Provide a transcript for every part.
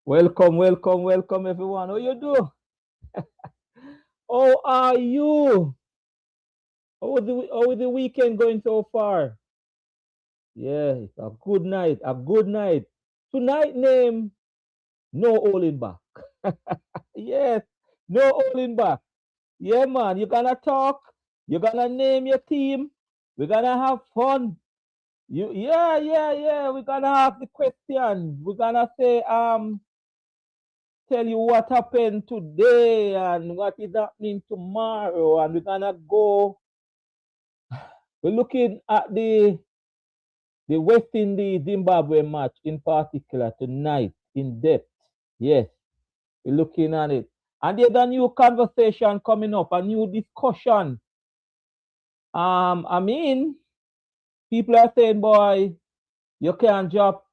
Welcome, welcome, welcome, everyone. How you do? How are you? How is the weekend going so far? Yeah, it's a good night, a good night. Tonight name, no holding back. Yes, no holding back. Yeah, man, you're gonna talk. You're gonna name your team. We're gonna have fun. Yeah. We're gonna ask the question. We're gonna say, tell you what happened today and what is happening tomorrow. And we're gonna go. We're looking at the West Indies Zimbabwe match in particular tonight in depth. Yes, we're looking at it. And there's a new conversation coming up, a new discussion. I mean, people are saying, boy, you can't drop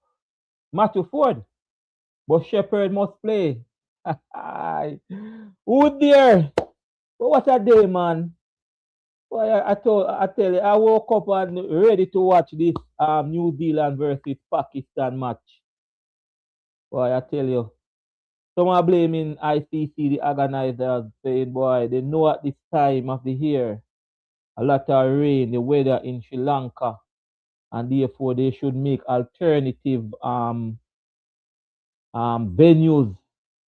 Matthew Ford, but Shepherd must play. Who there? But what a day, man. Well, I tell you, I woke up and ready to watch this New Zealand versus Pakistan match. Boy, I tell you, some are blaming ICC, the organizers, saying, boy, they know at this time of the year a lot of rain, the weather in Sri Lanka, and therefore they should make alternative venues.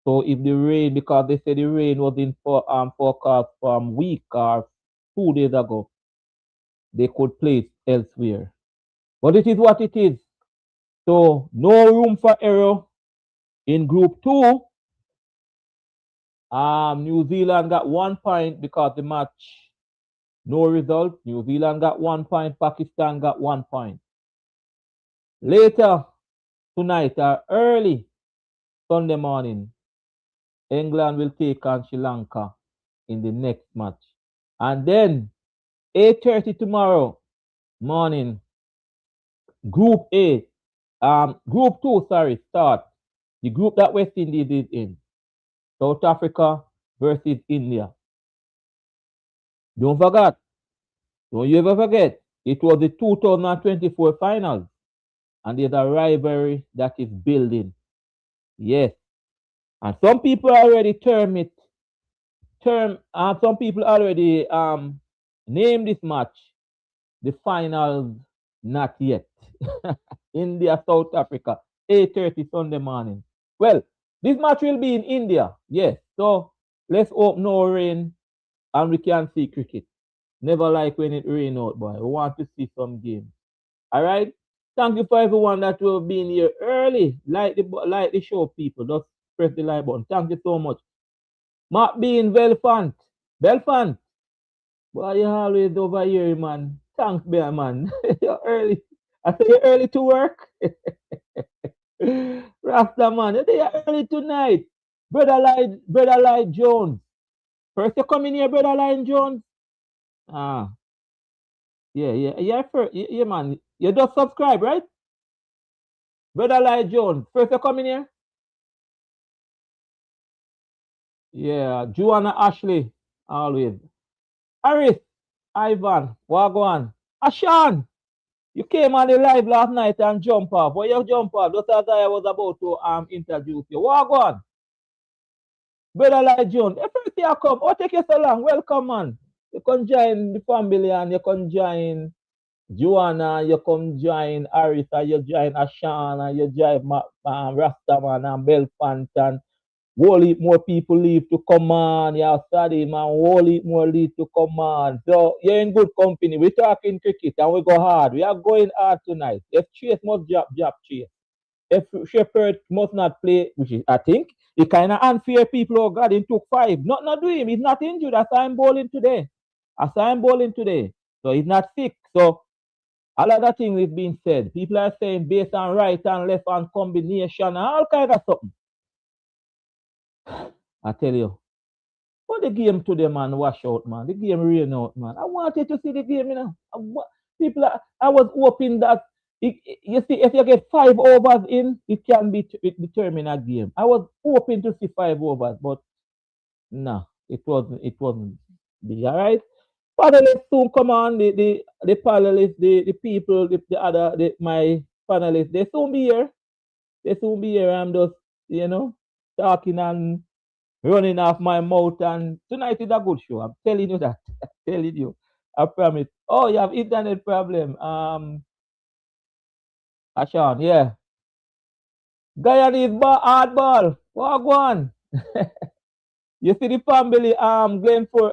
So if the rain, because they say the rain was in forecast from week or 2 days ago, they could play it elsewhere. But it is what it is. So no room for error in Group Two. New Zealand got 1 point because the match no result. New Zealand got 1 point. Pakistan got 1 point. Later tonight or early Sunday morning, England will take on Sri Lanka in the next match, and then 8:30 tomorrow morning, Group A, Group Two, sorry, start the group that West Indies is in. South Africa versus India. Don't forget, don't you ever forget, it was the 2024 finals, and there's a rivalry that is building. Yes, and some people already some people already name this match the finals not yet. India, South Africa, 8:30 Sunday morning. Well, this match will be in India. Yes, so let's hope no rain and we can see cricket. Never like when it rain out, boy. We want to see some games. All right. Thank you for everyone that will be in here early. Like the show, people. Just press the like button. Thank you so much. Mark Bean, Belfant. Belfant. Boy, you always over here, man. Thanks, bear, man. You're early. I say you're early to work. Rasta man, you're early tonight. Brother Lloyd Jones. First you come in here, Brother Lloyd Jones. Ah, yeah, man. You just subscribe, right? Brother Lloyd Jones. First you come in here. Yeah, Joanna Ashley, always. Harris, Ivan, Wagwan. Ashan, you came on the live last night and jump off. Why you jump off? Just as I was about to introduce you. Wagwan, Brother Lloyd Jones. If first you come, oh take you so long. Welcome, man. You can join the family and you can join Joanna, you come join Harris, and you join Ashan, and you join Rastaman and Belfant, and whole heap more people leave to come on. You have study, man. Whole heap more leave to come on. So you're in good company. We're talking cricket and we go hard. We are going hard tonight. If Chase must drop Chase. If Shepherd must not play, which is, I think, it kind of unfair people. Oh God, he took five. Not do him. He's not injured. I saw him bowling today. So he's not sick. So a lot of things is being said. People are saying based on right and left hand combination and all kind of something. I tell you. But the game today, man, wash out, man. The game rain out, man. I wanted to see the game, you know. I was hoping that you see, if you get 5 overs in, it can be it determine a game. I was hoping to see 5 overs, but no, it wasn't big. All right. Panelists soon come on. The panelists, the people, the other my panelists, they soon be here. I'm just talking and running off my mouth. And tonight is a good show. I'm telling you that. I'm telling you. I promise. Oh, you have internet problem. Ashan, yeah. Guyanese hardball. What on? You see the family, Glenford,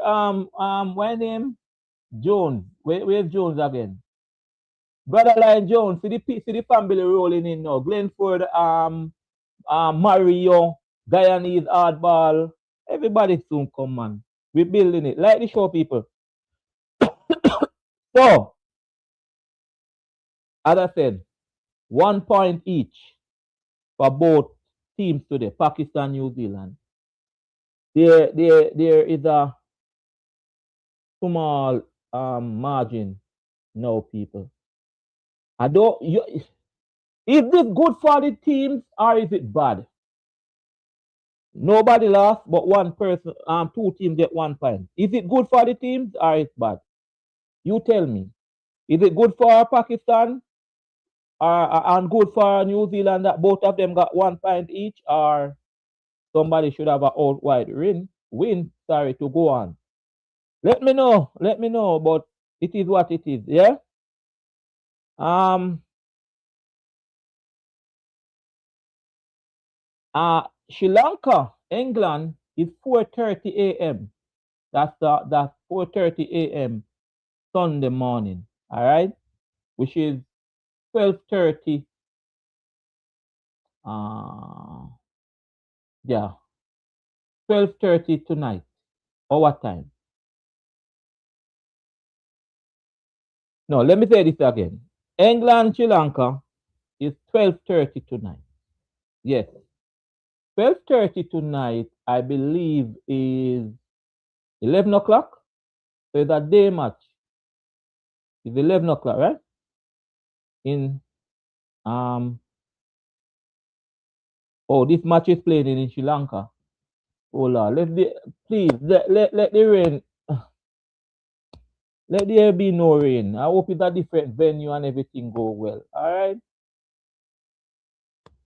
what name? Jones. Where's Jones again? Brother Lion Jones. See the family rolling in now. Glenford, Mario, Guyanese hardball. Everybody soon come, man. We're building it. Like the show, people. So, as I said, 1 point each for both teams today, Pakistan, New Zealand. There is a small margin now, people. I don't. Is this good for the teams or is it bad? Nobody lost, but one person, two teams get 1 point. Is it good for the teams or is it bad? You tell me. Is it good for Pakistan and good for New Zealand that both of them got 1 point each, or somebody should have an outright win, sorry, to go on? Let me know. Let me know. But it is what it is. Yeah. Um. Sri Lanka, England is 4:30 a.m. That's 4:30 a.m. Sunday morning. All right, which is 12:30. Yeah, 12:30 tonight. Our time. No, let me say this again. England, Sri Lanka is 12:30 tonight. Yes, 12:30 tonight. I believe is 11 o'clock. So it's a day match. It's 11 o'clock, right? In um. Oh, this match is played in Sri Lanka. Oh Lord, please let the rain. Let there be no rain. I hope it's a different venue and everything go well. All right.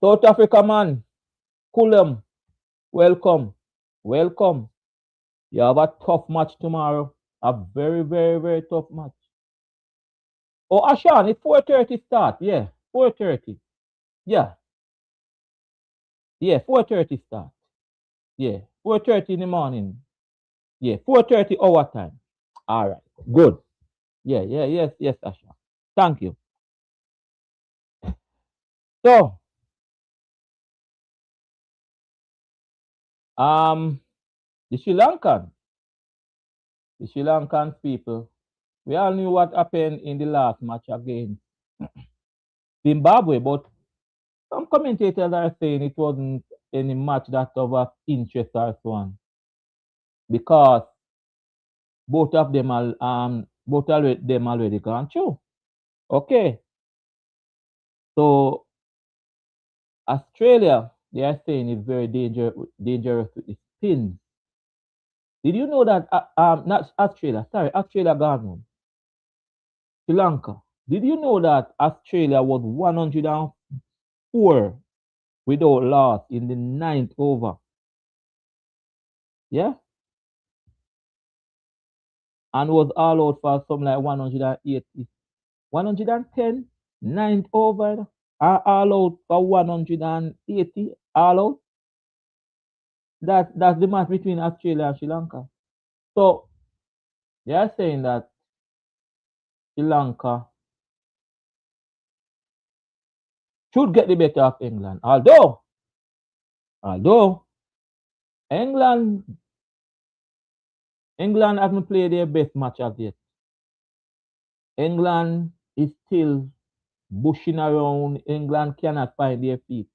South Africa, man. Fulham, welcome. Welcome. You have a tough match tomorrow. A very, very, very tough match. Oh, Ashan, it's 4:30 start. Yeah, 4:30. Yeah, yeah, 4:30 start. Yeah, 4:30 in the morning. Yeah, 4:30 our time. All right, good. Yeah, yeah, yes, Ashan. Thank you. So, um, the Sri Lankan, the Sri Lankan people, we all knew what happened in the last match against Zimbabwe, but some commentators are saying it wasn't any match that of interest or so on because both of them already gone through. Okay, so Australia, they are saying is very dangerous with the spin. Did you know that? Not Australia. Sorry, Australia gone home. Sri Lanka. Did you know that Australia was 104 without loss in the ninth over? Yeah, and was all out for something like 180, 110, ninth over, all out for 180, all out. That's the match between Australia and Sri Lanka. So they are saying that Sri Lanka should get the better of England. Although England England haven't played their best match as yet. England is still bushing around. England cannot find their feet.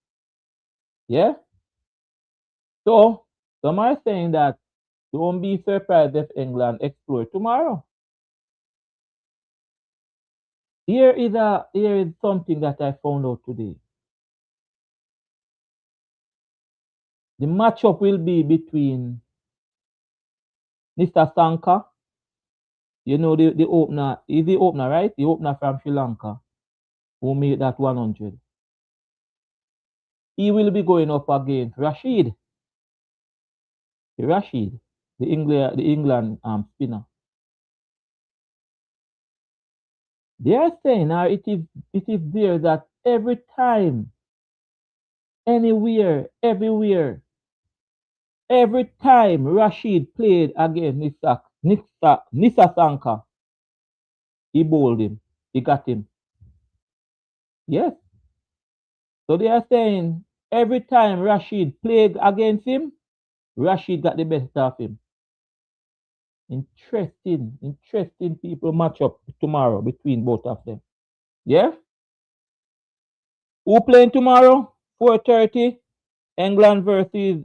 Yeah? So some are saying that don't be surprised if England explore tomorrow. Here is something that I found out today. The matchup will be between Mr. Sanka, the opener, is the opener, right? The opener from Sri Lanka, who made that 100. he will be going up against Rashid. Rashid, the England spinner. They are saying now it is there that every time, anywhere, everywhere, every time Rashid played against Nisa Sanka, he bowled him. He got him. Yes. So they are saying every time Rashid played against him, Rashid got the best of him. Interesting people match up tomorrow between both of them. Yeah? Who playing tomorrow? 4:30, England versus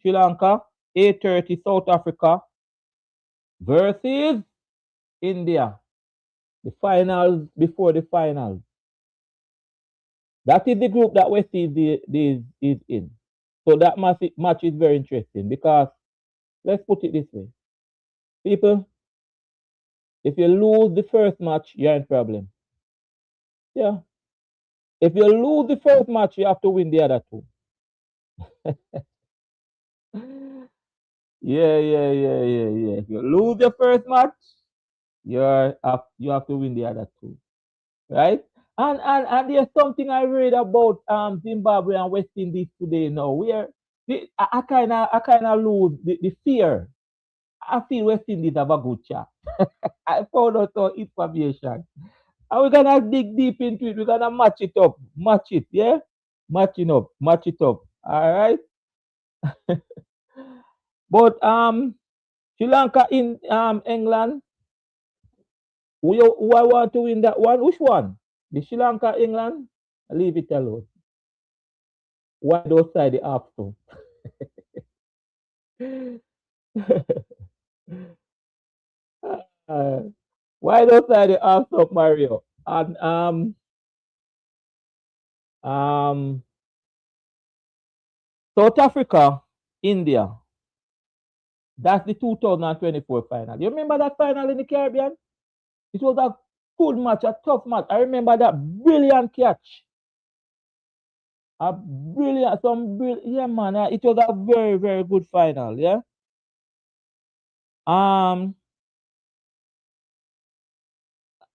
Sri Lanka. 8:30, South Africa versus India. The finals before the finals. That is the group that West is in. So that match is very interesting because let's put it this way. People, if you lose the first match, you're in problem. Yeah. If you lose the first match, you have to win the other two. Yeah. If you lose the first match, you have to win the other two. Right? And there's something I read about Zimbabwe and West Indies today now where I kinda lose the fear. I feel West Indies have a good shot. I found out some information. And we're gonna dig deep into it. We're gonna match it up. Match it, yeah? Match it up. All right. But Sri Lanka in England, who I want to win that one? Which one? The Sri Lanka England? Leave it alone. Why those side the half so? uh, why those side the half so, Mario? And um South Africa, India. That's the 2024 final. You remember that final in the Caribbean? It was a good match, a tough match. I remember that brilliant catch. A brilliant, yeah, man. It was a very, very good final. Yeah. Um,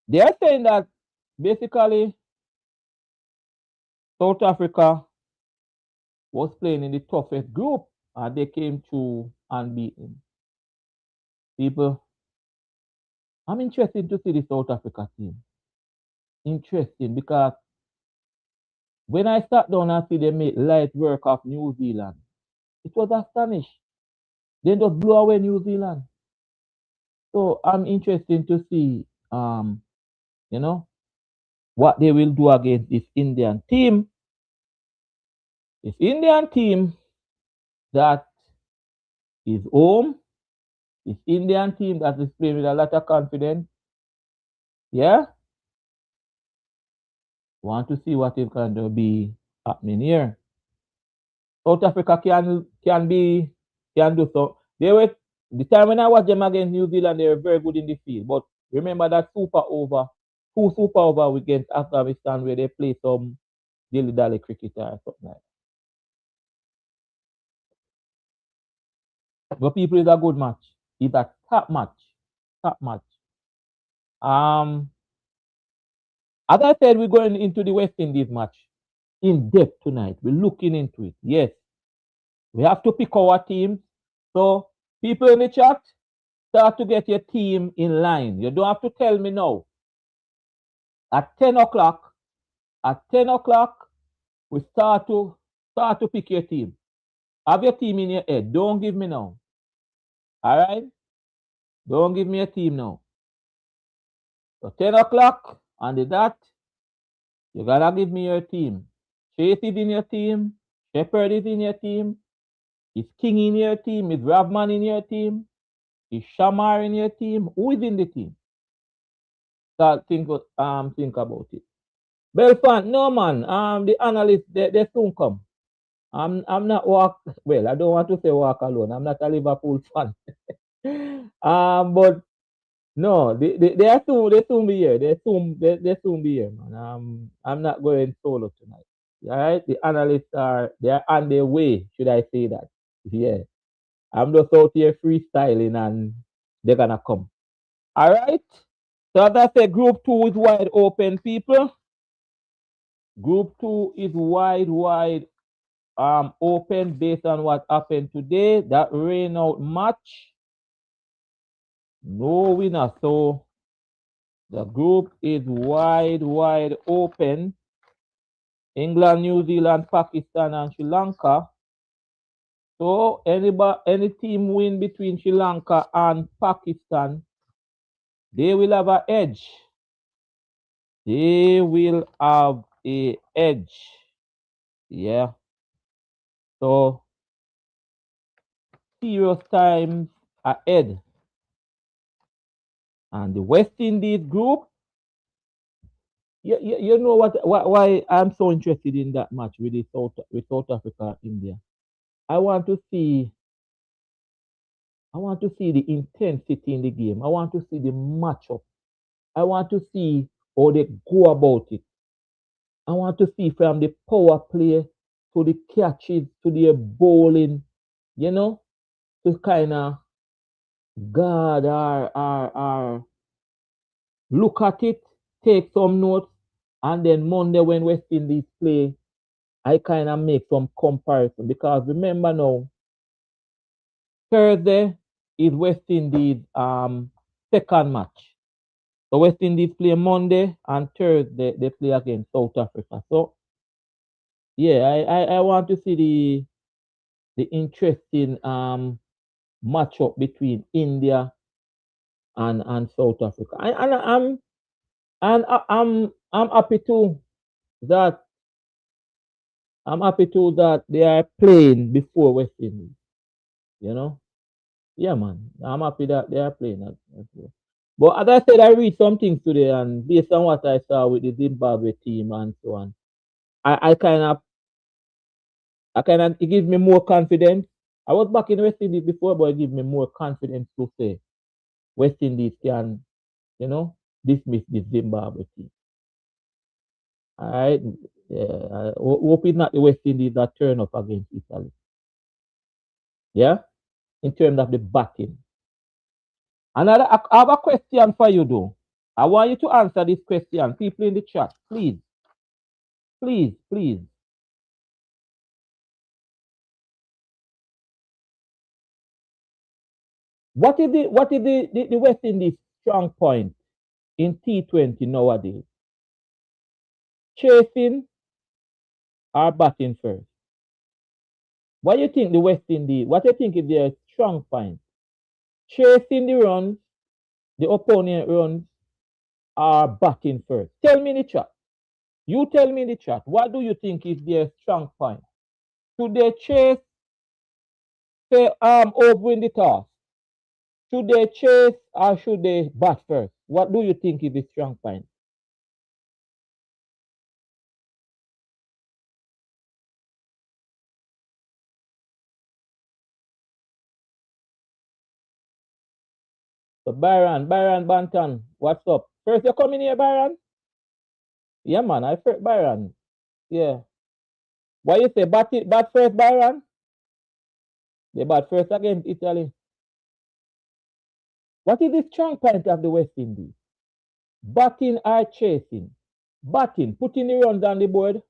they are saying that basically South Africa was playing in the toughest group, and they came to unbeaten. People, I'm interested to see the South Africa team. Interesting because when I sat down and see them make light work of New Zealand, it was astonished. They just blew away New Zealand. So I'm interested to see, you know, what they will do against this Indian team. This Indian team that is home, this Indian team that is playing with a lot of confidence. Yeah, want to see what is going to be happening here. South Africa can do so. They were the time when I watched them against New Zealand, they were very good in the field. But remember that two super over against Afghanistan where they play some dilly dally cricket or something like that. But people, is a good match. It's a top match. Top match. Um, as I said, we're going into the West Indies match in depth tonight. We're looking into it. Yes, we have to pick our teams. So, people in the chat, start to get your team in line. You don't have to tell me now. At 10 o'clock, we start to pick your team. Have your team in your head. Don't give me now. All right? Don't give me a team now. So 10 o'clock on the dot, you gotta give me your team. Chase is in your team. Shepherd is in your team. Is King in your team? Is Ravman in your team? Is Shamar in your team? Who is in the team? Start think about it. Belfant, no man. The analysts they soon come. I'm not walk well, I don't want to say walk alone. I'm not a Liverpool fan. But no, they are soon be here. They soon be here, man. I'm not going solo tonight. All right, the analysts they're on their way. Should I say that? Yeah, I'm just out here freestyling, and they're gonna come. All right. So as I said, Group Two is wide open, people. Group Two is wide open based on what happened today. That rain out match, no winner. So the group is wide open. England, New Zealand, Pakistan, and Sri Lanka. So any team win between Sri Lanka and Pakistan, they will have an edge. They will have a edge. Yeah. So serious times ahead. And the West Indies group, you know why I'm so interested in that match with South Africa India. I want to see the intensity in the game. I want to see the matchup. I want to see how they go about it. I want to see from the power play to the catches to the bowling, you know, to kind of guard our look at it, take some notes, and then Monday when West Indies play, I kind of make some comparison because remember now, Thursday is West Indies second match. So West Indies play Monday and Thursday they play against South Africa. So yeah, I want to see the interesting matchup between India and South Africa. I'm happy too that they are playing before West Indies. You know, yeah, man. I'm happy that they are playing as well. But as I said, I read some things today, and based on what I saw with the Zimbabwe team and so on, I it gives me more confidence. I was back in West Indies before, but it gives me more confidence to say West Indies can, you know, dismiss the Zimbabwe team. All right. Yeah. I hope it's not the West Indies that turn up against Italy. Yeah. In terms of the batting. I have a question for you, though. I want you to answer this question. People in the chat, please, please. What is the West Indies strong point in T20 nowadays? Chasing or batting first? What do you think the West Indies? What do you think is their strong point? Chasing the runs, the opponent runs, or batting first? Tell me in the chat. You tell me in the chat. What do you think is their strong point? Should they chase, say, over in the toss? Should they chase or should they bat first? What do you think is the strong point? So Byron Banton, what's up? First you coming here, Byron? Yeah, man, I first Byron. Yeah. Why you say bat first, Byron? They bat first against Italy. What is the strong point of the West Indies? Batting or chasing? Batting, putting the runs on the board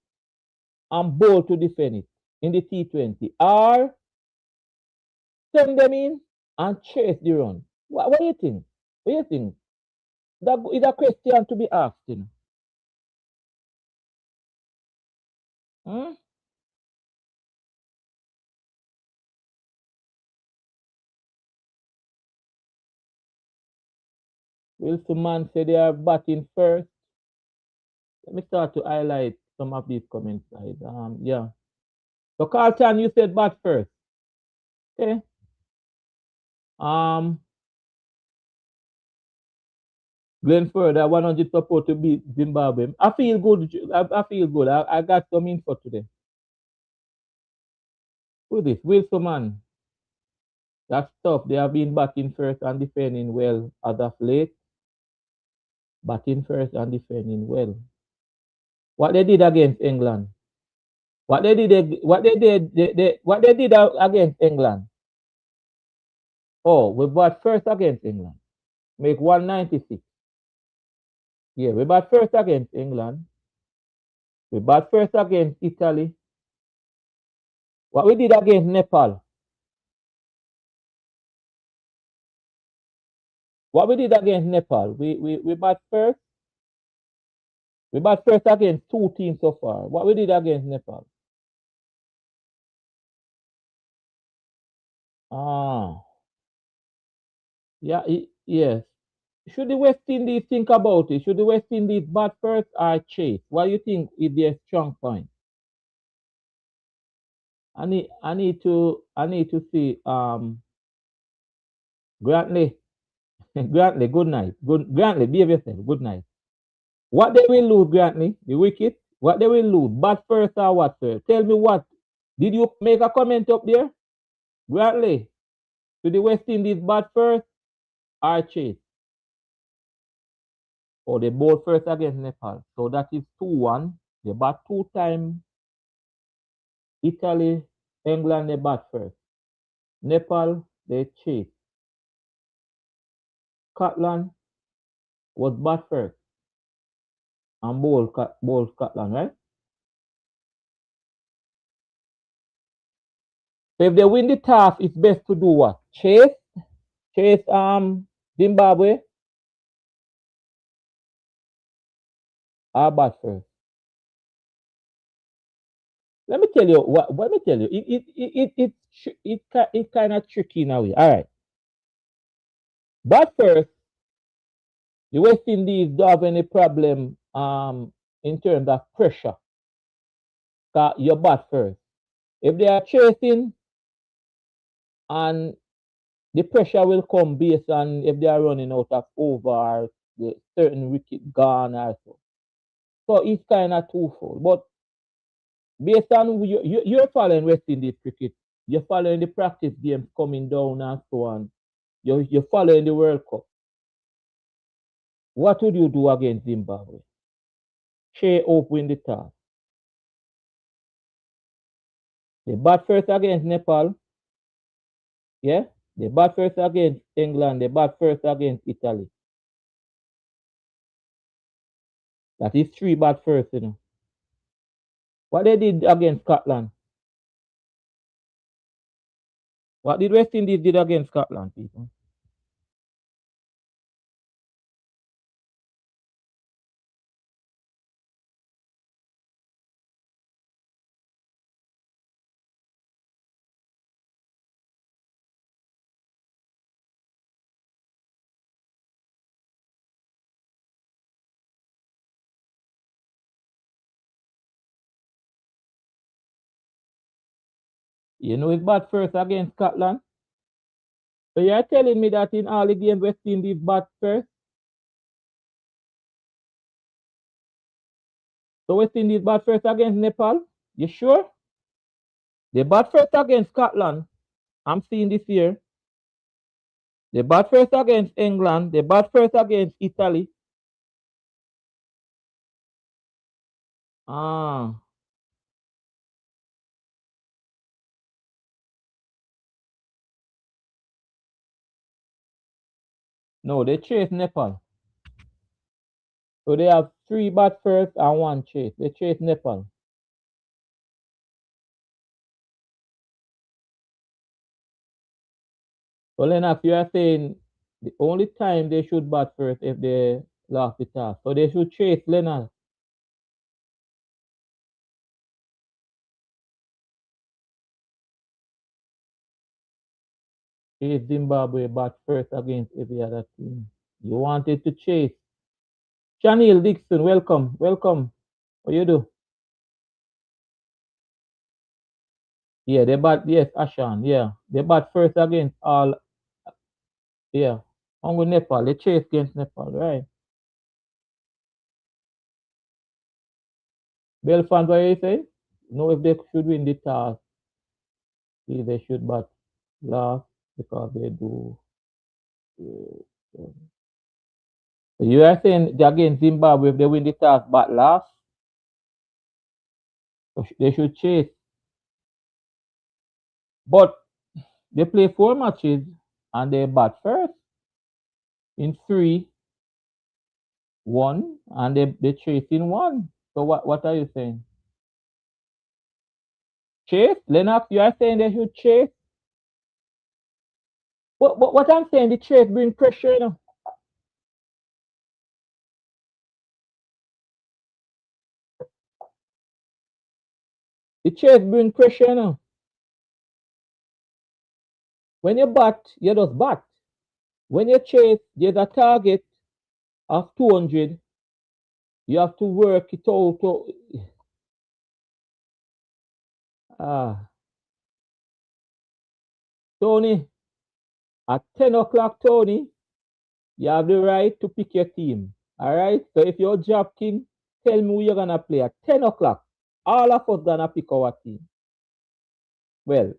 and bowl to defend it in the T20. Or send them in and chase the run. What do you think? What do you think? That is a question to be asked. You know? Hmm? Wilson Man said they are batting first. Let me start to highlight some of these comments. Guys. Yeah. So Carlton, you said bat first. Okay. Um, Glenn Further, 100 support to beat Zimbabwe. I feel good. I feel good. I got some info today. Who is this? Wilson Man. That's tough. They have been batting first and defending well as of late. Batting first and defending well. What they did against England. What they did against England. Oh, we bat first against England. Make 196. Yeah, we bat first against England. We bat first against Italy. What we did against Nepal. What we did against Nepal. We bat first. We bat first against two teams so far. What we did against Nepal. Ah, yeah, yes. Should the West Indies think about it? Should the West Indies bat first or chase? What do you think is their strong point? I need to see Grantley. Grantley, good night. Good Grantley, behave yourself. Good night. What they will lose, Grantley, the wicket? What they will lose? Bat first or what, sir? Tell me what. Did you make a comment up there? Grantley, to the West Indies bat first or chase? Or they bowl first against Nepal. So that is 2-1. They bat two times. Italy, England, they bat first. Nepal, they chase. Scotland was bat first and bowl Scotland, right? So if they win the toss, it's best to do what? Chase Zimbabwe or bat first. Let me tell you what. Let me tell you, it kind of tricky in a way. All right, bat first. The West Indies don't have any problem in terms of pressure. Cause you bat first. If they are chasing and the pressure will come based on if they are running out of over or the certain wicket gone or so. So it's kind of twofold. But based on you're following West Indies cricket, you're following the practice games coming down and so on. You're following the World Cup. What would you do against Zimbabwe? Shea Hope win the toss. They bat first against Nepal. Yeah? They bat first against England. They bat first against Italy. That is three bat first, you know. What they did against Scotland? What did West Indies did against Scotland, people? You know it's bat first against Scotland. So you're telling me that in all the games West Indies bat first? So West Indies bat first against Nepal? You sure? They bat first against Scotland. I'm seeing this here. They bat first against England. They bat first against Italy. Ah, no, they chase Nepal. So they have three bat first and one chase. They chase Nepal. So Lennox, you are saying the only time they should bat first if they lost the toss. So they should chase Lennox. Chase Zimbabwe bat first against every other team. You wanted to chase. Chanil Dixon, welcome. Welcome. What you do? Yeah, they bat, yes, Ashan, yeah. They bat first against all, yeah. On with Nepal. They chase against Nepal, right? Belfast, what you say? No, if they should win the toss, see, they should bat last because they do. So you are saying against Zimbabwe, if they win the toss, bat last? So they should chase. But they play 4 matches and they bat first in three, one, and they chase in one. So what are you saying? Chase? Lennox, you are saying they should chase? But what I'm saying, the chase bring pressure, you know. The chase bring pressure, you know. When you bat, you just bat. When you chase, there's a target of 200. You have to work it out. Ah, Tony, at 10 o'clock, Tony, you have the right to pick your team. All right? So if you're drafting, tell me who you're going to play at 10 o'clock. All of us going to pick our team. Well,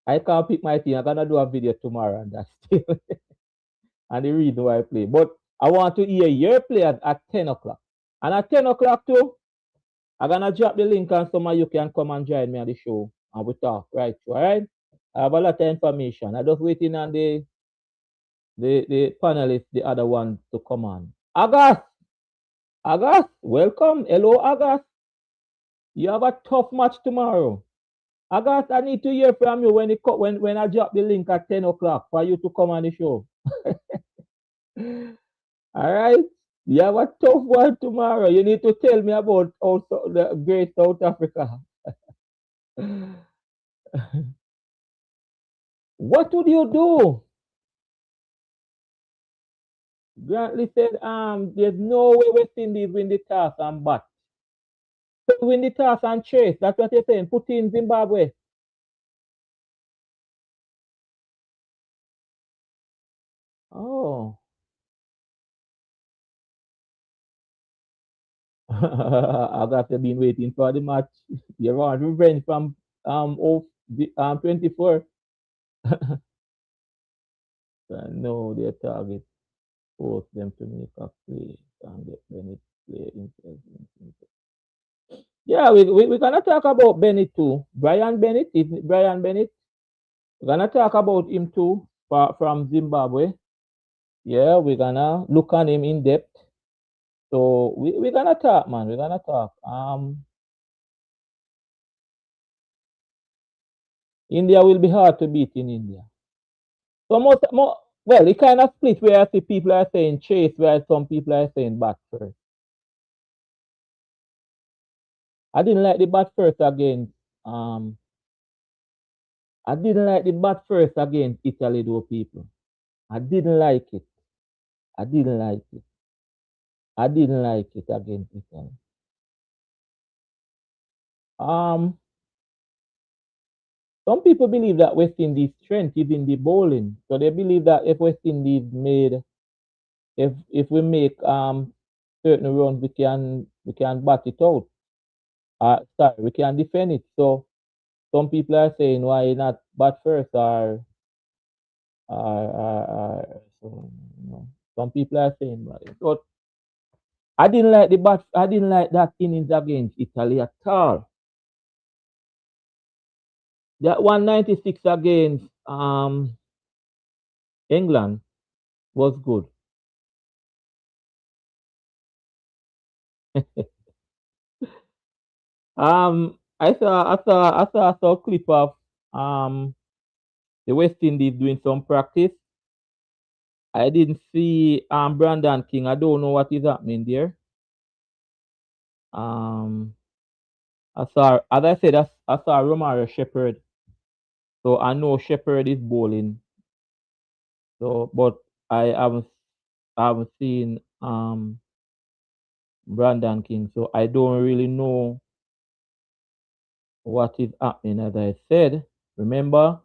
I can't pick my team. I'm going to do a video tomorrow and that's still and the reason why I play. But I want to hear your players at 10 o'clock. And at 10 o'clock, too, I'm going to drop the link and some of you can come and join me on the show and we talk. Right? All right? I have a lot of information. I'm just waiting on the panelists, the other one to come on. August, welcome. Hello, August. You have a tough match tomorrow. August, I need to hear from you when I drop the link at 10 o'clock for you to come on the show. All right? You have a tough one tomorrow. You need to tell me about also the great South Africa. What would you do? Grantley said, there's no way West Indies win the toss and bat. Win the toss and chase. That's what you're saying. Put in Zimbabwe. Oh. I got to been waiting for the match. You want revenge from of the 24. No, their target force them to make a play and get Bennett play in. Yeah, we're gonna talk about Bennett too. Brian Bennett is Brian Bennett. We're gonna talk about him too from Zimbabwe. Yeah, we're gonna look on him in depth. So we're gonna talk, man. We're gonna talk. India will be hard to beat in India. So well, it kind of split where I see people are saying chase, where some people are saying bat first. I didn't like the bat first against I didn't like the bat first against Italy, though people. I didn't like it. I didn't like it. I didn't like it against Italy. Um, some people believe that West Indies' strength is in the bowling. So they believe that if West Indies made if we make certain runs we can bat it out. Sorry, we can defend it. So some people are saying why not bat first so, some people are saying but I didn't like that innings against Italy at all. That 196 against England was good. I saw a clip of um the West Indies doing some practice. I didn't see Brandon King. I don't know what is happening there. Um I saw, as I said, I saw Romario Shepherd. So I know Shepherd is bowling. So, but I haven't seen Brandon King. So I don't really know what is happening. As I said, remember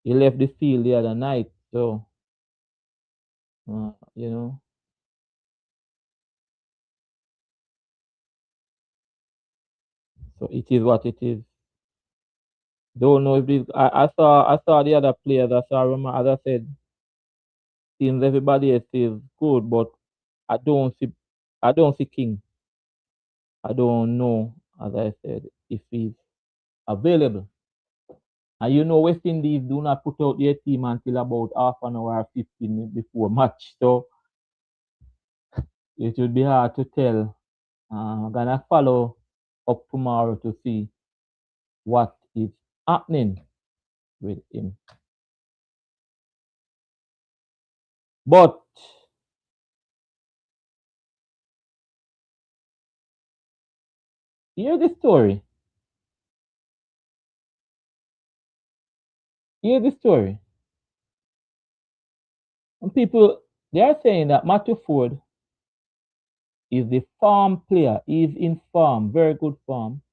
he left the field the other night. So uh, you know, so it is what it is. Don't know if this. I saw the other players. I saw Roma. As I said, seems everybody else is good, but I don't see King. I don't know, as I said. if he's available. And you know West Indies do not put out their team until about half an hour or 15 minutes before match. So it would be hard to tell. I'm gonna follow up tomorrow to see what is happening with him. But hear the story. Hear the story. And people they are saying that Matthew Ford is the farm player. He's in form, very good form.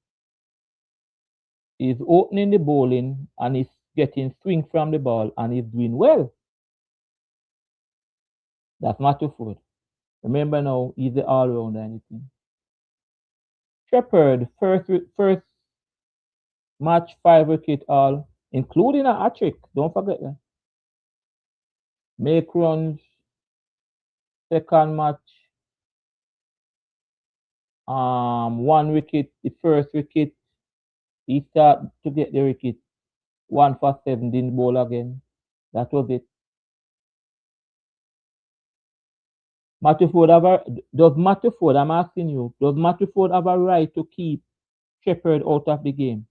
He's opening the bowling and he's getting swing from the ball and he's doing well. That's Matthew Ford. Remember now, he's the all rounder anything. Shepherd, first match 5 wicket all, including a hat trick. Don't forget that. Make runs, second match, 1 wicket, the first wicket, he start to get the wicket. 1 for 7, didn't bowl again. That was it. Matthew Ford does Matthew Ford, I'm asking you, does Matthew Ford have a right to keep Shepherd out of the game?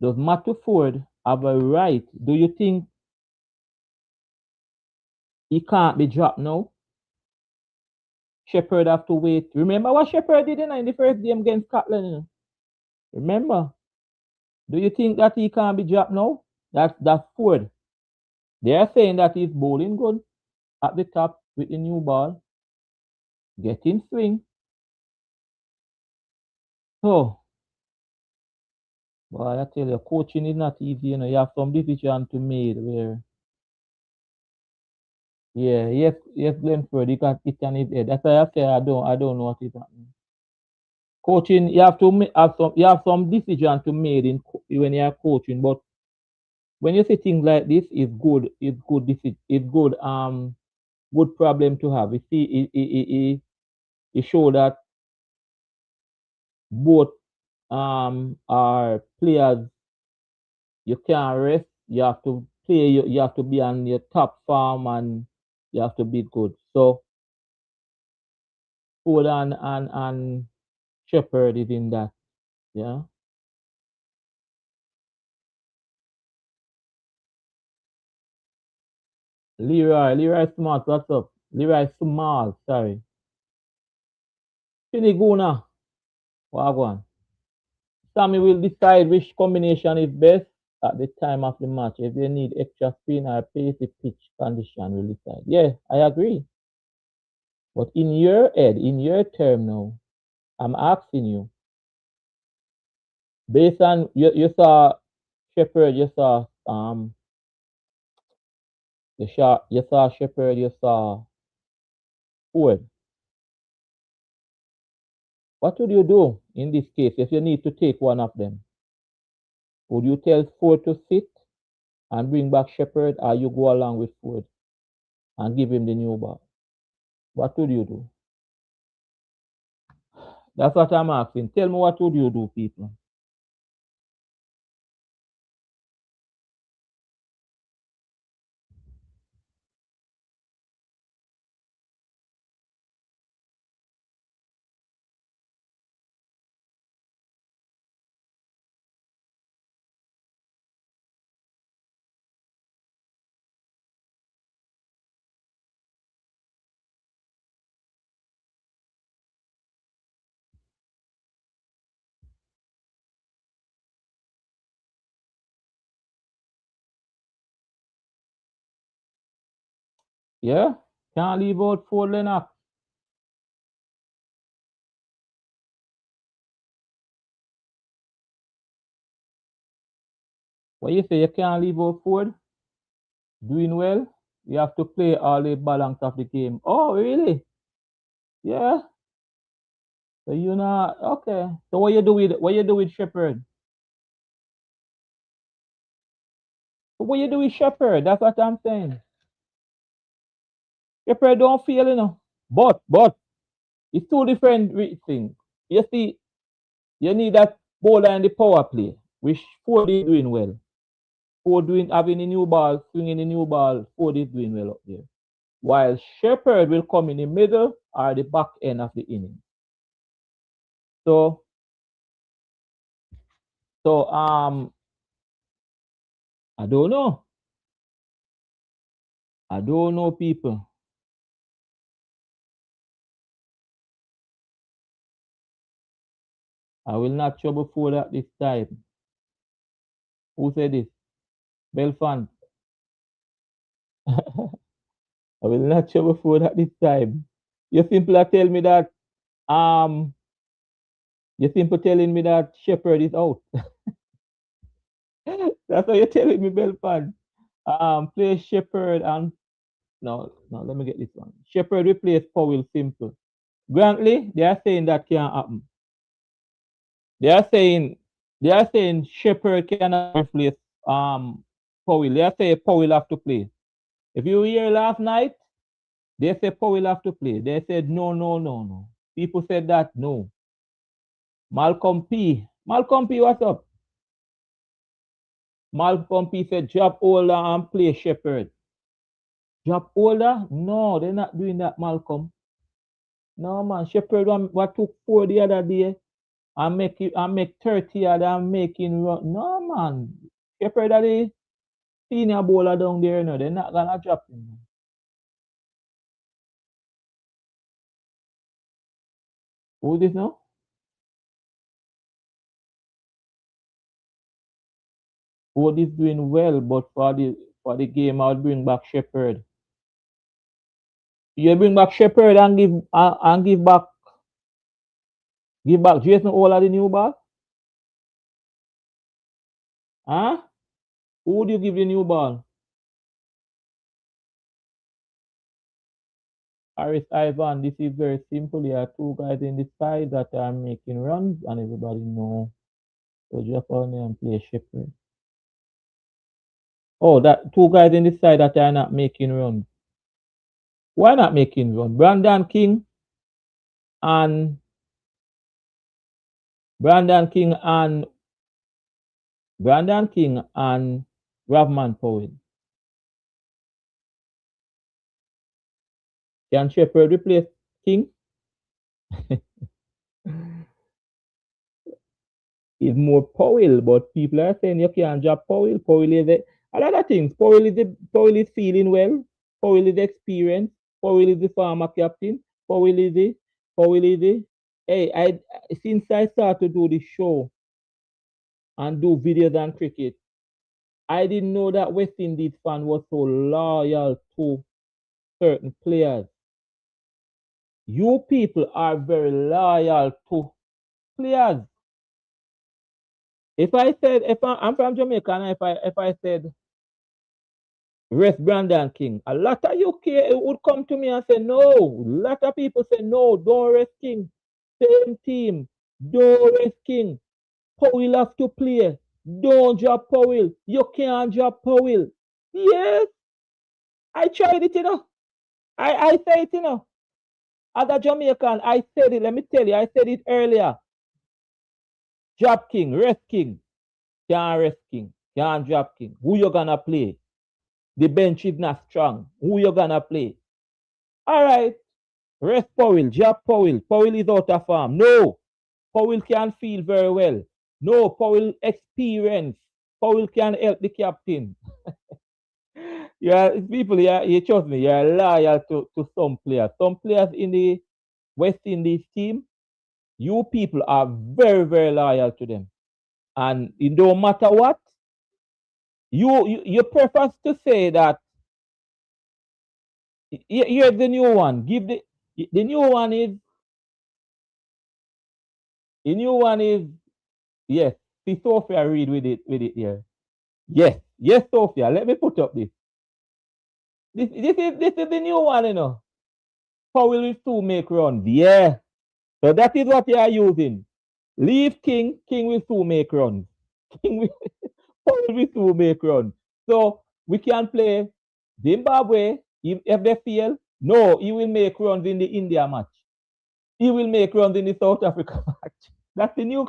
Does Matthew Ford have a right? Do you think he can't be dropped now? Shepherd have to wait. Remember what Shepherd did in the first game against Scotland? Remember? Do you think that he can't be dropped now? That's Ford. They are saying that he's bowling good at the top with the new ball, getting swing. So, boy, I tell you, coaching is not easy. You have some decision to make where, yeah, yes, Glenn Ford, he got it on his head. That's why I say I don't know what is happening. Coaching, you have to have some decision to make when you are coaching. But when you say things like this, it's good. It's good. It's good. Good problem to have. You see, it show that both are players. You can't rest. You have to play. You have to be on your top form and you have to be good. So Ford and Shepherd is in that. Yeah. Leroy Smart, what's up? Leroy Small, sorry. Finiguna, Wagwan. Sammy will decide which combination is best at the time of the match. If they need extra spin or pace, the pitch condition will decide. Yeah, I agree. But in your head, in your term now, I'm asking you, based on you saw Shepherd, you saw you saw Shepherd, you saw Ford. What would you do in this case if you need to take one of them? Would you tell Ford to sit and bring back Shepherd, or you go along with Ford and give him the new ball? What would you do? That's what I'm asking. Tell me what would you do, people? Yeah? Can't leave out Ford Lennox. What you say you can't leave out Ford? Doing well? You have to play all the balance of the game. Oh, really? Yeah. So you know, okay. So what you do with Shepherd? So what you do with Shepherd? That's what I'm saying. Shepherd don't feel. But it's two different things. You see, You need that bowler in the power play, which Ford is doing well. Ford doing having a new ball, swinging a new ball. Ford is doing well up there. While Shepherd will come in the middle or the back end of the inning. So so I don't know. I don't know, people. I will not trouble Ford at this time. Who said this? Belfant. I will not trouble Ford at this time. You simply tell me that um you simply telling me that Shepherd is out. That's what you're telling me, Belfant. Play Shepherd and no, let me get this one. Shepherd replace Powell simple. Grantley, they are saying that can't happen. They are saying Shepherd cannot replace Powell. They are saying Powell have to play. If you hear last night, they said Powell have to play. They said no. People said that no. Malcolm P. Malcolm P, what's up? Malcolm P said drop Ola and play Shepherd. Drop Ola? No, they're not doing that, Malcolm. No man, Shepherd what took 4 the other day and make 30 and I'm making run. No man. Shepherd are the senior bowler down there, no. They're not gonna drop him. Who's this now? Who is doing well, but for the game I'll bring back Shepherd. You bring back Shepherd and give back Jason all of the new ball? Huh? Who would you give the new ball? Harris Ivan, this is very simple. There are two guys in the side that are making runs and everybody know. So just on there and play Shepherd. Oh, that two guys in the side that are not making runs. Why not making runs? And Brandon King and Brandon King and Ravman Powell. Can Shepherd replace King? Is more Powell, but people are saying you can't drop Powell. Powell is a lot of things. Powell is feeling well. Powell is experienced. Powell is the former captain. Powell is the Powell is the hey, I since I started to do the show and do videos on cricket, I didn't know that West Indies fan was so loyal to certain players. You people are very loyal to players. If I'm from Jamaica and if I said rest Brandon King, a lot of UK would come to me and say no. A lot of people say no, don't rest King. Same team, don't rest King. Powell have to play. Don't drop Powell. You can't drop Powell. Yes, I tried it, I say it. As a Jamaican, I said it. Let me tell you, I said it earlier. Drop King, rest King. Can't rest King. Can't drop King. Who you gonna play? The bench is not strong. Who you gonna play? All right. Rest Powell. Drop Powell. Powell is out of form. No. Powell can feel very well. No. Powell experience. Powell can help the captain. Yeah, people, yeah, you trust me, you're loyal to some players. Some players in the West Indies team, you people are very, very loyal to them. And it don't matter what, you prefer to say that here's the new one. The new one is yes. See Sophia read with it here. Yes, Sophia. Let me put up this. This is the new one. Powell will soon make runs. Yeah. So that is what you are using. Leave King. King will soon make runs. King will, Powell will soon make runs. So we can play Zimbabwe. If they fail, no, he will make runs in the India match. He will make runs in the South Africa match. That's the new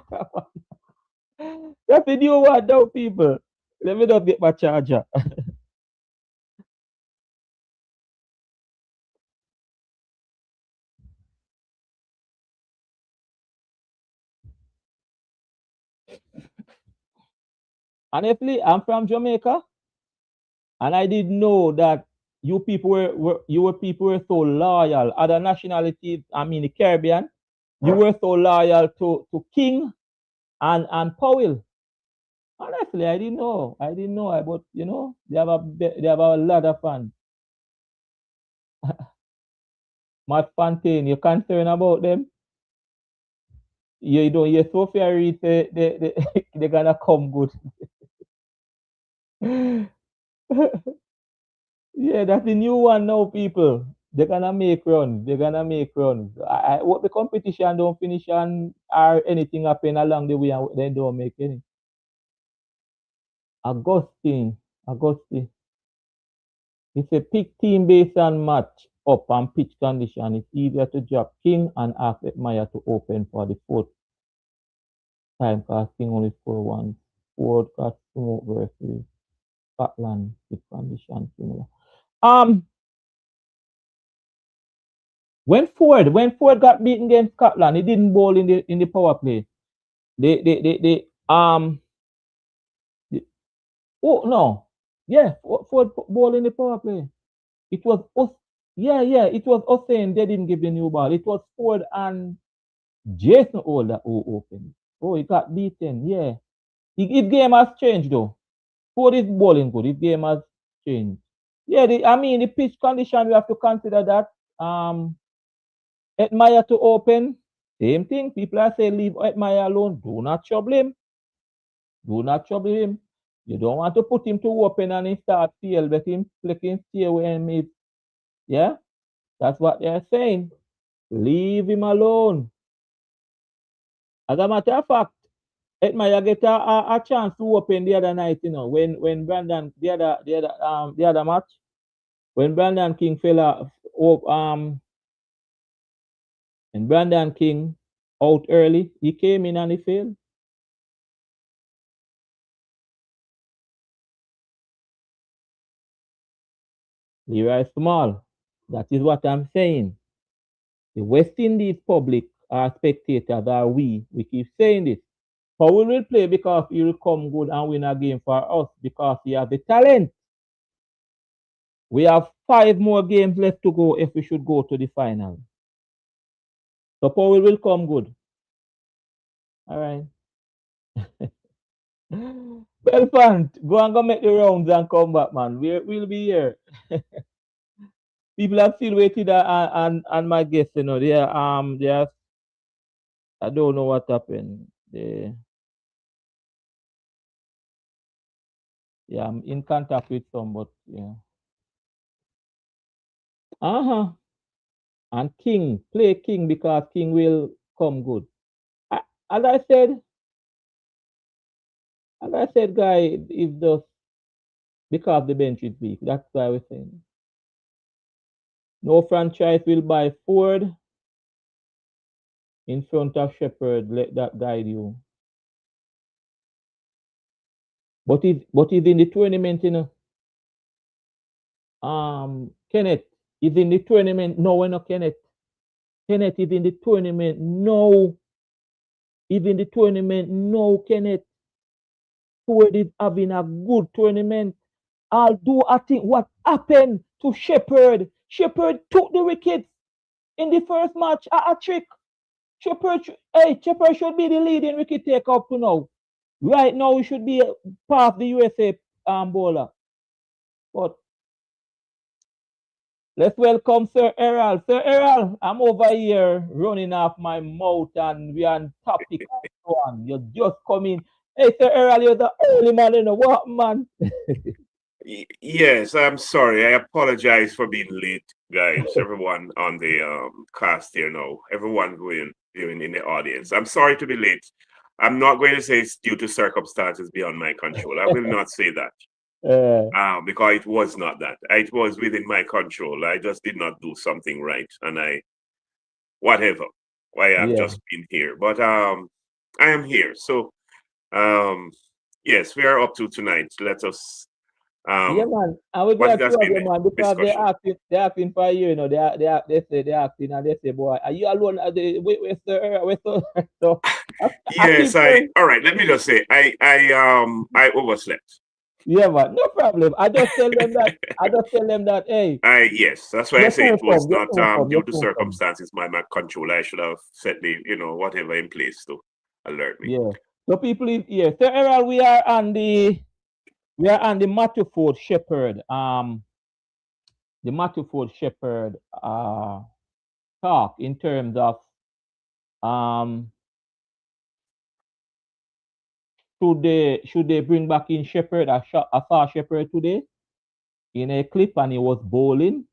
That's the new one now, people. Let me not get my charger. Honestly, I'm from Jamaica, and I didn't know that you people were so loyal. Other nationalities, I mean the Caribbean, you were so loyal to King and Powell. Honestly, I didn't know. I didn't know. But they have a lot of fans. Matt Fontaine, you concerned about them? You don't. You Sophia Reed say they're gonna come good. Yeah, that's the new one now, people. They're gonna make runs. They're gonna make runs. I hope the competition don't finish and or anything happen along the way and they don't make any. Augustine, Augustine. It's a pick team based on match up and pitch condition. It's easier to drop King and ask Maya to open for the fourth time because King only score once. Ford got smoke versus Scotland pitch condition similar. Um, when Ford got beaten against Scotland, he didn't bowl in the power play. They the, oh no, yeah, Ford ball in the power play. It was us, yeah, it was us saying they didn't give the new ball. It was Ford and Jason Holder who opened. Oh, he got beaten, yeah. His game has changed though. Ford is bowling good. His game has changed. Yeah, I mean the pitch condition we have to consider that. Edmire to open, same thing. People are saying leave Edmire alone. Do not trouble him. Do not trouble him. You don't want to put him to open and he start field, let him flicking stay away and meet. Yeah, that's what they're saying. Leave him alone. As a matter of fact, Edmire get a chance to open the other night, when Brandon the other match, when Brandon King fell out, and Brandon King out early, he came in and he failed. Leroy Small. That is what I'm saying. The West Indies public are spectators are we. We keep saying this. Powell will play because he will come good and win a game for us because he has the talent. We have 5 more games left to go if we should go to the final. So Powell will come good. All right. Belfant, go and go make the rounds and come back, man. We'll be here. People have still waited and my guests, they are I don't know what happened. Yeah, I'm in contact with some, but yeah. Uh-huh. And King, play King because King will come good. I, as I said, guy, is just because the bench is weak. That's why we're saying no franchise will buy Ford in front of Shepherd. Let that guide you. But he's in the tournament, Kenneth is in the tournament. No, we're not Kenneth. Kenneth is in the tournament. No, he's in the tournament. No, Kenneth. Ford is having a good tournament. Although I think what happened to Shepherd, Shepherd took the wickets in the first match. A trick. Shepherd should be the leading wicket taker up to now. Right now, he should be past the USA bowler. But let's welcome Sir Errol. Sir Errol, I'm over here running off my mouth and we are on topic. One. You're just coming. Hey, Sir Errol, you're the early man in the what, man? Yes, I'm sorry. I apologize for being late, guys. Everyone on the cast here now, everyone going in the audience. I'm sorry to be late. I'm not going to say it's due to circumstances beyond my control. I will not say that because it was not that. It was within my control. I just did not do something right, and whatever. Why I've yeah, just been here. But I am here. So, um, yes, we are up to tonight. Let us. Yeah, man. And we What got it has two of been them, man, because discussion. they asking for you, you know. They say they asking and they say, boy, are you alone? We so, so I Yes, keep I. saying, All right. Let me just say, I overslept. yeah, man, no problem. I just tell them that, hey, Yes, that's why I say it was you not soon come, you due to soon come. circumstances my control. I should have set the whatever in place to alert me. Yeah. So people in here. So Errol, we are on the Matthew Ford Shepherd. The Matthew Ford Shepherd talk in terms of um should they bring back in Shepherd? I saw Shepherd today in a clip and he was bowling,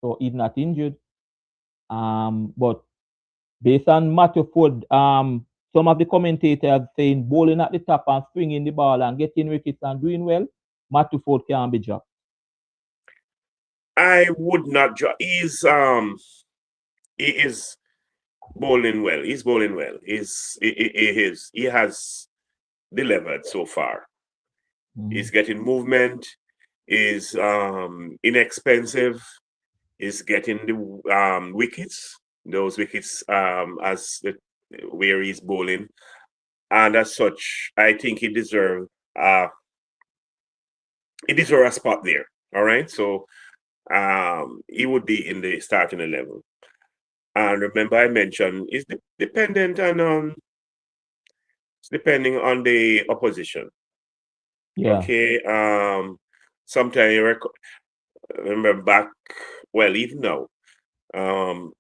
so he's not injured. But based on Matthew Ford, some of the commentators saying bowling at the top and swinging the ball and getting wickets and doing well, Matthew Ford can be dropped. I would not. He is bowling well. He's bowling well. He has delivered so far. He's Mhm. getting movement. Is inexpensive. Is getting the wickets. Those wickets where he's bowling, and as such, I think uh he deserve a spot there. All right, so he would be in the starting 11. And remember, I mentioned it's depending on the opposition. Yeah, Okay. Sometimes remember back, well, even now, um,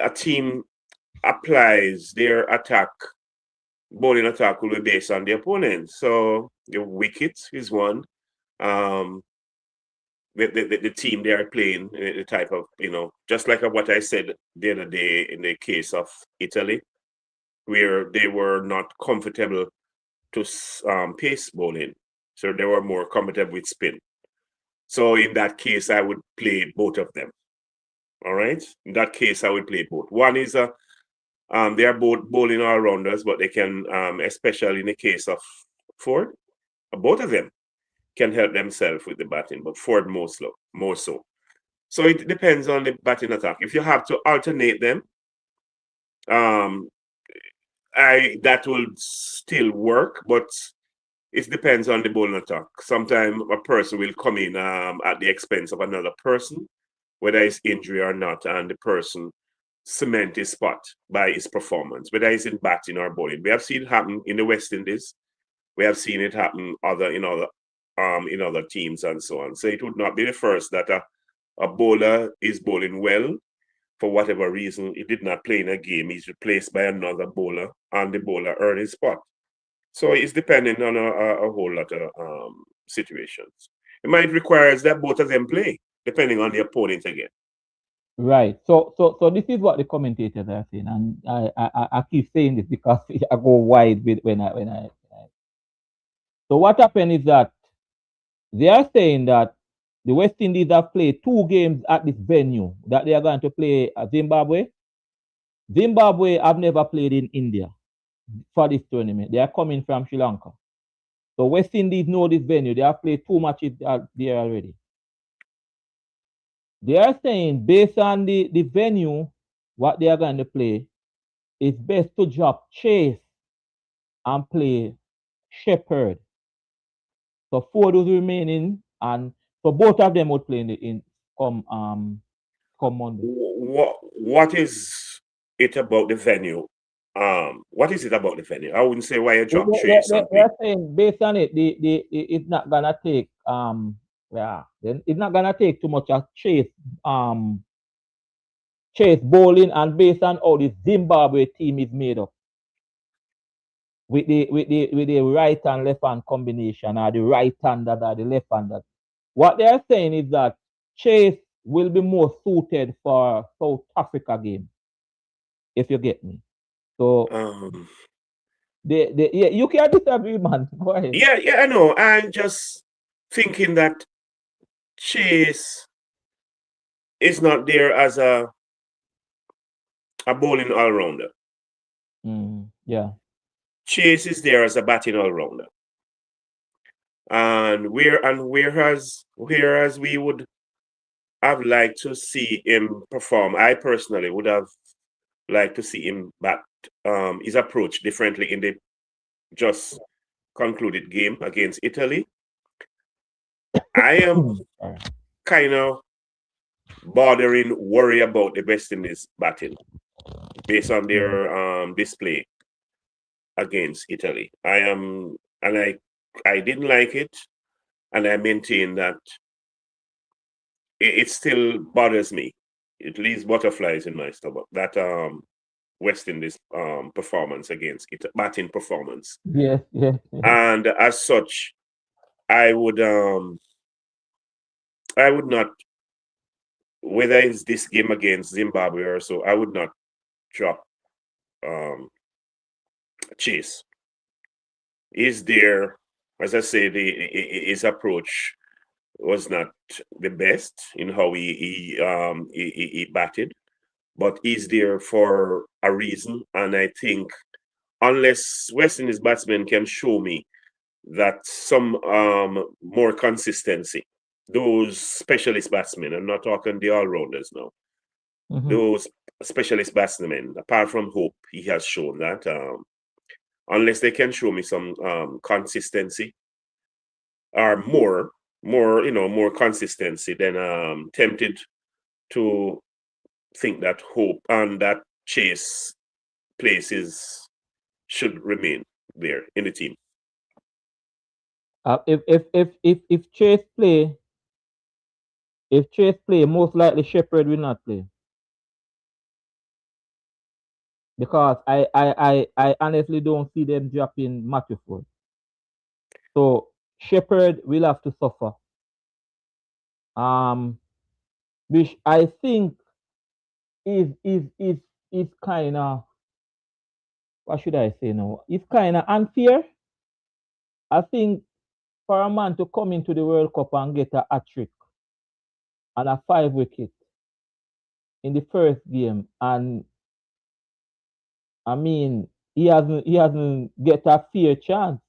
a team applies their bowling attack will be based on the opponent. So the wicket is one. Um, the team they are playing, the type of, just like what I said the other day in the case of Italy, where they were not comfortable to pace bowling. So they were more comfortable with spin. So in that case, I would play both of them. All right. In that case, I would play both. One is they are both bowling all rounders, but they can, especially in the case of Ford, both of them can help themselves with the batting, but Ford more so. So it depends on the batting attack. If you have to alternate them, um, I that will still work, but it depends on the bowling attack. Sometimes a person will come in at the expense of another person, whether it's injury or not, and the person cement his spot by his performance, whether it's in batting or bowling. We have seen it happen in the West Indies. We have seen it happen in other teams and so on. So it would not be the first that a bowler is bowling well for whatever reason. He did not play in a game. He's replaced by another bowler, and the bowler earned his spot. So it's dependent on a whole lot of situations. It might require that both of them play, depending on the opponent again. right. So this is what the commentators are saying, and I keep saying this because I go wide with So what happened is that they are saying that the West Indies have played two games at this venue that they are going to play at Zimbabwe. Zimbabwe have never played in India for this tournament. They are coming from Sri Lanka. So West Indies know this venue. They have played two matches there already. They are saying based on the venue, what they are going to play, it's best to drop Chase and play Shepherd. So Ford is remaining, and so both of them would play in come come Monday. What is it about the venue? What is it about the venue? I wouldn't say why you drop Chase and play. They're saying based on it, it's not gonna take yeah, then it's not gonna take too much of um chase bowling, and based on how the Zimbabwe team is made up with the right and left hand combination, or the right handed or the left handed. What they're saying is that Chase will be more suited for South Africa game, if you get me. So Um, yeah, you can disagree, man. Go ahead. yeah, I know. I'm just thinking that Chase is not there as a bowling all rounder. Yeah. Chase is there as a batting all rounder, and whereas we would have liked to see him perform, I personally would have liked to see him bat his approach differently in the just concluded game against Italy. I am kind of bordering worry about the West Indies batting based on their display against Italy. I didn't like it, and I maintain that it still bothers me. It leaves butterflies in my stomach. That West Indies performance against it, batting performance. Yes, yes. And as such, I would not, whether it's this game against Zimbabwe or so, I would not drop um, Chase. Is there, as I say, his approach was not the best in how he batted, but he's there for a reason. And I think unless West Indies batsmen can show me that some more consistency, those specialist batsmen, I'm not talking the all-rounders now, those specialist batsmen, apart from Hope, he has shown that unless they can show me some consistency or more consistency, then tempted to think that Hope and that Chase places should remain there in the team. If Chase play, most likely Shepherd will not play. Because I honestly don't see them dropping Matthew Ford. So Shepherd will have to suffer. Which I think is kind of, what should I say now? It's kind of unfair. I think for a man to come into the World Cup and get a hat trick and a 5 wicket in the first game, and I mean he hasn't get a fair chance.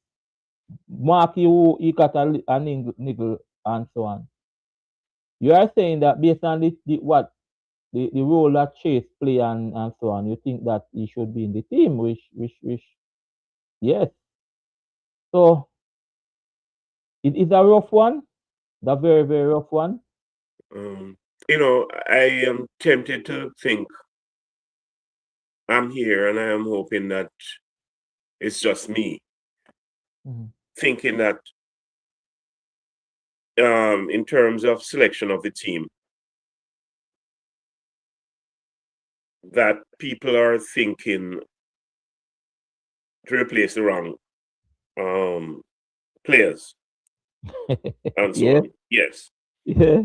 Marky who he got a niggle and so on. You are saying that based on the role that Chase play and so on, you think that he should be in the team, which yes. So it is a rough one, the very, very rough one. I am tempted to think I'm here and I am hoping that it's just me thinking that in terms of selection of the team, that people are thinking to replace the wrong players and so Yeah, on. Yes. yeah,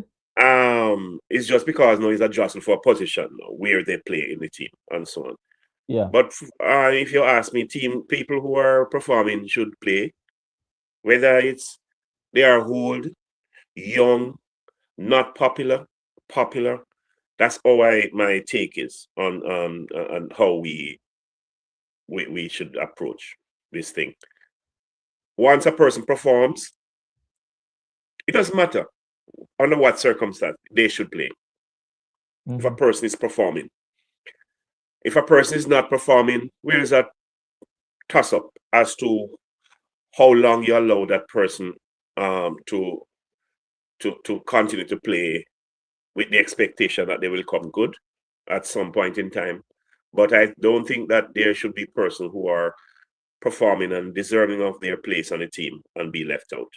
It's just because now he's adjusting for a position now, where they play in the team and so on. yeah. But if you ask me, people who are performing should play, whether it's they are old, young, not popular. That's how my take is on how we should approach this thing. Once a person performs, it doesn't matter under what circumstance they should play. If a person is performing, if a person is not performing, where is that toss up as to how long you allow that person to continue to play with the expectation that they will come good at some point in time. But I don't think that there should be persons who are performing and deserving of their place on the team and be left out.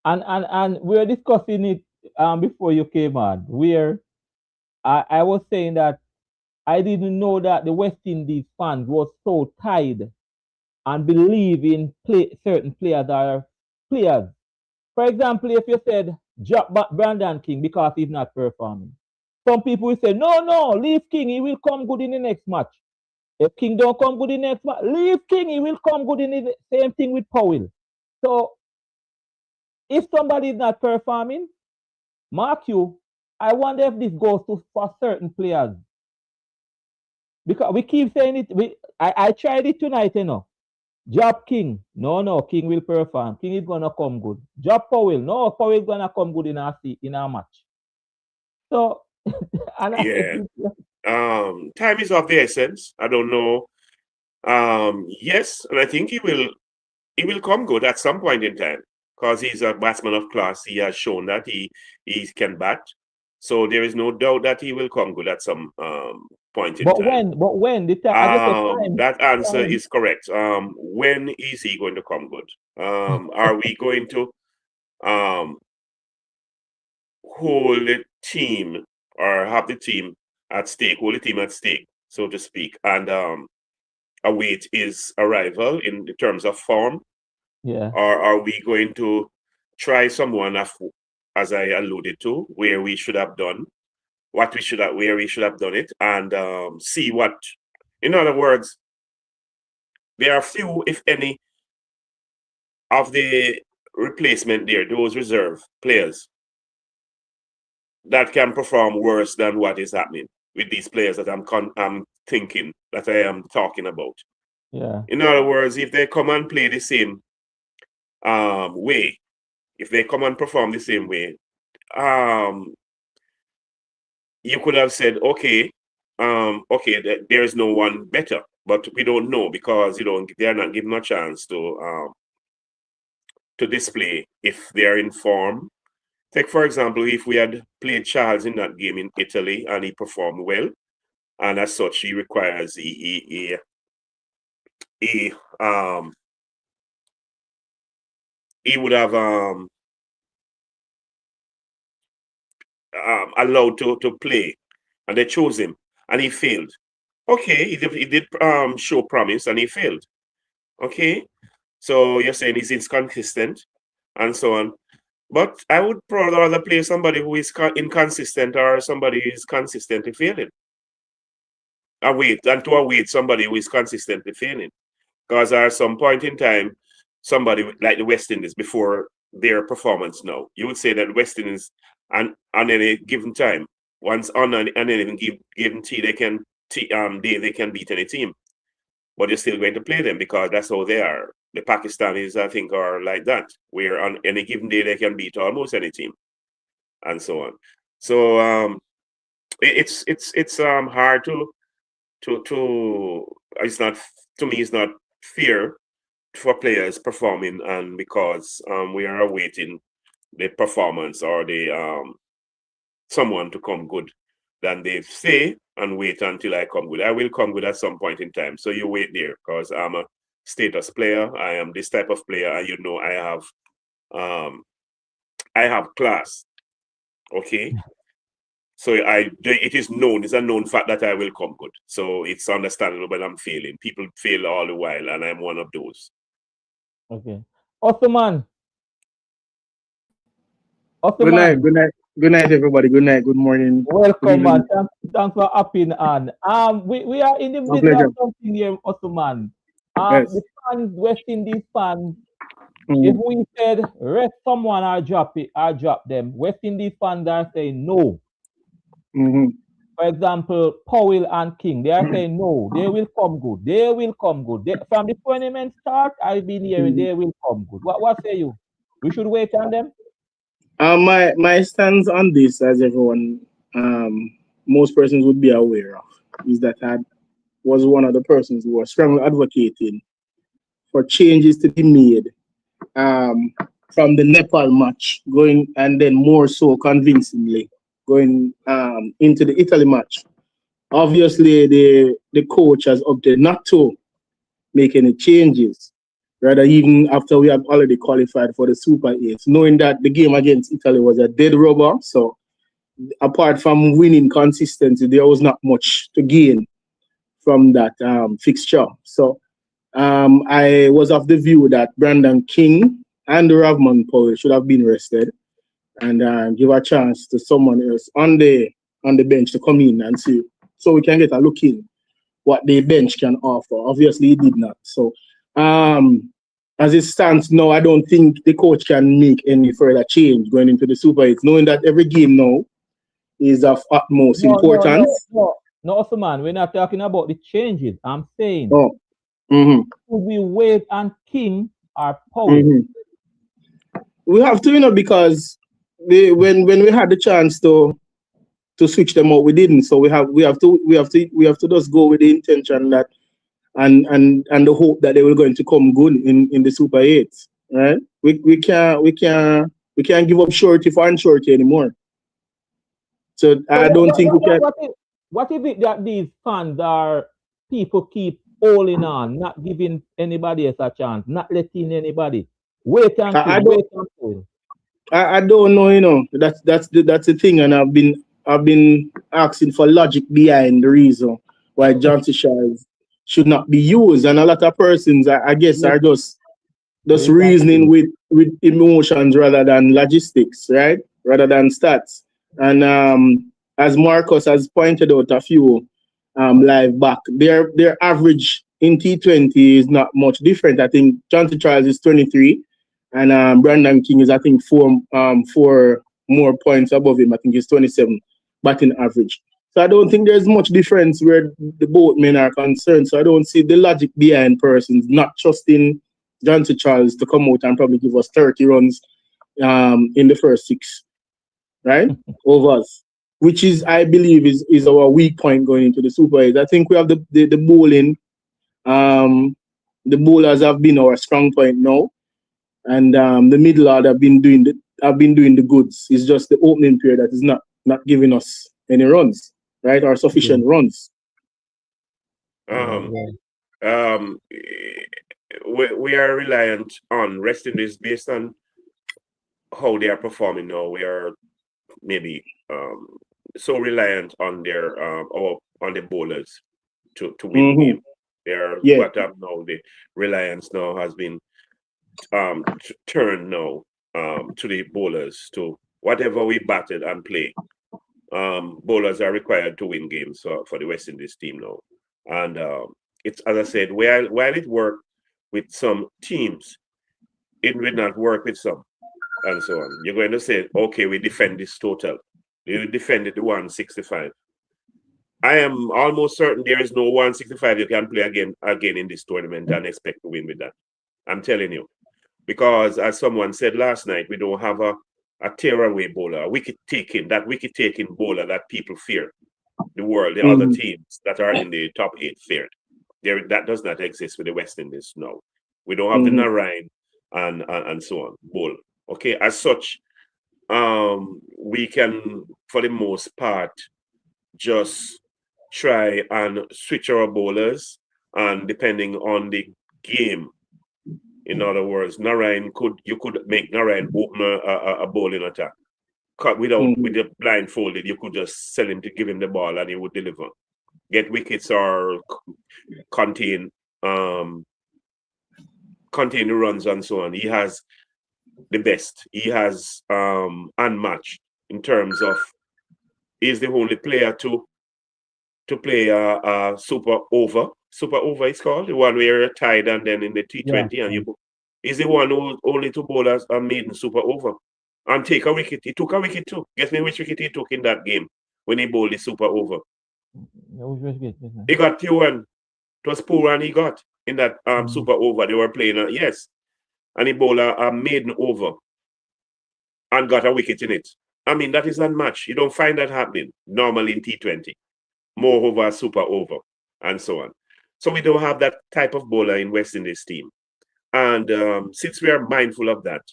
And we were discussing it before you came on, where I was saying that I didn't know that the West Indies fans was so tied and believe in certain players are players. For example, if you said drop back Brandon King because he's not performing, some people will say, no, leave King, he will come good in the next match. If King don't come good in the next match, leave King, he will come good in the same thing with Powell. So if somebody is not performing, mark you, I wonder if this goes to for certain players. Because we keep saying it, I tried it tonight, Job King. No, King will perform. King is gonna come good. Job Powell. No, Powell gonna come good in our match. So and Yeah. Time is of the essence. I don't know. Yes, and I think he will come good at some point in time because he's a batsman of class. He has shown that he can bat. So there is no doubt that he will come good at some point in time. But when I just said That answer time. is correct. When is he going to come good? Are we going to um, hold the team or have the team at stake, hold the team at stake, so to speak, and await his arrival in the terms of form? Yeah. Or are we going to try someone as I alluded to, where we should have done what we should have, where we should have done it, and see what, in other words, there are few, if any, of the replacement there, those reserve players that can perform worse than what is happening with these players that I'm thinking that I am talking about. Yeah. In other words, if they come and play the same way, if they come and perform the same way, um, you could have said, okay, there is no one better, but we don't know because they are not given a chance to display if they are in form. Take for example, if we had played Charles in that game in Italy and he performed well, and as such he requires um he would have allowed to play, and they chose him, and he failed. Okay, he did show promise, and he failed. Okay, so you're saying he's inconsistent, and so on. But I would rather play somebody who is inconsistent or somebody who is consistently failing. To await somebody who is consistently failing. Because at some point in time, somebody like the West Indies before their performance now, you would say that West Indies on any given time, once on any given tee, they can beat any team, but you're still going to play them because that's how they are. The Pakistanis, I think, are like that, where on any given day they can beat almost any team, and so on. So it's hard to it's not, to me, it's not fair for players performing, and because we are awaiting the performance or the someone to come good, then they say and wait until I come good. I will come good at some point in time. So you wait there because I'm a status player. I am this type of player, and I have class. Okay. So it is known, it's a known fact that I will come good. So it's understandable when I'm failing. People fail all the while, and I'm one of those. Okay. Ottoman. Good night, Ottoman. good night, good night, everybody. Good night, good morning, good Welcome, man. evening. Thanks for hopping on. We are in the My middle of pleasure. something here, Ottoman. The Yes. fans, West Indies fans, if Mm-hmm. we said rest someone or drop them, West Indies fans are saying no. Mm-hmm. For example, Powell and King, they are saying no, they will come good. They will come good. From the tournament start, I've been hearing they will come good. What say you? We should wait on them? My stance on this, as everyone, most persons would be aware of, is that I was one of the persons who was strongly advocating for changes to be made um, from the Nepal match, going and then more so convincingly going into the Italy match. Obviously, the coach has opted not to make any changes. Rather, even after we have already qualified for the Super 8, knowing that the game against Italy was a dead rubber. So, apart from winning consistency, there was not much to gain from that fixture. So, I was of the view that Brandon King and Ravman Powell should have been rested and give a chance to someone else on the bench to come in and see, so we can get a look in what the bench can offer. Obviously, he did not. So, as it stands now, I don't think the coach can make any further change going into the Super 8, knowing that every game now is of utmost No, no, no, importance. no, No, so man, we're not talking about the changes. I'm saying, Oh. Mm-hmm. should we wait on King or Powell? Mm-hmm. We have to, because when we had the chance to switch them out, we didn't. So we have to just go with the intention that and the hope that they were going to come good in the Super 8, right? We can't give up shorty for unshorty anymore. So So I don't think we can. what is it that these fans are people keep holding on, not giving anybody else a chance, not letting anybody wait and I King, don't wait and Powell? I don't know. That's the thing, and I've been asking for logic behind the reason why Johnson Shaws should not be used, and a lot of persons, I guess, are just Wait and reasoning King. with emotions rather than logistics, right? Rather than stats. And as Marcus has pointed out a few live back, their average in T20 is not much different. I think Johnson Charles is 23, and Brandon King is, I think, four more points above him. I think he's 27 batting average. So I don't think there's much difference where the both men are concerned. So I don't see the logic behind persons not trusting Johnson Charles to come out and probably give us 30 runs in the first 6, right? Over us, which is, I believe, is our weak point going into the Super 8. I think we have the bowling. The bowlers have been our strong point now, and the middle order have been doing the goods. It's just the opening period that is not giving us any runs, right, or sufficient runs. We are reliant on resting this based on how they are performing now. We are maybe so reliant on their on the bowlers to win the game. They're what up now. The reliance now has been turned now to the bowlers, to whatever we batted and play. Bowlers are required to win games for the West Indies team now, and it's, as I said, while it worked with some teams, it will not work with some, and so on. You're going to say, okay, we defend this total. You defended the 165. I am almost certain there is no 165 you can play again in this tournament and expect to win with that. I'm telling you. Because as someone said last night, we don't have a tearaway bowler, a wicket-taking bowler that people fear. The world, the other teams that are in the top 8 feared. That does not exist with the West Indies now. We don't have the Narayan and so on, bowl. Okay, as such, we can, for the most part, just try and switch our bowlers, and depending on the game. In other words, you could make Narayan open a bowling attack. With the blindfolded, you could just sell him to give him the ball and he would deliver. Get wickets or contain the runs and so on. He has the best. He has unmatched in terms of, he's the only player to play a super over. Super over is called, the one where you're tied and then in the T20 and he's the one who only 2 bowlers are made in super over and take a wicket. He took a wicket too. Guess me which wicket he took in that game when he bowled the super over. He got 2-1. It was poor and he got in that super over. They were playing yes. And he bowled a maiden over and got a wicket in it. I mean, that is unmatched. You don't find that happening normally in T20. More over, super over, and so on. So we don't have that type of bowler in West Indies team. And since we are mindful of that,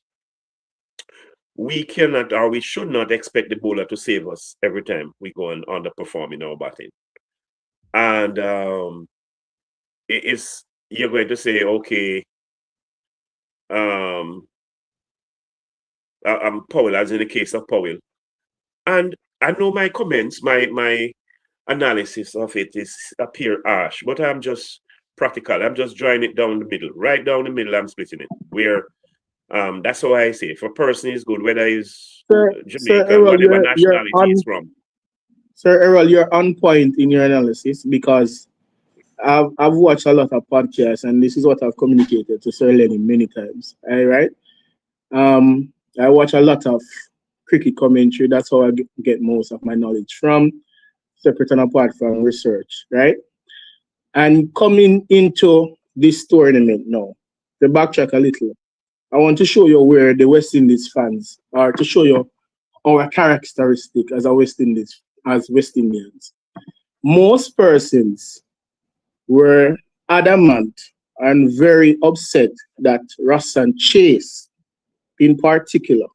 we cannot or we should not expect the bowler to save us every time we go and underperform in our batting. And you're going to say, okay, I'm Powell, as in the case of Powell. And I know my comments, my analysis of it appear harsh, but I'm just practical. I'm just drawing it down the middle. Right down the middle, I'm splitting it. Where that's how I say. If a person is good, whether he's Jamaican, whatever nationality he's from. Sir Errol, you're on point in your analysis, because I've watched a lot of podcasts, and this is what I've communicated to Sir Lenny many times. All right. I watch a lot of cricket commentary. That's how I get most of my knowledge from. separate and apart from research, right? And coming into this tournament now, to backtrack a little, I want to show you where the West Indies fans are, to show you our characteristic as West Indians. Most persons were adamant and very upset that Ruslan Chase, in particular,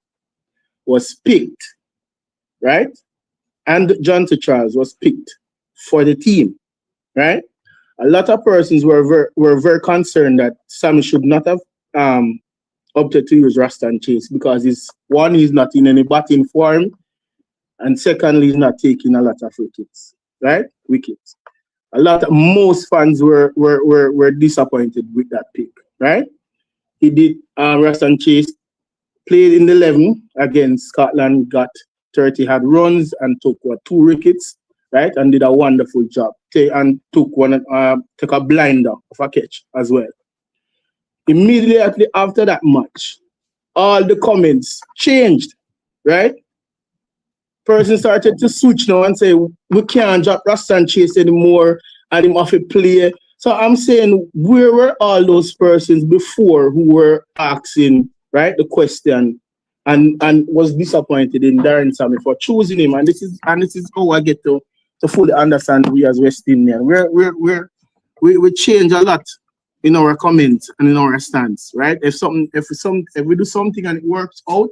was picked, right? And John Charles was picked for the team, right? A lot of persons were very concerned that Sammy should not have opted to use Ruslan Chase because he's not in any batting form, and secondly, he's not taking a lot of wickets, right? Wickets. Most fans were disappointed with that pick, right? He did Ruslan Chase played in the 11 against Scotland, got 30 hard runs and took 2 wickets, right? And did a wonderful job. Took a blinder of a catch as well. Immediately after that match, all the comments changed, right? Person started to switch now and say, we can't drop Ruslan Chase anymore and him off a play. So I'm saying, where were all those persons before who were asking, right, the question and was disappointed in Darren Sammy for choosing him? And this is how I get to fully understand we as West Indian. We change a lot in our comments and in our stance, right? If we do something and it works out,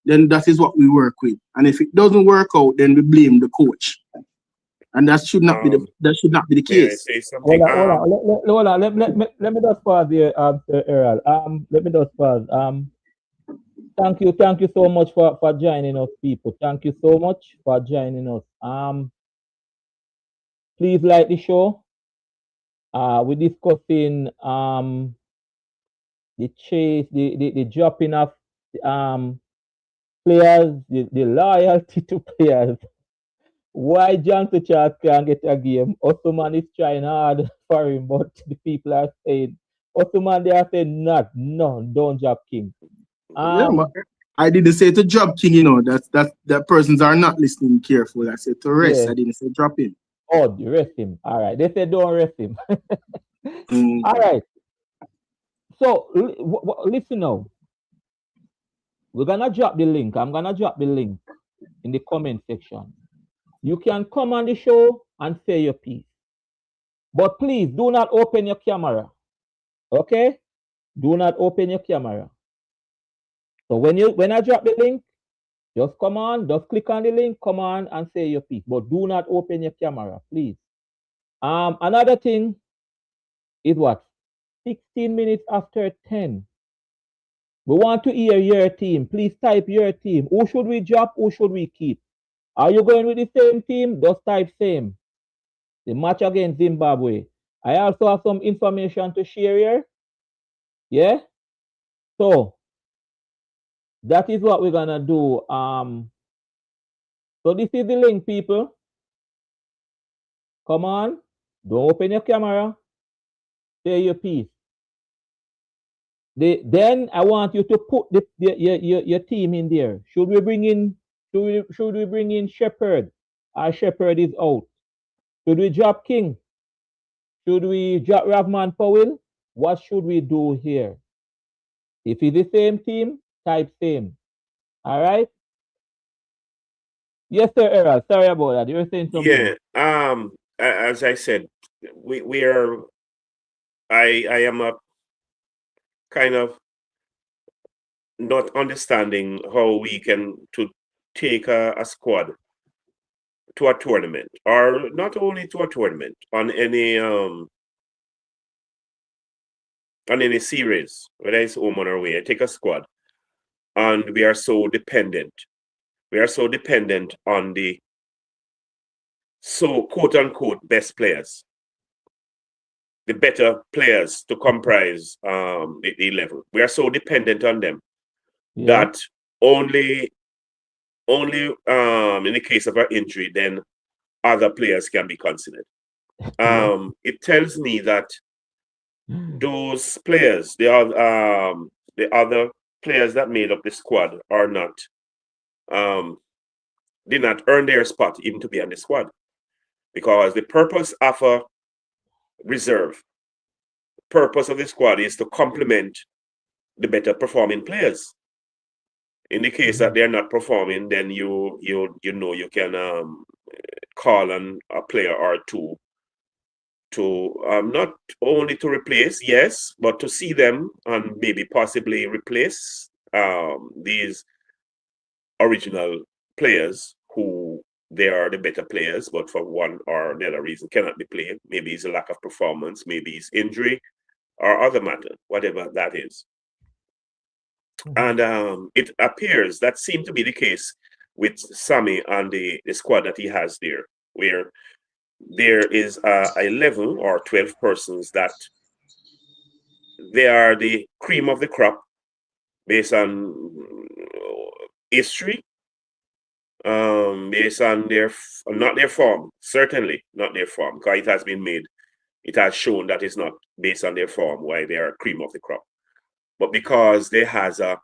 then that is what we work with. And if it doesn't work out, then we blame the coach. And that should not be the case. Hold on. Let me just pause here, Errol. Let me just pause. Thank you so much for joining us, people. Thank you so much for joining us. Please like the show. We're discussing the chase, the dropping of players, the loyalty to players. Why John Charles can't get a game? Ottoman is trying hard for him, but the people are saying, Ottoman, they are saying, no, don't drop King. I didn't say to drop King, that persons are not listening careful. I said to rest. Yeah. I didn't say drop him. Oh, rest him. All right. They said don't rest him. All right. So, listen now. We're going to drop the link. I'm going to drop the link in the comment section. You can come on the show and say your piece. But please do not open your camera. Okay? Do not open your camera. So when I drop the link, just come on, just click on the link, come on and say your piece. But do not open your camera, please. Another thing is what? 16 minutes after 10. We want to hear your team. Please type your team. Who should we drop? Who should we keep? Are you going with the same team? Just type same. The match against Zimbabwe. I also have some information to share here. Yeah? So, that is what we're going to do. So, this is the link, people. Come on. Don't open your camera. Say your piece. Then I want you to put your team in there. Should we bring in Shepherd? Or Shepherd is out. Should we drop King? Should we drop Ravman Powell? What should we do here? If it's the same team, type same. All right? Yes, sir, Errol. Sorry about that. You were saying something. Yeah. As I said, we are. I am a kind of not understanding how we can to take a squad to a tournament, or not only to a tournament, on any series, whether it's home or away. I take a squad, and we are so dependent. We are so dependent on the quote unquote best players, the better players to comprise the 11. We are so dependent on them that only in the case of an injury, then other players can be considered. It tells me that those players, the other players that made up the squad are not did not earn their spot even to be on the squad. because the purpose of a reserve, purpose of the squad is to complement the better performing players. In the case that they're not performing, then you can call on a player or two to not only to replace, yes, but to see them and maybe possibly replace these original players who they are the better players, but for one or the other reason cannot be playing. Maybe it's a lack of performance, maybe it's injury or other matter, whatever that is. And it appears that seemed to be the case with Sammy and the squad that he has there, where there is 11 or 12 persons that they are the cream of the crop based on history, based on not their form, certainly not their form, because it has been made, it has shown that it's not based on their form why they are cream of the crop, but because they has a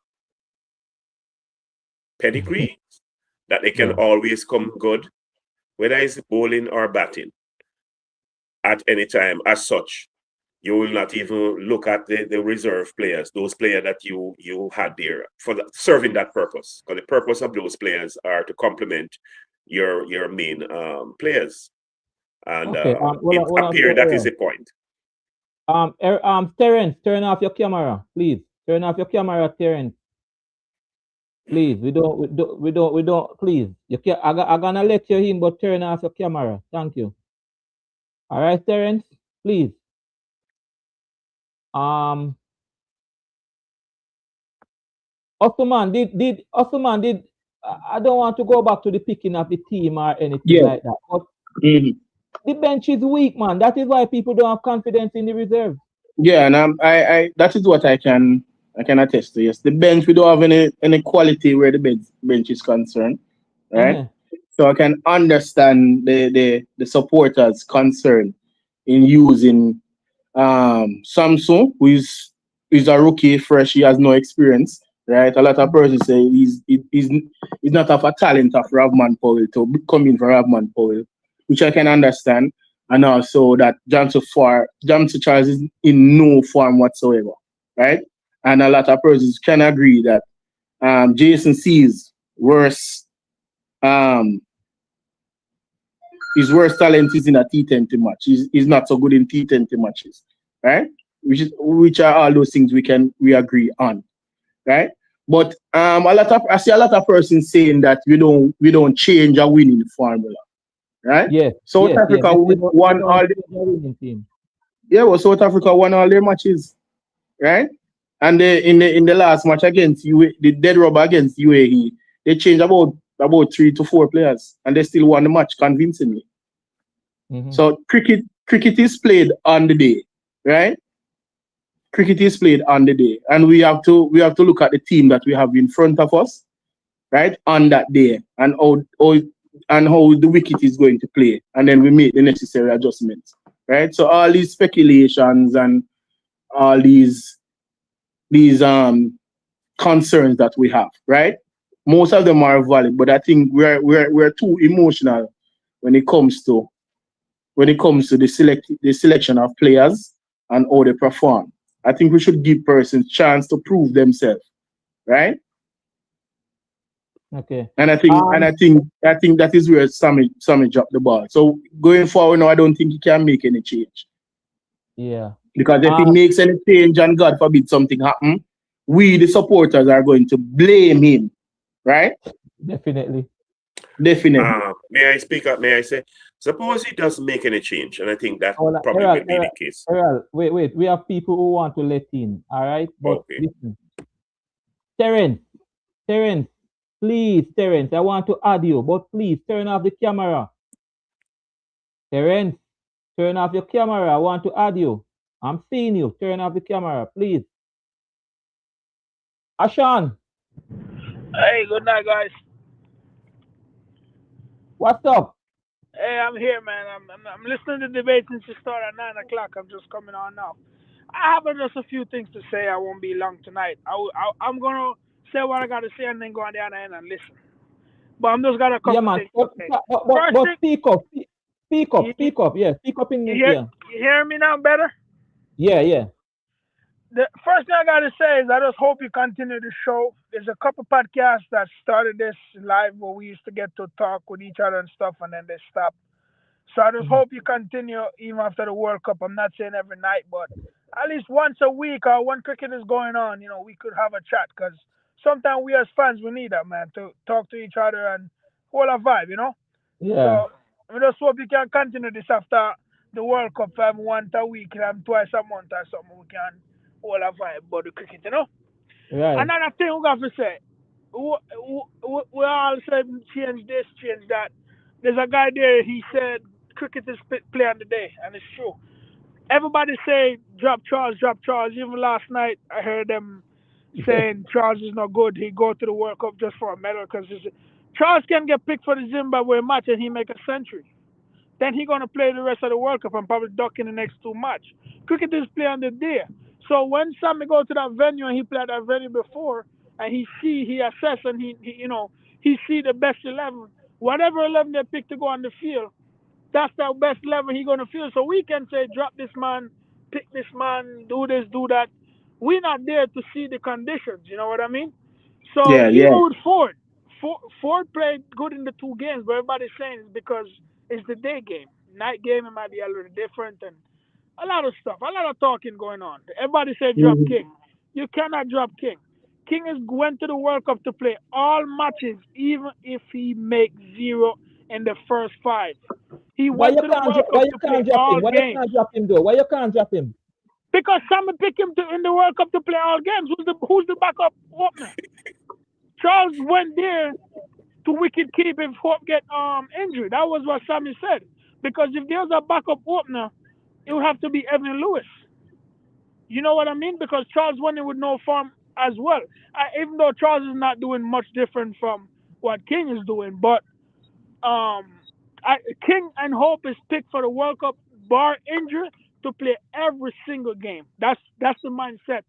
pedigree that they can always come good, whether it's bowling or batting, at any time. As such, you will not even look at the reserve players, those players that you had there for serving that purpose. Because the purpose of those players are to complement your main players. And it appears that is the point. Terence, turn off your camera, please. Turn off your camera, Terence. Please, we don't. Please, I'm gonna let you in, but turn off your camera. Thank you. All right, Terence, please. Osman, Osman, I don't want to go back to the picking of the team or anything like that. But the bench is weak, man. That is why people don't have confidence in the reserve. Yeah, and I that is what I can attest to. Yes, the bench, we don't have any quality where the bench is concerned, right? So I can understand the supporters' concern in using Samson, who is a rookie, fresh. He has no experience, right? A lot of persons say he's not of a talent of Ravman Powell to come in for Ravman Powell, which I can understand. And also that Johnson Charles is in no form whatsoever, right? And a lot of persons can agree that Jason C's worst his worst talent is in a T20 match. He's not so good in T20 matches, right? Which are all those things we agree on, right? But I see a lot of persons saying that we don't change a winning formula, right? Yes. South Africa won all the winning team. Yeah, well, South Africa won all their matches, right? And in the last match against the dead rubber against UAE, they changed about 3 to 4 players, and they still won the match convincingly. So cricket is played on the day, right? Cricket is played on the day, and we have to look at the team that we have in front of us, right, on that day, and how the wicket is going to play, and then we make the necessary adjustments, right? So all these speculations and all these concerns that we have, right? Most of them are valid, but I think we're too emotional when it comes to the selection of players and how they perform. I think we should give persons chance to prove themselves, right? Okay. And I think that is where Sammy dropped the ball. So going forward now, I don't think he can make any change. Yeah. Because if he makes any change and God forbid something happen, we the supporters are going to blame him, right? Definitely. May I speak up? May I say, suppose he doesn't make any change, and I think that probably will be the case. Wait. We have people who want to let in, all right? But listen. Terence, please, Terence, I want to add you, but please turn off the camera. Terence, turn off your camera. I want to add you. I'm seeing you. Turn off the camera, please. Ashan. Hey, good night, guys. What's up? Hey, I'm here, man. I'm listening to the debate since it started at 9 o'clock. I'm just coming on now. I have just a few things to say. I won't be long tonight. I'm gonna say what I gotta say and then go on the other end and listen. But I'm just got a couple things to say. But speak up. Speak up, speak up. Yeah, speak up in You hear me now better? yeah. The first thing I gotta say is I just hope you continue the show. There's a couple podcasts that started this live where we used to get to talk with each other and stuff, and then they stopped. So I just hope you continue even after the World Cup. I'm not saying every night, but at least once a week or when cricket is going on, we could have a chat because sometimes we as fans we need that, man, to talk to each other and hold a vibe. Yeah. So I just hope you can continue this after the World Cup, once a week and twice a month or something. We can hold a vibe about the cricket. Right. Another thing we got to say, we all said change this, change that. There's a guy there, he said cricket is play on the day, and it's true. Everybody say drop Charles, drop Charles. Even last night, I heard them saying Charles is not good. He go to the World Cup just for a medal because Charles can get picked for the Zimbabwe match and he make a century. Then he gonna play the rest of the World Cup and probably duck in the next two match. Cricket is play on the day. So when Sammy go to that venue and he played that venue before and he assess and he see the best 11, whatever 11 they pick to go on the field, that's the best 11 he gonna feel. So we can say drop this man, pick this man, do this, do that. We're not there to see the conditions. You know what I mean? So even with Ford, Ford played good in the two games, but everybody's saying it's because it's the day game. Night game, it might be a little different and a lot of stuff, a lot of talking going on. Everybody said drop King. You cannot drop King. King went to the World Cup to play all matches, even if he makes 0 in the first 5. He went to the World Cup to play all games. Why you can't drop him though? Why you can't drop him? Because Sammy picked him in the World Cup to play all games. Who's the backup opener? Charles went there to wicket keep if Hope get injured. That was what Sammy said. Because if there's a backup opener, it would have to be Evan Lewis. You know what I mean? Because Charles went in with no form as well. Even though Charles is not doing much different from what King is doing, but King and Hope is picked for the World Cup, bar injury, to play every single game. That's the mindset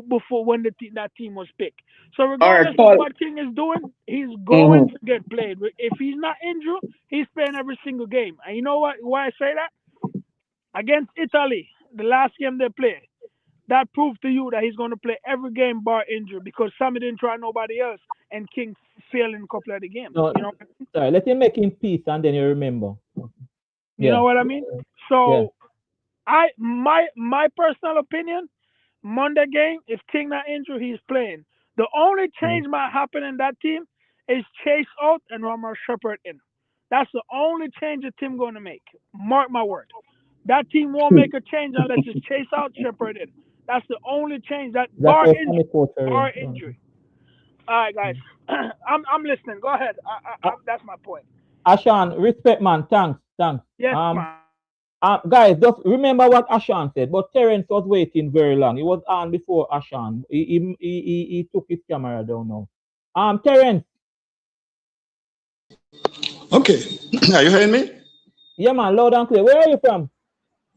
before when that team was picked. So regardless of what King is doing, he's going to get played. If he's not injured, he's playing every single game. And you know why I say that? Against Italy, the last game they played, that proved to you that he's going to play every game bar injury because Sammy didn't try nobody else and King failed in a couple of the games. No, sorry, let him make him peace and then you remember. You know what I mean? So my personal opinion, Monday game, if King not injured, he's playing. The only change might happen in that team is Chase out and Romar Shepherd in. That's the only change the team going to make. Mark my word. That team won't make a change unless it's Chase out, Shepherd in. That's the only change. That bar injury. All right, guys. I'm listening. Go ahead. That's my point. Ashan, respect, man. Thanks. Yes, man. Guys, just remember what Ashan said. But Terence was waiting very long. He was on before Ashan. He took his camera down now. Terence. Okay. Are you hearing me? Yeah, man. Loud and clear. Where are you from?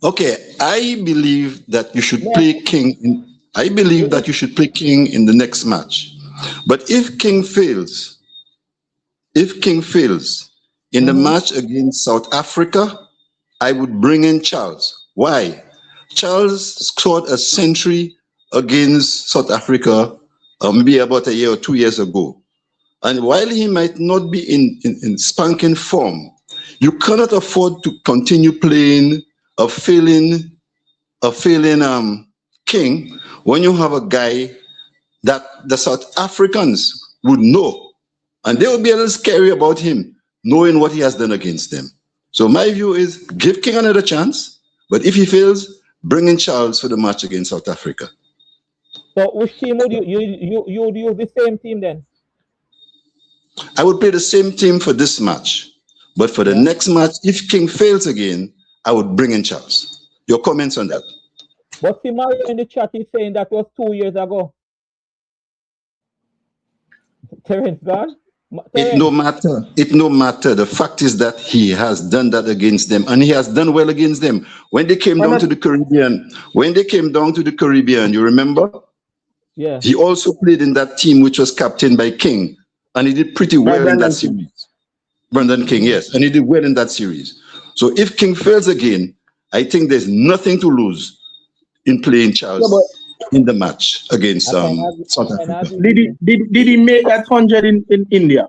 Okay. I believe that you should play King. I believe that you should play King in the next match. But if King fails in the match against South Africa, I would bring in Charles. Why? Charles scored a century against South Africa maybe about a year or 2 years ago. And while he might not be in spanking form, you cannot afford to continue playing a failing King when you have a guy that the South Africans would know. And they would be a little scary about him, knowing what he has done against them. So my view is give King another chance, but if he fails, bring in Charles for the match against South Africa. So which team would you would use the same team then? I would play the same team for this match, but for the next match, if King fails again, I would bring in Charles. Your comments on that? But see, Mario in the chat is saying that was 2 years ago. Terence, gone? It no matter. The fact is that he has done that against them, and he has done well against them. When they came down to the Caribbean, you remember? Yeah. He also played in that team, which was captained by King, and he did pretty well in that series. Brendan King, yes, and he did well in that series. So if King fails again, I think there's nothing to lose in playing Charles in the match against South Africa. Did he make that 100 in India?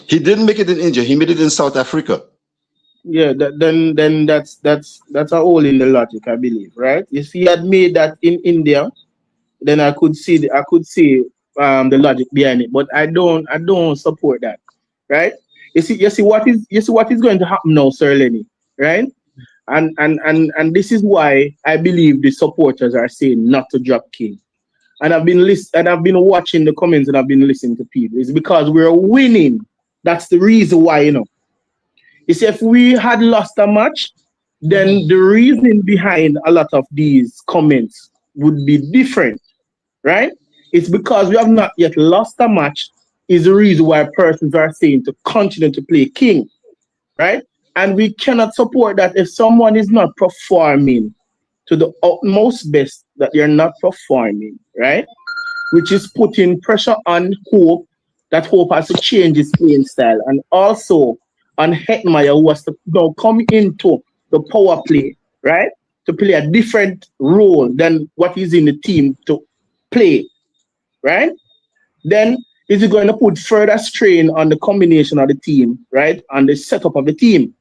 He didn't make it in India. He made it in South Africa. Yeah, then that's a hole in the logic, I believe, right? If he had made that in India, then I could see the logic behind it. But I don't support that, right? You see what is going to happen now, Sir Lenny, right? And this is why I believe the supporters are saying not to drop King. And I've been watching the comments and I've been listening to people. It's because we're winning. That's the reason why, You see, if we had lost a match, then the reason behind a lot of these comments would be different, right? It's because we have not yet lost a match is the reason why persons are saying to continue to play King, right? And we cannot support that if someone is not performing to the utmost best, that they're not performing, right? Which is putting pressure on Hope, that Hope has to change his playing style. And also on Hetmeyer, who was to now come into the power play, right? To play a different role than what is in the team to play, right? Then is he going to put further strain on the combination of the team, right? On the setup of the team.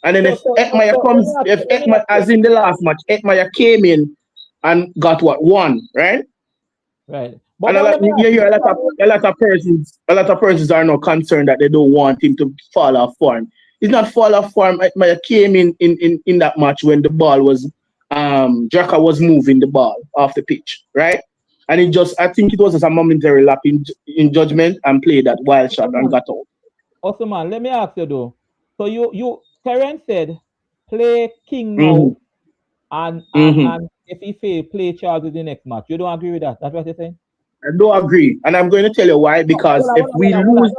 And then if Hetmeyer comes, as in the last match, Hetmeyer came in and got what? One, right? Right. But and you hear a lot of persons are now concerned that they don't want him to fall off form. It's not fall off form. Hetmeyer came in that match when the ball was Jaka was moving the ball off the pitch, right? And I think it was just a momentary lap in judgment and played that wild shot and got out. Also, man, let me ask you though. So Terence said play King now, and if he fail, play Charles in the next match. You don't agree with that? That's what you're saying? I don't agree, and I'm going to tell you why. Because if we lose,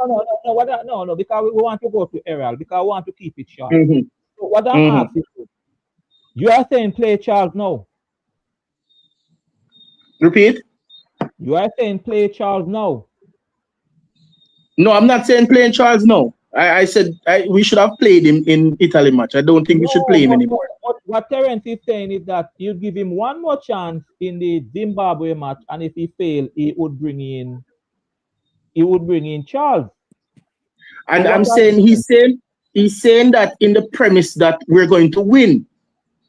no, because we want to go to Errol, because we want to keep it short. So what I'm asking you are saying play Charles now. Repeat. You are saying play Charles now. No, I'm not saying playing Charles now. I said we should have played him in Italy match. I don't think we should play him anymore. What Terence is saying is that you give him one more chance in the Zimbabwe match, and if he fail, he would bring in Charles. And so I'm saying he's saying that in the premise that we're going to win.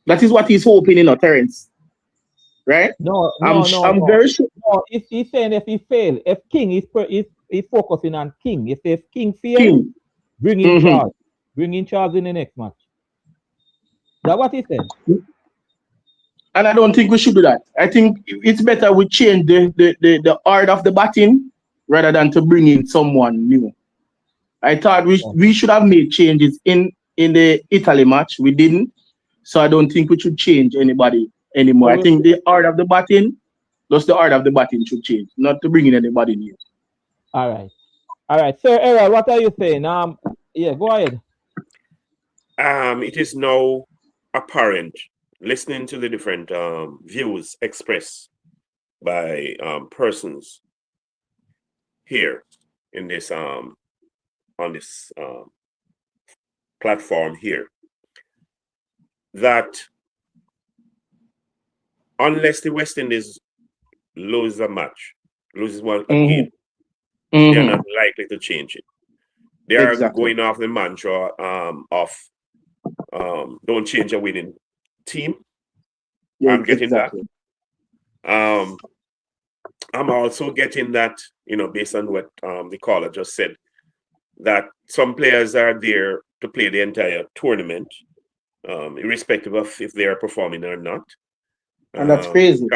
That is what he's hoping, Terence. Right? No. I'm very sure. No, he's saying if he fail, if King is focusing on King. If King fail, bring in Charles. Bring in Charles in the next match. That's what he said. And I don't think we should do that. I think it's better we change the order of the batting rather than to bring in someone new. I thought we should have made changes in the Italy match. We didn't. So I don't think we should change anybody anymore. I think the order of the batting, just the order of the batting should change, not to bring in anybody new. All right. Sir Errol, what are you saying? Yeah, go ahead. It is now apparent, listening to the different views expressed by persons here in this on this platform here, that unless the West Indies loses one again, they're not likely to change it. They are going off the mantra of don't change a winning team. Yeah, I'm getting that. I'm also getting that, based on what the caller just said, that some players are there to play the entire tournament, irrespective of if they are performing or not. And that's crazy.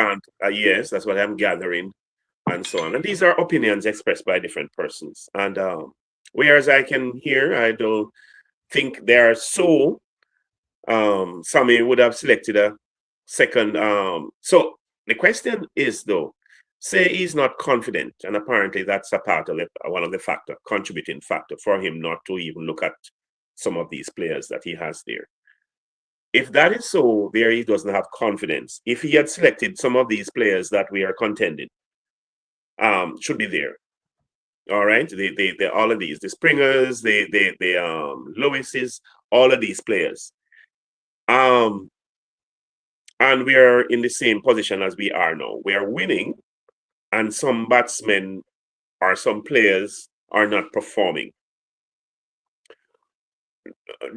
Yes, that's what I'm gathering, and so on. And these are opinions expressed by different persons. And whereas I can hear, I don't think they are so. Sammy would have selected a second. So the question is, though, say he's not confident, and apparently that's a part of it, one of the contributing factor for him not to even look at some of these players that he has there. If that is so, there he doesn't have confidence. If he had selected some of these players that we are contending, should be there. All right, they all of these, the Springers, the Lewises, all of these players. And we are in the same position as we are now. We are winning, and some batsmen or some players are not performing.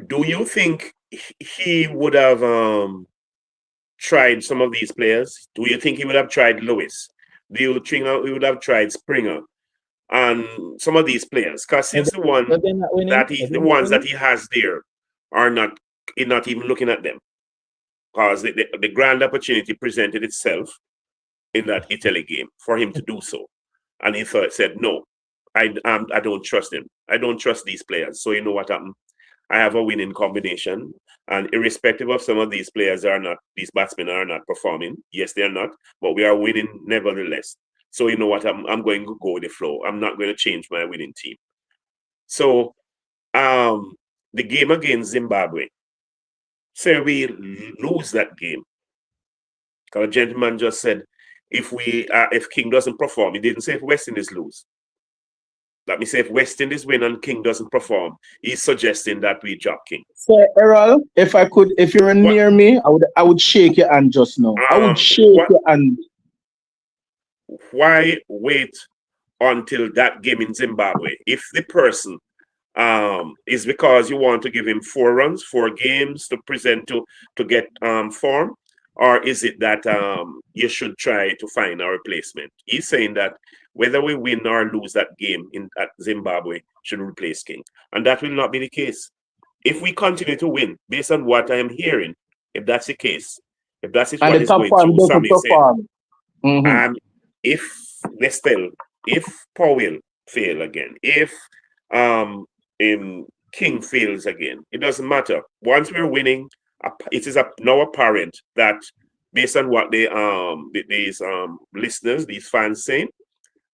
Do you think he would have tried some of these players? Do you think he would have tried Lewis? Do you think he would have tried Springer and some of these players? Because If since they're not winning, if the they're not ones that winning, he has there are not, he's not even looking at them, because the grand opportunity presented itself in that Italy game for him to do so, and he said no, I don't trust him. I don't trust these players. So you know what happened? I have a winning combination, and irrespective of some of these players these batsmen are not performing. Yes, they are not, but we are winning nevertheless. So you know what? I'm going to go with the flow. I'm not going to change my winning team. So the game against Zimbabwe, say we lose that game, because a gentleman just said if King doesn't perform, he didn't say if West Indies lose. Let me say if West Indies win and King doesn't perform, he's suggesting that we drop King. So Errol, if you're near me, I would shake your hand just now. I would shake your hand. Why wait until that game in Zimbabwe? If the person is because you want to give him 4 runs, 4 games to present to get form, or is it that you should try to find a replacement? He's saying that whether we win or lose that game at Zimbabwe should replace King, and that will not be the case. If we continue to win, based on what I am hearing, if that's the case, if that is what is going through Sammy's head, if Powell fail again, if King fails again, it doesn't matter. Once we're winning, it is now apparent that based on what these listeners, these fans saying,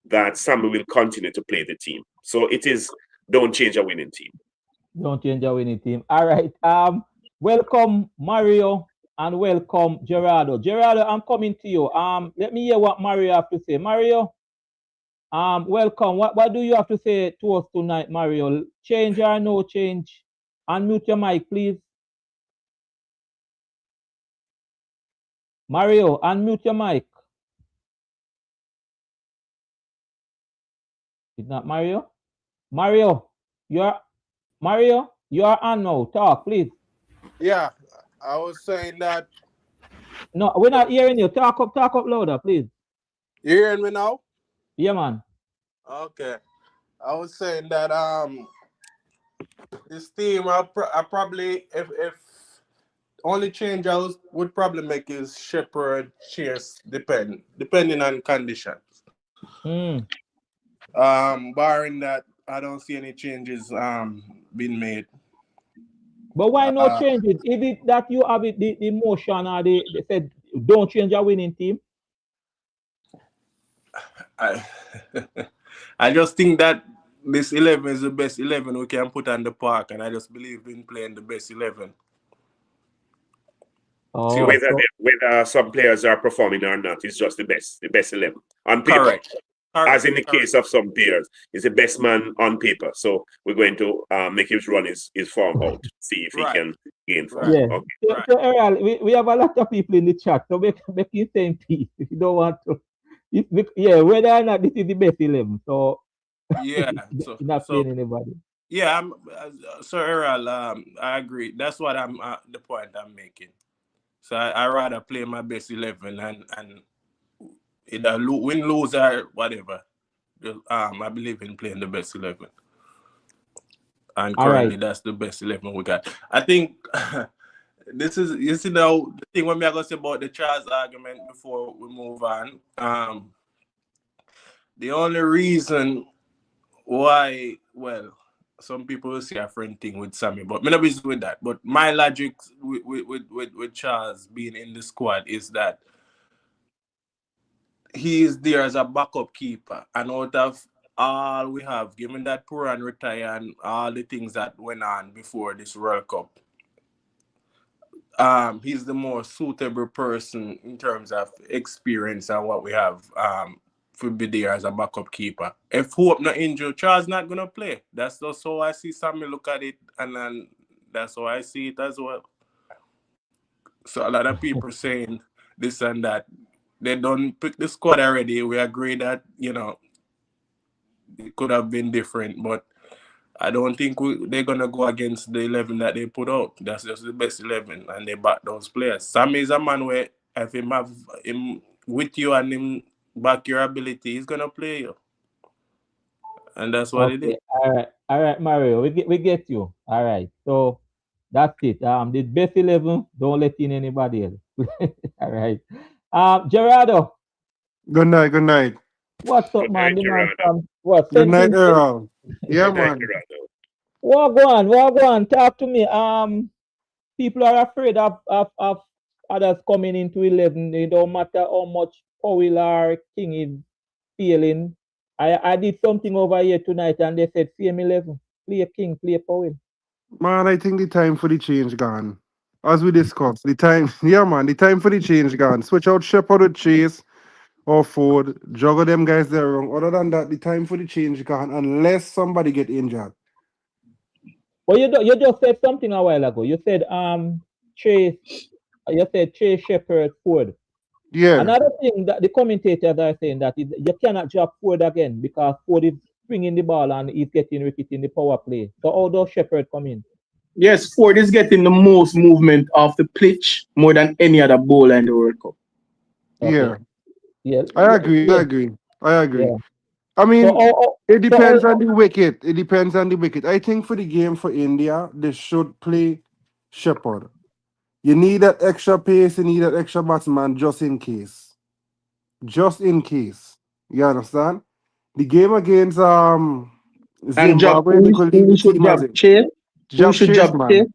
that Sammy will continue to play the team. So it is, don't change a winning team. Don't change a winning team. All right. Welcome Mario and welcome Gerardo. Gerardo, I'm coming to you. Let me hear what Mario have to say. Mario, welcome. What do you have to say to us tonight, Mario? Change or no change? Unmute your mic, please. Mario, unmute your mic. Is not Mario? Mario, you're on now. Talk, please. Yeah, I was saying that. No, we're not hearing you. Talk up louder, please. You hearing me now? Yeah, man. Okay. I was saying that this team I probably if only change I would probably make is Shepherd, Chase, depending on conditions. Barring that, I don't see any changes being made. But why no changes? Is it that you have the emotion or they said don't change your winning team? I just think that this 11 is the best 11 we can put on the park, and I just believe in playing the best 11. So whether some players are performing or not, it's just the best 11 on paper. Correct. As in the case of some players, he's the best man on paper. So we're going to make him run his form out, see if he can gain form. Yeah. Okay. So Errol, we have a lot of people in the chat, so make you same piece if you don't want to. Whether or not this is the best 11, so yeah, you're not playing anybody. Yeah, so Errol, I agree. That's what I'm the point I'm making. So I rather play my best 11 and either win, lose, or whatever. I believe in playing the best 11. And currently, that's the best 11 we got. I think this is, you see now, the thing when we are going to say about the Charles argument before we move on. The only reason why, well, some people will say a friend thing with Sammy, but I'm not busy with that. But my logic with Charles being in the squad is that he is there as a backup keeper, and out of all we have, given that Puran retire and all the things that went on before this World Cup, he's the more suitable person in terms of experience and what we have be there as a backup keeper. If Hope not injured, Charles not gonna play. That's just how I see Sammy look at it, and then that's how I see it as well. So a lot of people saying this and that. They don't pick the squad already. We agree that, you know, it could have been different, but I don't think they're going to go against the 11 that they put out. That's just the best 11, and they back those players. Sammy is a man where if him have him with you and him back your ability, he's going to play you. And that's what it is. All right, Mario, we get you. All right, so that's it. The best 11, don't let in anybody else. All right. Gerardo, Good night. what's up, Good man? night, The man Gerardo. from what? Good night, Central? Errol. Yeah, Good night, man. Gerardo. What go on? Talk to me. People are afraid of others coming into 11. It don't matter how much Powell or King is feeling. I did something over here tonight, and they said same 11. Play King, play Powell. Man, I think the time for the change gone. As we discussed, the time for the change gone. Switch out Shepard with Chase or Ford. Juggle them guys there wrong. Other than that, the time for the change gone unless somebody get injured. Well, you just said something a while ago. You said Chase. You said Chase, Shepard, Ford. Yeah. Another thing that the commentators are saying that is you cannot drop Ford again because Ford is swinging the ball and he's getting wicket in the power play. So how does Shepard come in? Yes, Ford is getting the most movement off the pitch more than any other bowler in the World Cup. Yeah. Yeah. I agree. Yeah. I mean, So, it depends on the wicket. I think for the game for India, they should play Shepard. You need that extra pace, you need that extra batsman just in case. Just in case. You understand? The game against And job Zimbabwe, they could leave who the should team as job it. Chase? Who should Chase, job man. Chase?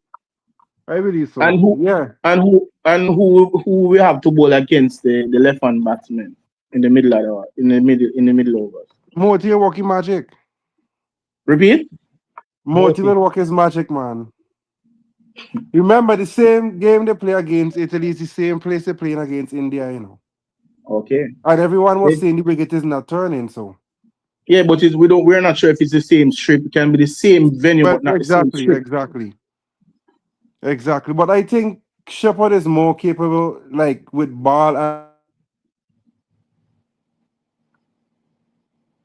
I believe so. And Yeah. who we have to bowl against the left hand batsman in the middle of the middle overs. Moti will work his magic. Repeat? Moti will work his magic, man. Remember the same game they play against Italy is the same place they're playing against India, you know. Okay. And everyone was saying the wicket is not turning, so. Yeah, but we're not sure if it's the same strip. It can be the same venue, Well, but not the same strip. Exactly. But I think Shepard is more capable, like with ball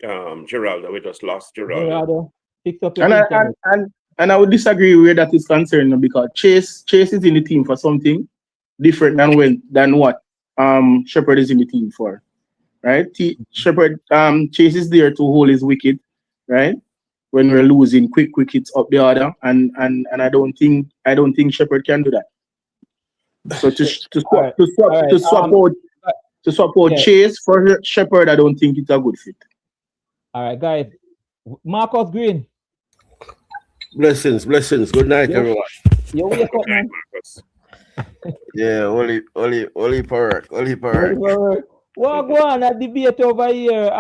and Geraldo, we just lost Geraldo. Gerardo, pick up your internet. And I would disagree where that is concerned because Chase is in the team for something different than what Shepard is in the team for. Right? Shepard Chase is there to hold his wicket, right? When we're losing quick wickets up the order, and I don't think Shepard can do that. So to swap out Chase for Shepard, I don't think it's a good fit. All right, guys. Marcus Green. Blessings. Good night, everyone. You wake up, man. Yeah, only for work. Well, go on a debate over here.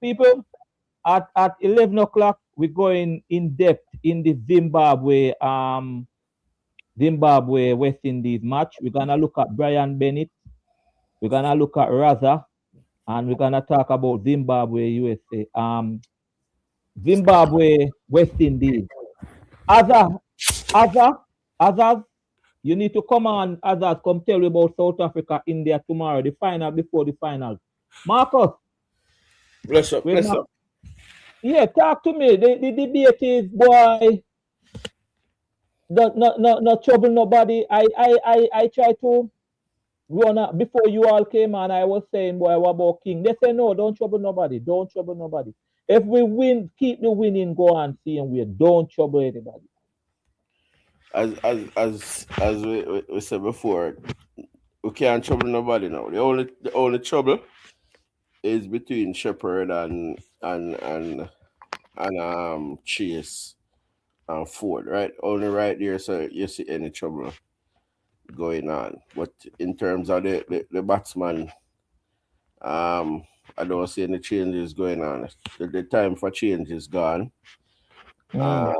People at 11 o'clock we're going in depth in the Zimbabwe West Indies match. We're gonna look at Brian Bennett. We're gonna look at Raza, and we're gonna talk about Zimbabwe USA. Zimbabwe West Indies. Others, you need to come on, others, come tell you about South Africa, India tomorrow, the final before the final. Marcus. Bless up. Yeah, talk to me. The debate is, boy, not trouble nobody. I try to run up before you all came on. I was saying, boy, what about King? They say, no, don't trouble nobody. If we win, keep the winning, go on, see, and we don't trouble anybody. As we said before, we can't trouble nobody now. The only trouble is between Shepard and Chase and Ford, right? Only right there, so you see any trouble going on. But in terms of the batsman, I don't see any changes going on. The time for change is gone. We have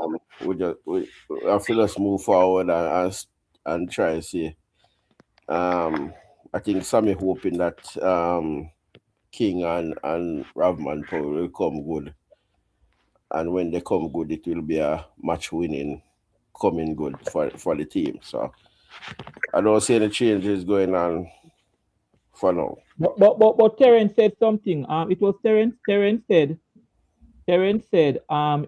to just move forward and try and see. I think Sammy hoping that King and Ravman Power will come good. And when they come good, it will be a match winning coming good for the team. So I don't see any changes going on for now. But Terence said something. It was Terence. Terence said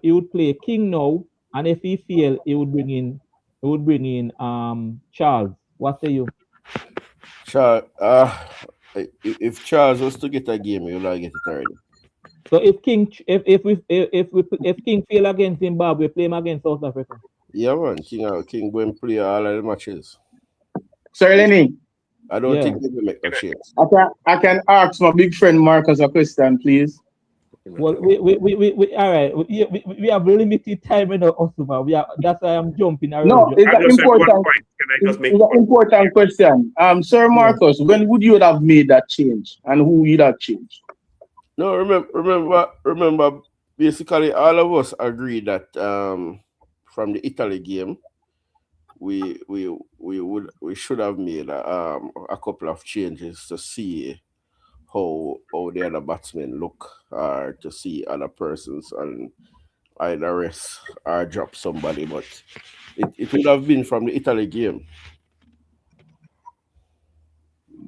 he would play King now, and if he fail, he would bring in Charles. What say you? Charles, if Charles was to get a game, he'll not get it already. So if King fail against Zimbabwe, play him against South Africa. Yeah, man. King go and play all of the matches. Sir Lenny, I don't think they will make a change. I can ask my big friend Marcus a question, please. Well, we all right. We have limited time in the Osuma. That's why I'm jumping around. No, it's an important. Can I just make it's an important question. Sir Marcus, when would you have made that change, and who would have changed? No, remember. Basically, all of us agreed that from the Italy game, we should have made a couple of changes to see how the other batsmen look, or to see other persons and either rest or drop somebody. But it would have been from the Italy game.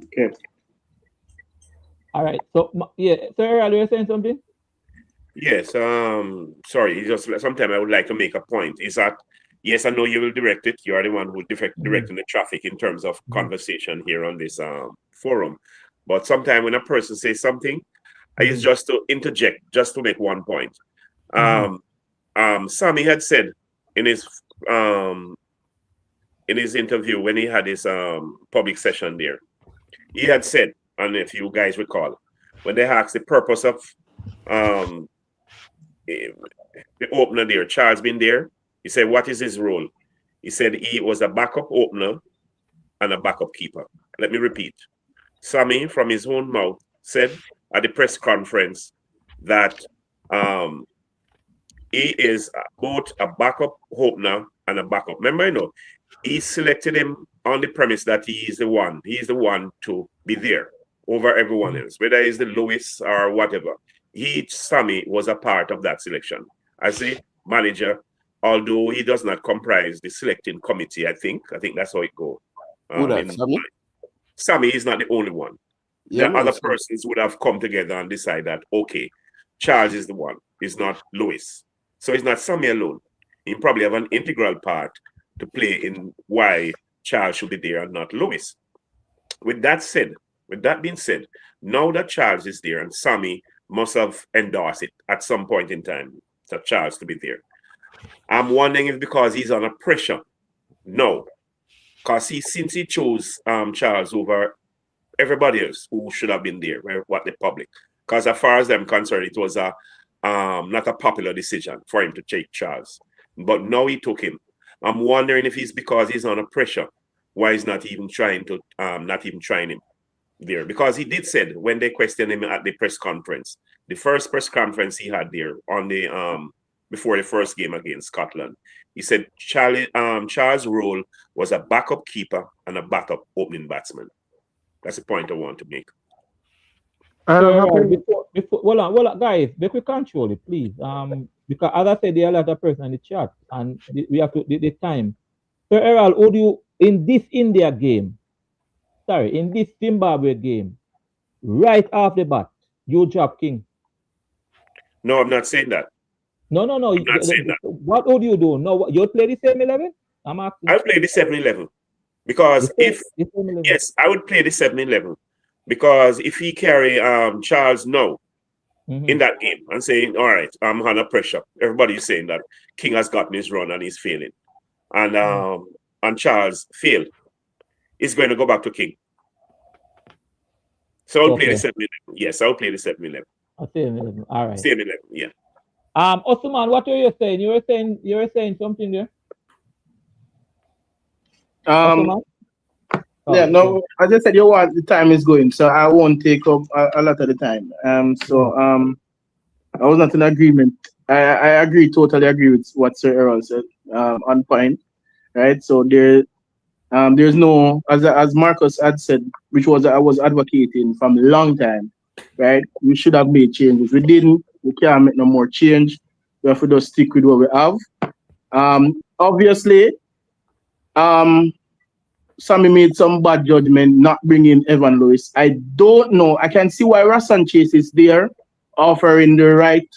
Okay. All right. So sir, are you saying something? Yes. Sorry. Just sometimes I would like to make a point. Is that yes, I know you will direct it. You are the one who directing the traffic in terms of conversation here on this forum. But sometimes when a person says something, I use just to interject, just to make one point. Sammy had said in his interview when he had his public session there, he had said, and if you guys recall, when they asked the purpose of the opener there, Charles been there, he said, what is his role? He said he was a backup opener and a backup keeper. Let me repeat. Sammy, from his own mouth, said at the press conference that he is both a backup opener and a backup. Remember, he selected him on the premise that he is the one. He is the one to be there over everyone else, whether it's the Lewis or whatever. Sammy was a part of that selection as a manager, although he does not comprise the selecting committee. I think that's how it goes. Sammy? Sammy is not the only one. The other persons would have come together and decide that, okay, Charles is the one. It's not Lewis. So it's not Sammy alone. He probably have an integral part to play in why Charles should be there and not Lewis. With that being said, now that Charles is there and Sammy must have endorsed it at some point in time for Charles to be there. I'm wondering if because he's under pressure. No. Because since he chose Charles over everybody else who should have been there, what the public. Because as far as I'm concerned, it was not a popular decision for him to take Charles. But now he took him. I'm wondering if it's because he's under pressure, why he's not even trying him there. Because he did said when they questioned him at the press conference, the first press conference he had there on the before the first game against Scotland, he said Charles' role was a backup keeper and a backup opening batsman. That's the point I want to make. Hold on, guys, make we control it, please. Because as I said, there are a lot of person in the chat, and we have to the time. So, Errol, would you in this Zimbabwe game, right off the bat, you drop King? No, I'm not saying that. No. I'm not saying that. What would you do? No, you play the same 11? I'm asking. I'll play the 7-11 because yes, I would play the 7-11 because if he carry Charles now in that game and saying, all right, I'm under pressure. Everybody is saying that King has gotten his run and he's failing, and Charles failed. He's going to go back to King. So I'll play the 7-11. Yes, I'll play the 7-11. 7-11. All right. 7-11. Yeah. Osman, what were you saying? You were saying something there. No, I just said the time is going, so I won't take up a lot of the time. I was not in agreement. I totally agree with what Sir Errol said on point, right? So there's no, as Marcus had said, which was I was advocating from a long time, right? We should have made changes. We didn't. We can't make no more change. We have to just stick with what we have. Obviously, Sammy made some bad judgment not bringing Evan Lewis. I don't know. I can see why Rasan Chase is there, offering the right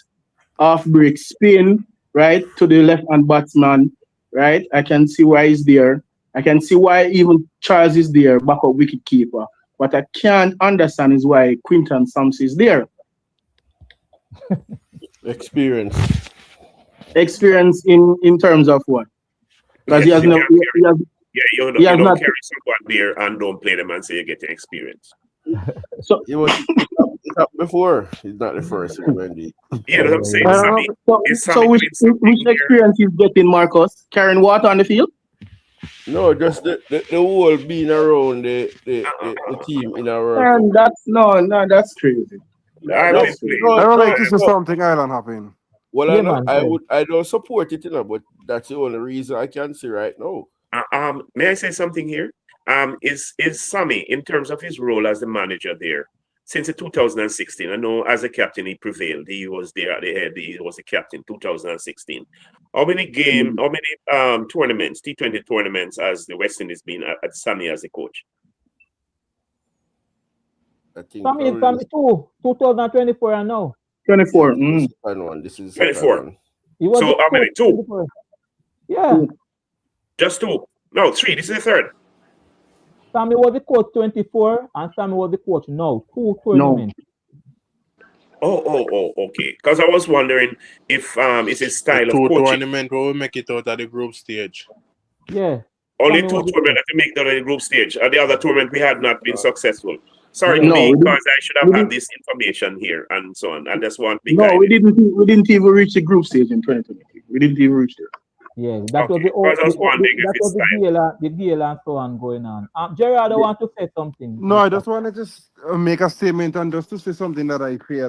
off-break spin, right, to the left-hand batsman, right? I can see why he's there. I can see why even Charles is there, backup wicket keeper. What I can't understand is why Quinton Sams is there. Experience. Experience in terms of what? Because he has You no, can't he has, you he has don't not. carry someone there and don't play them and say you get the experience. So, It happened before. He's not the first, Wendy. Yeah, that's what I'm saying. I Sammy, don't know. is so Sammy which doing something here? experience is getting Marcus? Carrying water on the field? No, just the whole being around the team in our World Cup. And that's crazy. I've No, been playing. no, I don't no, like this is no. something Ireland happen. Well, Yeah, man. I don't support it, but that's the only reason I can see right now. May I say something here? Is Sammy, in terms of his role as the manager there, since 2016, I know as a captain he prevailed. He was there at the head. He was the captain 2016. How many tournaments, T20 tournaments, has the West Indies been at Sammy as a coach? I think Sammy probably 2024 and now. 24. this is the second one. This is the 24. second one. He was So the how many? coach 2? 24. Yeah. Just 2? No, 3. This is the third. Sammy was the coach 24 and Sammy was the coach now. 2 No. tournaments. Okay. Because I was wondering if it's his The style of 2 coaching. tournament where we make it out of the group stage. Yeah. Only Sammy 2 was the tournaments coach. that we make that in the group stage. The other tournament we had not been successful. Sorry Yeah. to No, me, we because I should have we had didn't. this information here and so on. I just want to be No, we guided. didn't even reach the group stage in 2023. We didn't even reach there. Yeah, that was Okay. Because I was wondering if that it's was the Gale and so on going on. Gerard, I want to say something. No, I just want to just make a statement and just to say something that I fear.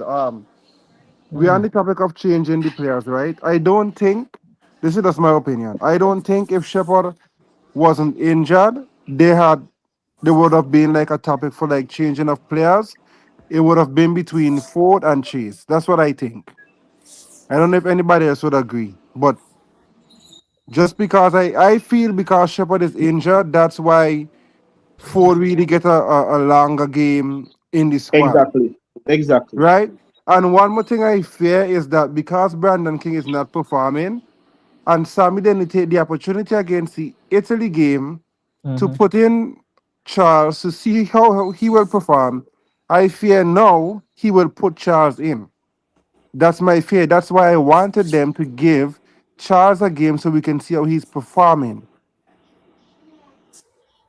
We are on the topic of changing the players, right? I don't think this is just my opinion. I don't think if Shepard wasn't injured, there would have been like a topic for like changing of players. It would have been between Ford and Chase. That's what I think. I don't know if anybody else would agree, but just because I feel because Shepard is injured, that's why Ford really get a longer game in the squad, Exactly. right? And one more thing I fear is that because Brandon King is not performing, and Sammy then take the opportunity against the Italy game to put in Charles to see how he will perform. I fear now he will put Charles in. That's my fear. That's why I wanted them to give Charles a game so we can see how he's performing.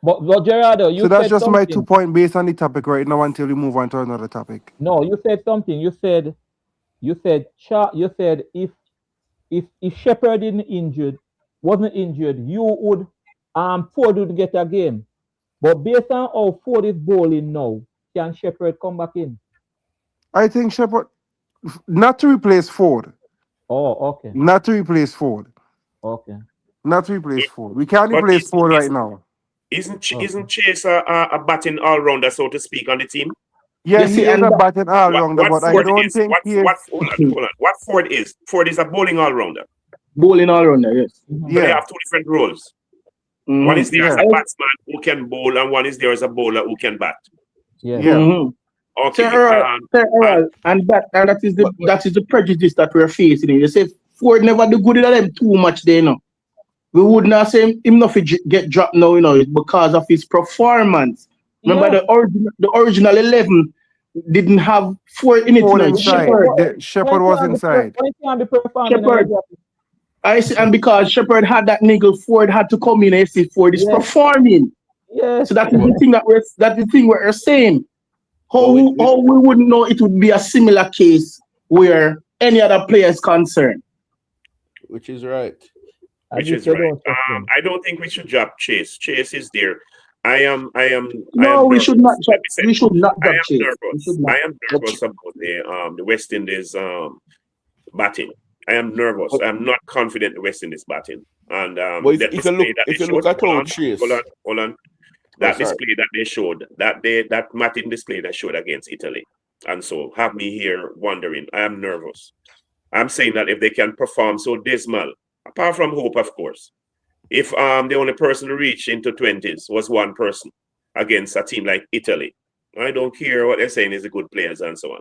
But Gerardo, you So that's said just my 2 something. point based on the topic right now until we move on to another topic. No, you said something. You said if Shepard wasn't injured, you would Ford would get a game. But based on how Ford is bowling now, can Shepard come back in? I think Shepard, not to replace Ford, Oh, okay. not to replace Ford, Okay. not to replace Ford. We can't But replace Ford right now. isn't Okay. Chase a batting all-rounder, so to speak, on the team? Yeah, You he see, is and a that, batting all rounder, What but I Ford don't is? think he is. Hold on. What Ford is? Ford is a bowling all-rounder. bowling all around there, yes. So they Yeah, have 2 different roles. One is there as yeah, a batsman who can bowl, and one is there as a bowler who can bat. Yes. yeah. Okay. And that is the prejudice that we're facing. You say Ford never do good in them too much there, you know. We would not say him not get dropped now, you know, it's because of his performance. Remember Yeah. the original 11 didn't have Ford in it, you Ford know. inside. Shepard was inside. When can be performing? Shepard. I see, and because Shepard had that niggle, Ford had to come in and see Ford is Yes. performing. Yes. So that is the thing that's the thing we're saying. How Well, we wouldn't know it would be a similar case where any other player is concerned. which is right. Which is right. I don't think we should drop Chase. Chase is there. I am No, we nervous. should not. Let me say, We should not I drop am Chase. We nervous. should not. I am nervous about the West Indies batting. I am nervous. I am not confident the West Indies batting. And But that if you display that they showed. look at how Chase, Hold on. That display that they showed, that Martin display that showed against Italy. and so have me here wondering. I am nervous. I'm saying that if they can perform so dismal, apart from hope, of course, if the only person to reach into 20s was one person against a team like Italy, I don't care what they're saying is the good players and so on.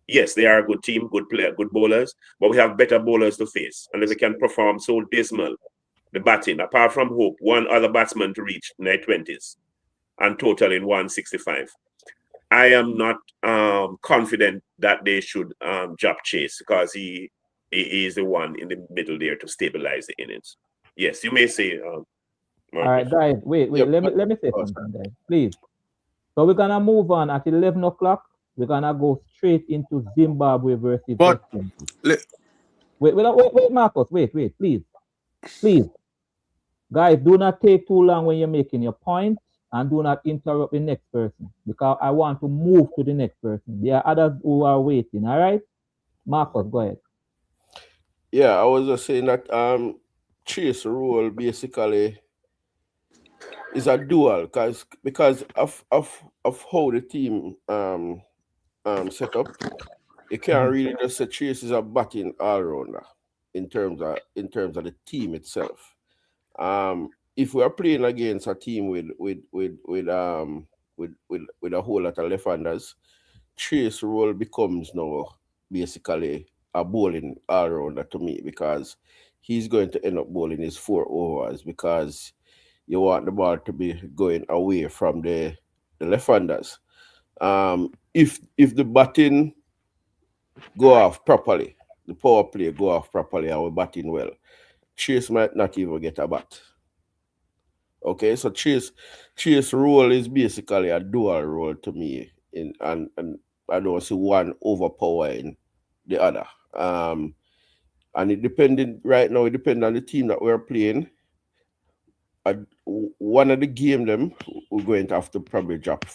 Yes, they are a good team, good player, good bowlers, but we have better bowlers to face. And if they can perform so dismal, the batting, apart from hope, one other batsman to reach in their 20s and total in 165. I am not confident that they should drop Chase because he is the one in the middle there to stabilize the innings. Yes, you may say. All right, guys, wait. Yeah, Let me say something, guys, please. So we're gonna move on at 11 o'clock. We're gonna go straight into Zimbabwe versus But West Indies. le- Wait, Marcus. Wait, please, guys. Do not take too long when you're making your point, and do not interrupt the next person because I want to move to the next person. There are others who are waiting. All right, Marcus, go ahead. Yeah, I was just saying that Chase role basically is a dual because of how the team set up. You can't really just say Chase is a batting all rounder in terms of the team itself. If we are playing against a team with a whole lot of left-handers, Chase role becomes now basically a bowling all rounder to me because he's going to end up bowling his 4 overs because you want the ball to be going away from the left-handers. If the batting go off properly, the power play go off properly, and we're batting well, Chase might not even get a bat. Okay, so Chase role is basically a dual role to me, and I don't see one overpowering the other. And it depends on the team that we're playing. One of the game them we're going to have to probably drop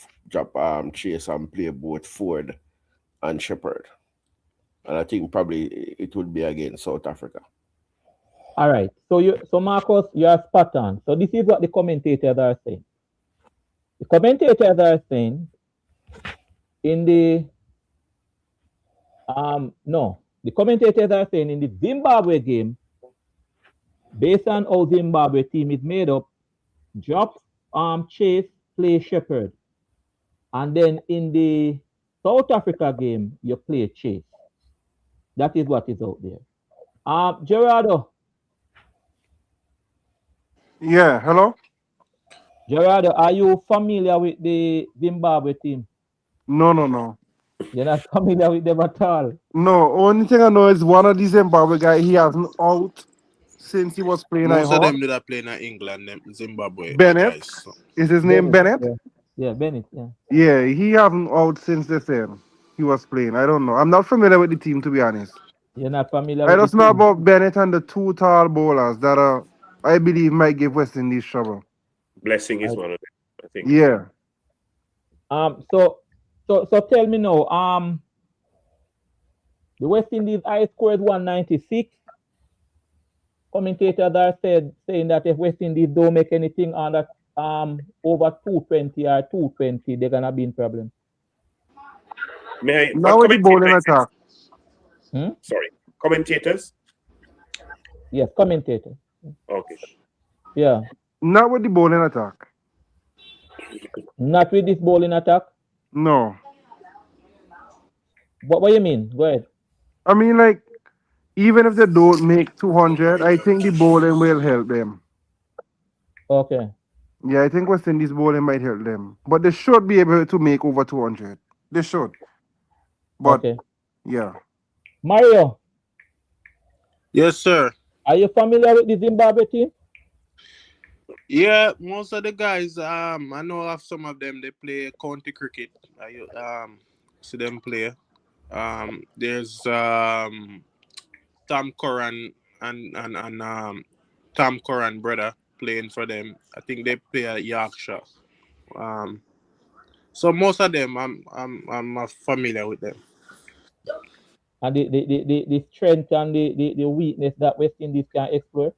Chase and play both Ford and Shepherd. And I think probably it would be against South Africa. All right. So Marcus, you are spot on. So this is what the commentators are saying. The commentators are saying in the the commentators are saying in the Zimbabwe game, based on how Zimbabwe team is made up, drop Chase, play Shepherd. And then in the South Africa game, you play Chase. That is what is out there. Gerardo. Yeah, hello? Gerardo, are you familiar with the Zimbabwe team? No. You're not familiar with them at all. No, only thing I know is one of the Zimbabwe guy, he hasn't out since he was playing I most of heard. them did are playing in England, them Zimbabwe Bennett? guys. So. Is his name Bennett? Yeah, Bennett, yeah. Yeah, he hasn't out since they said he was playing. I don't know. I'm not familiar with the team, to be honest. You're not familiar I with just the know team? about Bennett and the 2 tall bowlers that I believe might give West Indies trouble. Blessing is one of them, I think. Yeah. So tell me now, the West Indies I scored 196. Commentators are saying that if West Indies don't make anything on that over 220 or 220, they're gonna be in problem. Now with the bowling attack. Sorry, commentators? Yes, commentators. Okay. Yeah. Not with the bowling attack. Not with this bowling attack? No. What do you mean? Go ahead. I mean, like, even if they don't make 200, I think the bowling will help them. Okay. Yeah, I think West Indies bowling might help them. But they should be able to make over 200. They should. But, okay. Yeah. Mario. Yes, sir. Are you familiar with the Zimbabwe team? Yeah, most of the guys, I know of some of them, they play county cricket. I see them play. There's Tom Curran and Tom Curran brother playing for them. I think they play at Yorkshire. So most of them, I'm familiar with them. And the strength and the weakness that West Indies can explore?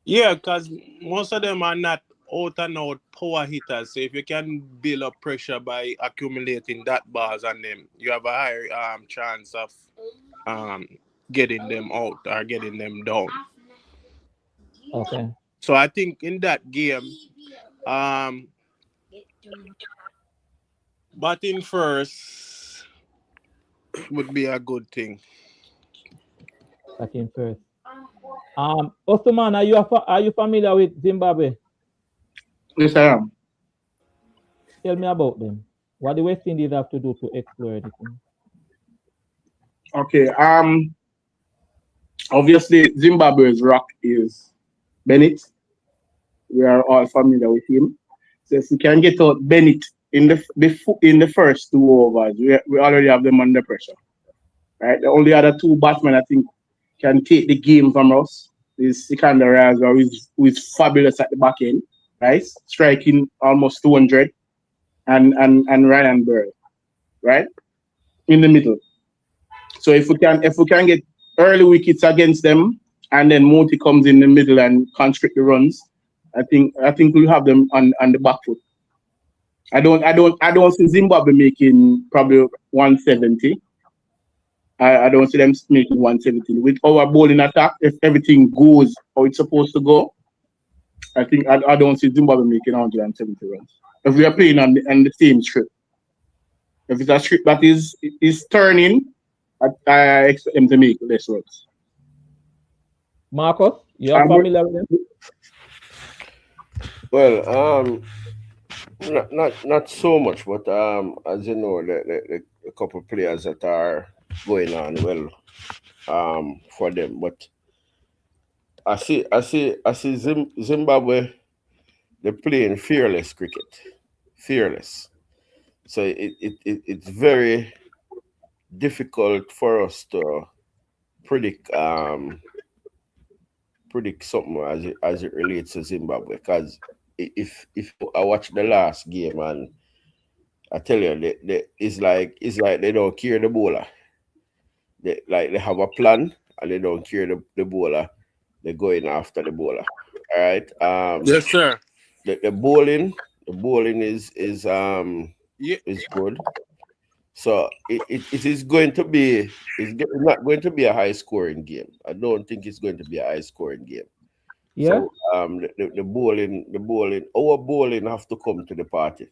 Yeah, because most of them are not out and out power hitters. So if you can build up pressure by accumulating that bars on them, you have a higher chance of um, getting them out or getting them down. Okay. So I think in that game, um, batting first would be a good thing. Batting first. Osman, are you familiar with Zimbabwe? Yes, I am. Tell me about them. What the West Indies have to do to explore the thing? Okay. Obviously, Zimbabwe's rock is Bennett. We are all familiar with him. So if we can get out Bennett in the first two overs, we already have them under pressure. Right. The only other two batsmen I think can take the game from us is Sikandar as well, who is fabulous at the back end, right? Striking almost 200, and Ryan Bird, right, in the middle. So if we can get early wickets against them, and then Moti comes in the middle and constrict the runs, I think we'll have them on the back foot. I don't see Zimbabwe making probably 170. I don't see them making 170. With our bowling attack, if everything goes how it's supposed to go, I think I don't see Zimbabwe making 170 runs. If we are playing on the same script. If it's a script that is turning, I expect them to make less runs. Marcus, you are familiar with them? Well, not so much, but as you know, the couple players that are going on well for them. But I see Zimbabwe, they're playing fearless cricket. Fearless. So it's very difficult for us to predict something as it relates to Zimbabwe, because if I watch the last game, and I tell you, it's like they don't care the bowler. They have a plan and they don't care the bowler. They're going after the bowler. All right. Yes, sir. The bowling is Yeah. good. So it is going to be not going to be a high scoring game. I don't think it's going to be a high scoring game. Yeah. So the bowling our bowling have to come to the party,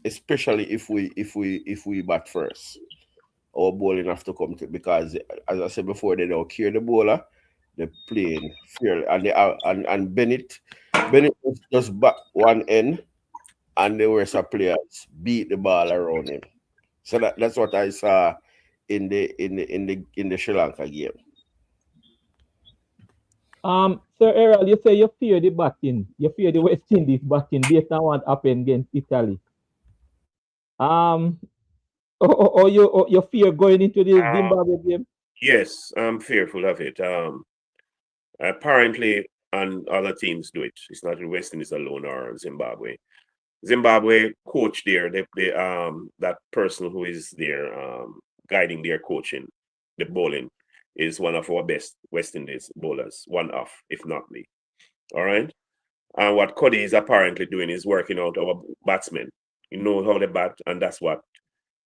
especially if we bat first. Our bowling have to come to, because as I said before, they don't care the bowler. They're playing fairly, and they are and Bennett just back one end, and the rest of players beat the ball around him. So that's what I saw in the Sri Lanka game. Sir Errol, you say you fear the batting. You fear the West Indies batting based on what happened against Italy. Or you fear going into the Zimbabwe game? Yes, I'm fearful of it. Apparently, and other teams do it. It's not the West Indies alone or Zimbabwe. Zimbabwe coach there, that person who is there guiding their coaching, the bowling, is one of our best West Indies bowlers, one of, if not the. All right. And what Cody is apparently doing is working out our batsmen. You know how they bat, and that's what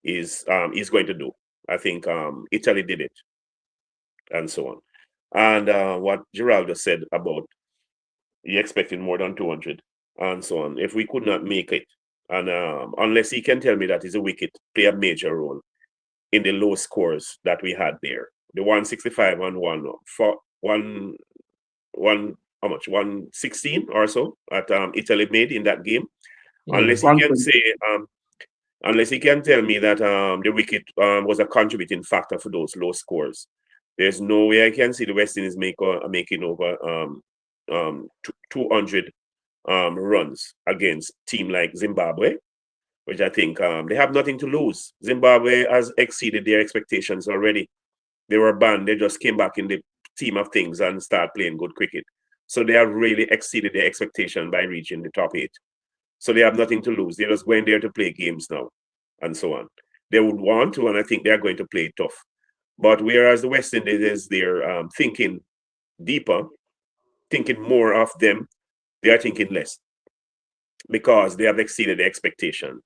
he's going to do. I think Italy did it, and so on. And what Geraldo said about he expected more than 200 and so on. If we could not make it, and unless he can tell me that his wicket play a major role in the low scores that we had there, the 165 and how much, 116 or so at Italy made in that game. Yeah. Unless he can say, unless he can tell me that the wicket was a contributing factor for those low scores, there's no way I can see the West Indies making over 200 runs against team like Zimbabwe, which I think they have nothing to lose. Zimbabwe has exceeded their expectations already. They were banned. They just came back in the team of things and start playing good cricket. So they have really exceeded their expectation by reaching the top 8. So they have nothing to lose. They're just going there to play games now and so on. They would want to, and I think they're going to play tough. But whereas the West Indies is there thinking deeper, thinking more of them, they are thinking less. because they have exceeded the expectation.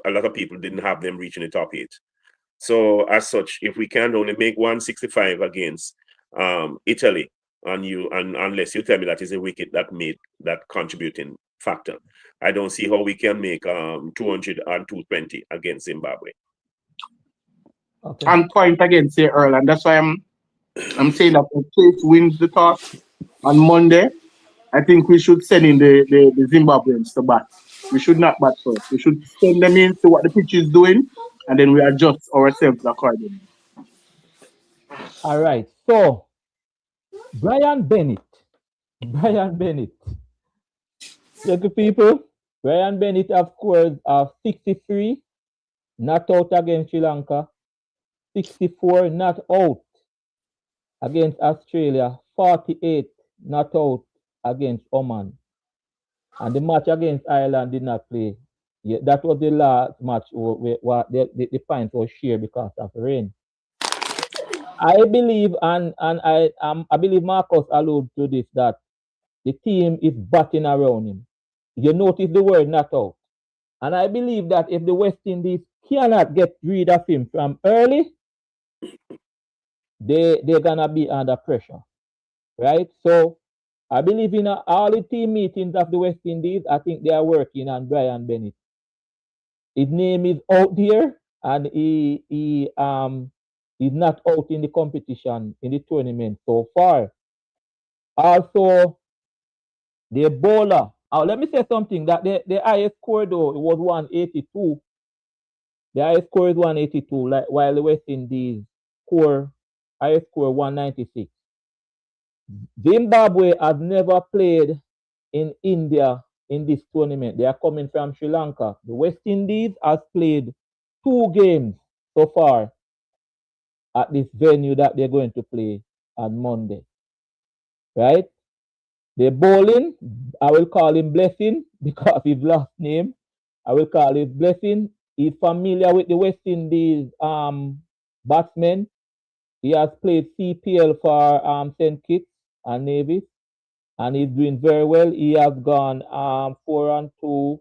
A lot of people didn't have them reaching the top 8. So as such, if we can only make 165 against Italy, and unless you tell me that is a wicket that made that contributing factor, I don't see how we can make 200 and 220 against Zimbabwe. Okay. And point against say Earl, and that's why I'm saying that if Chase wins the toss on Monday, I think we should send in the Zimbabweans to bat. We should not bat first. We should send them in, see what the pitch is doing, and then we adjust ourselves accordingly. All right. So, Brian Bennett. Brian Bennett. Check the people. Brian Bennett have scored 63 not out against Sri Lanka, 64 not out against Australia, 48 not out against Oman. And the match against Ireland did not play. Yeah, that was the last match where the points were shared because of rain. I believe, and I believe Marcus alluded to this, that the team is batting around him. You notice the word not out. And I believe that if the West Indies cannot get rid of him from early, they're gonna be under pressure. Right? So I believe in all the team meetings of the West Indies, I think they are working on Brian Bennett. His name is out there, and he's not out in the competition in the tournament so far. Also, the bowler. Let me say something that the highest score though it was 182. The highest score is 182, like while the West Indies highest score 196. Zimbabwe has never played in India in this tournament. They are coming from Sri Lanka. The West Indies has played 2 games so far at this venue that they're going to play on Monday. Right? The bowling, I will call him Blessing because his last name. I will call him Blessing. He's familiar with the West Indies batsmen. He has played CPL for St. Kitts and Nevis, and he's doing very well. He has gone 4-2.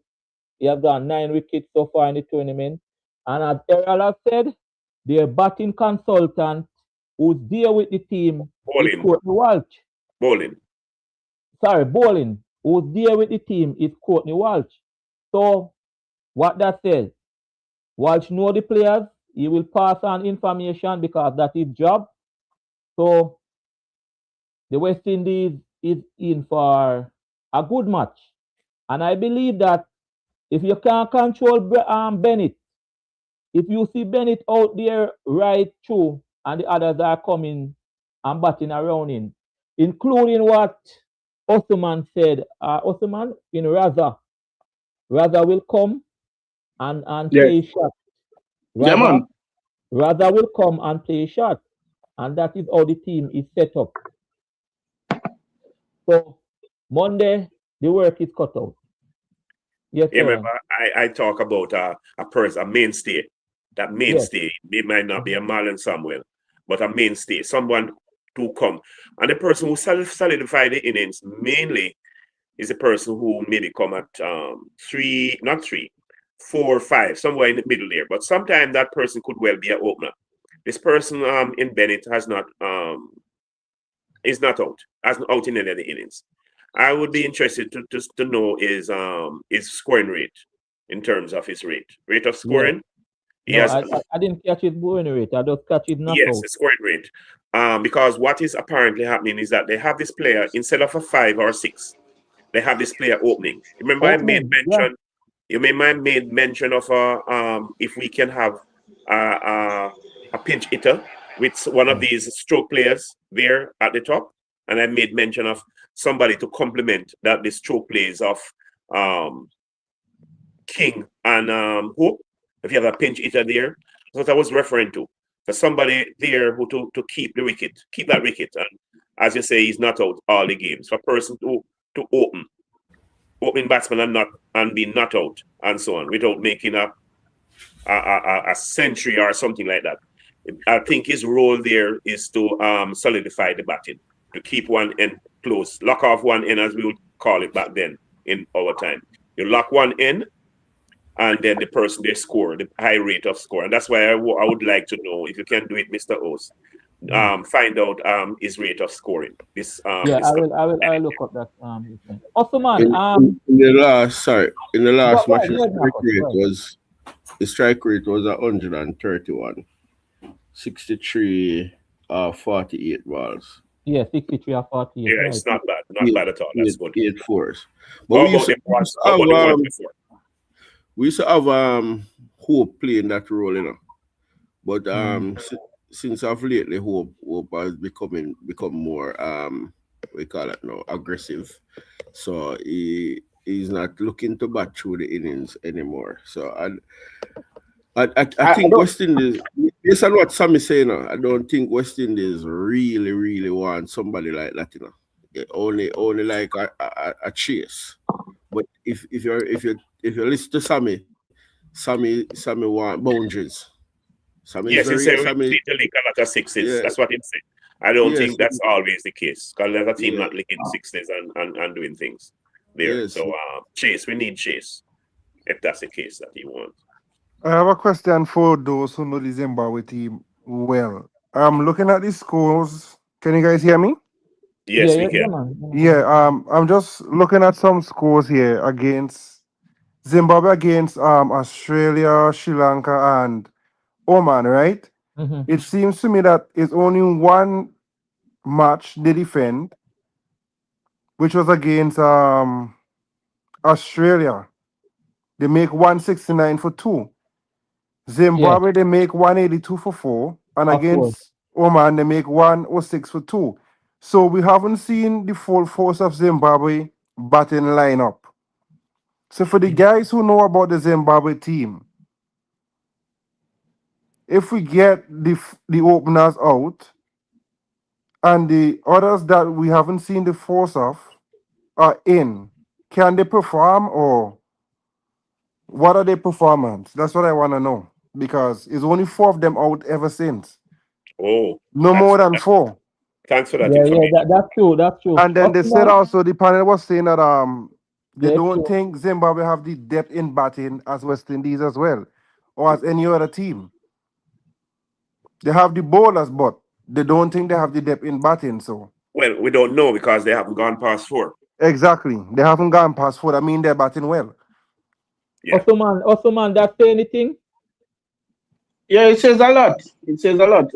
He has got 9 wickets so far in the tournament. And as Errol has said, their batting consultant who's there with the team is Courtney Walsh. Bowling. Who's there with the team is Courtney Walsh. So what that says, Walsh know the players, he will pass on information because that's his job. So the West Indies is in for a good match. And I believe that if you can't control Bennett, if you see Bennett out there right through and the others are coming and batting around him, including what Osman said, Osman in Raza. Raza will come and play shot. Raza will come and play shot. And that is how the team is set up. So Monday, the work is cut out. Yes, yeah, remember, I talk about a person, a mainstay. That mainstay, it might not be a Marlon Samuel, but a mainstay, someone to come. And the person who solidified the innings mainly is the person who maybe come at 4, 5, somewhere in the middle there. But sometimes that person could well be an opener. This person in Bennett is not out in any of the innings. I would be interested to know his scoring rate in terms of his rate of scoring. Yeah. No, I didn't catch his scoring rate. I just catch it not yes, the scoring rate. Because what is apparently happening is that they have this player instead of a 5 or 6, they have this player opening. Remember, I made mention. You made mention of if we can have a pinch hitter with one of these stroke players there at the top, and I made mention of somebody to complement that the stroke plays of King and Hope. If you have a pinch hitter there, that's what I was referring to. For somebody there who to keep that wicket, and as you say, he's not out all the games. For a person to opening batsman and be not out and so on without making a century or something like that. I think his role there is to solidify the batting, to keep one end close, lock off one end as we would call it back then in our time. You lock one in, and then the person they score the high rate of score, and that's why I would like to know if you can do it, Mr. O's. Find out his rate of scoring. This Yeah, this I will look up that this thing. Also, man, In the last go match, ahead, the go ahead, strike Marcus, go rate ahead. was 131, 63 48 balls. Yeah, 63 or 48, yeah, right? it's not bad, Eight, bad at all. That's good. 8 4s. But How about them ones? How about the ones before? we used to have Hope playing that role, you know. But since of lately, Hope has become more we call it now aggressive. So he's not looking to bat through the innings anymore. So I think don't- West Indies, based on what Sam is saying, I don't think West Indies really want somebody like that, you know. Only like a chase. But if you listen to Sammy want boundaries. Yes, he said we Sammy, need to lick a lot of sixes. yeah, That's what he said. I don't yes, think that's always the case. Because there's a team yeah, not licking sixes and doing things there. yes. So Chase, we need Chase if that's the case that he wants. I have a question for those who know the Zimbabwe team well. I'm looking at the scores. Can you guys hear me? Yeah, Yes, we yeah, can. man. Yeah, I'm just looking at some scores here against Zimbabwe against Australia, Sri Lanka, and Oman, right? Mm-hmm. It seems to me that it's only one match they defend, which was against Australia. They make 169 for two. Yeah, Zimbabwe they make 182 for four, and of course. against Oman they make 106 for two. So we haven't seen the full force of Zimbabwe batting lineup. So for the guys who know about the Zimbabwe team, if we get the openers out and the others that we haven't seen the force of are in, can they perform or what are their performance? That's what I want to know because it's only four of them out ever since. Oh, No more than four. thanks for that Yeah, yeah, information. that's true. That's true. And then they Also, said man, also the panel was saying that they yeah, it's don't true. think Zimbabwe have the depth in batting as West Indies as well, or as any other team. They have the bowlers, but they don't think they have the depth in batting. So Well, we don't know because they haven't gone past 4. exactly, they haven't gone past four. I mean, they're batting well. Yeah. Also, man, that say anything? Yeah, it says a lot. It says a lot.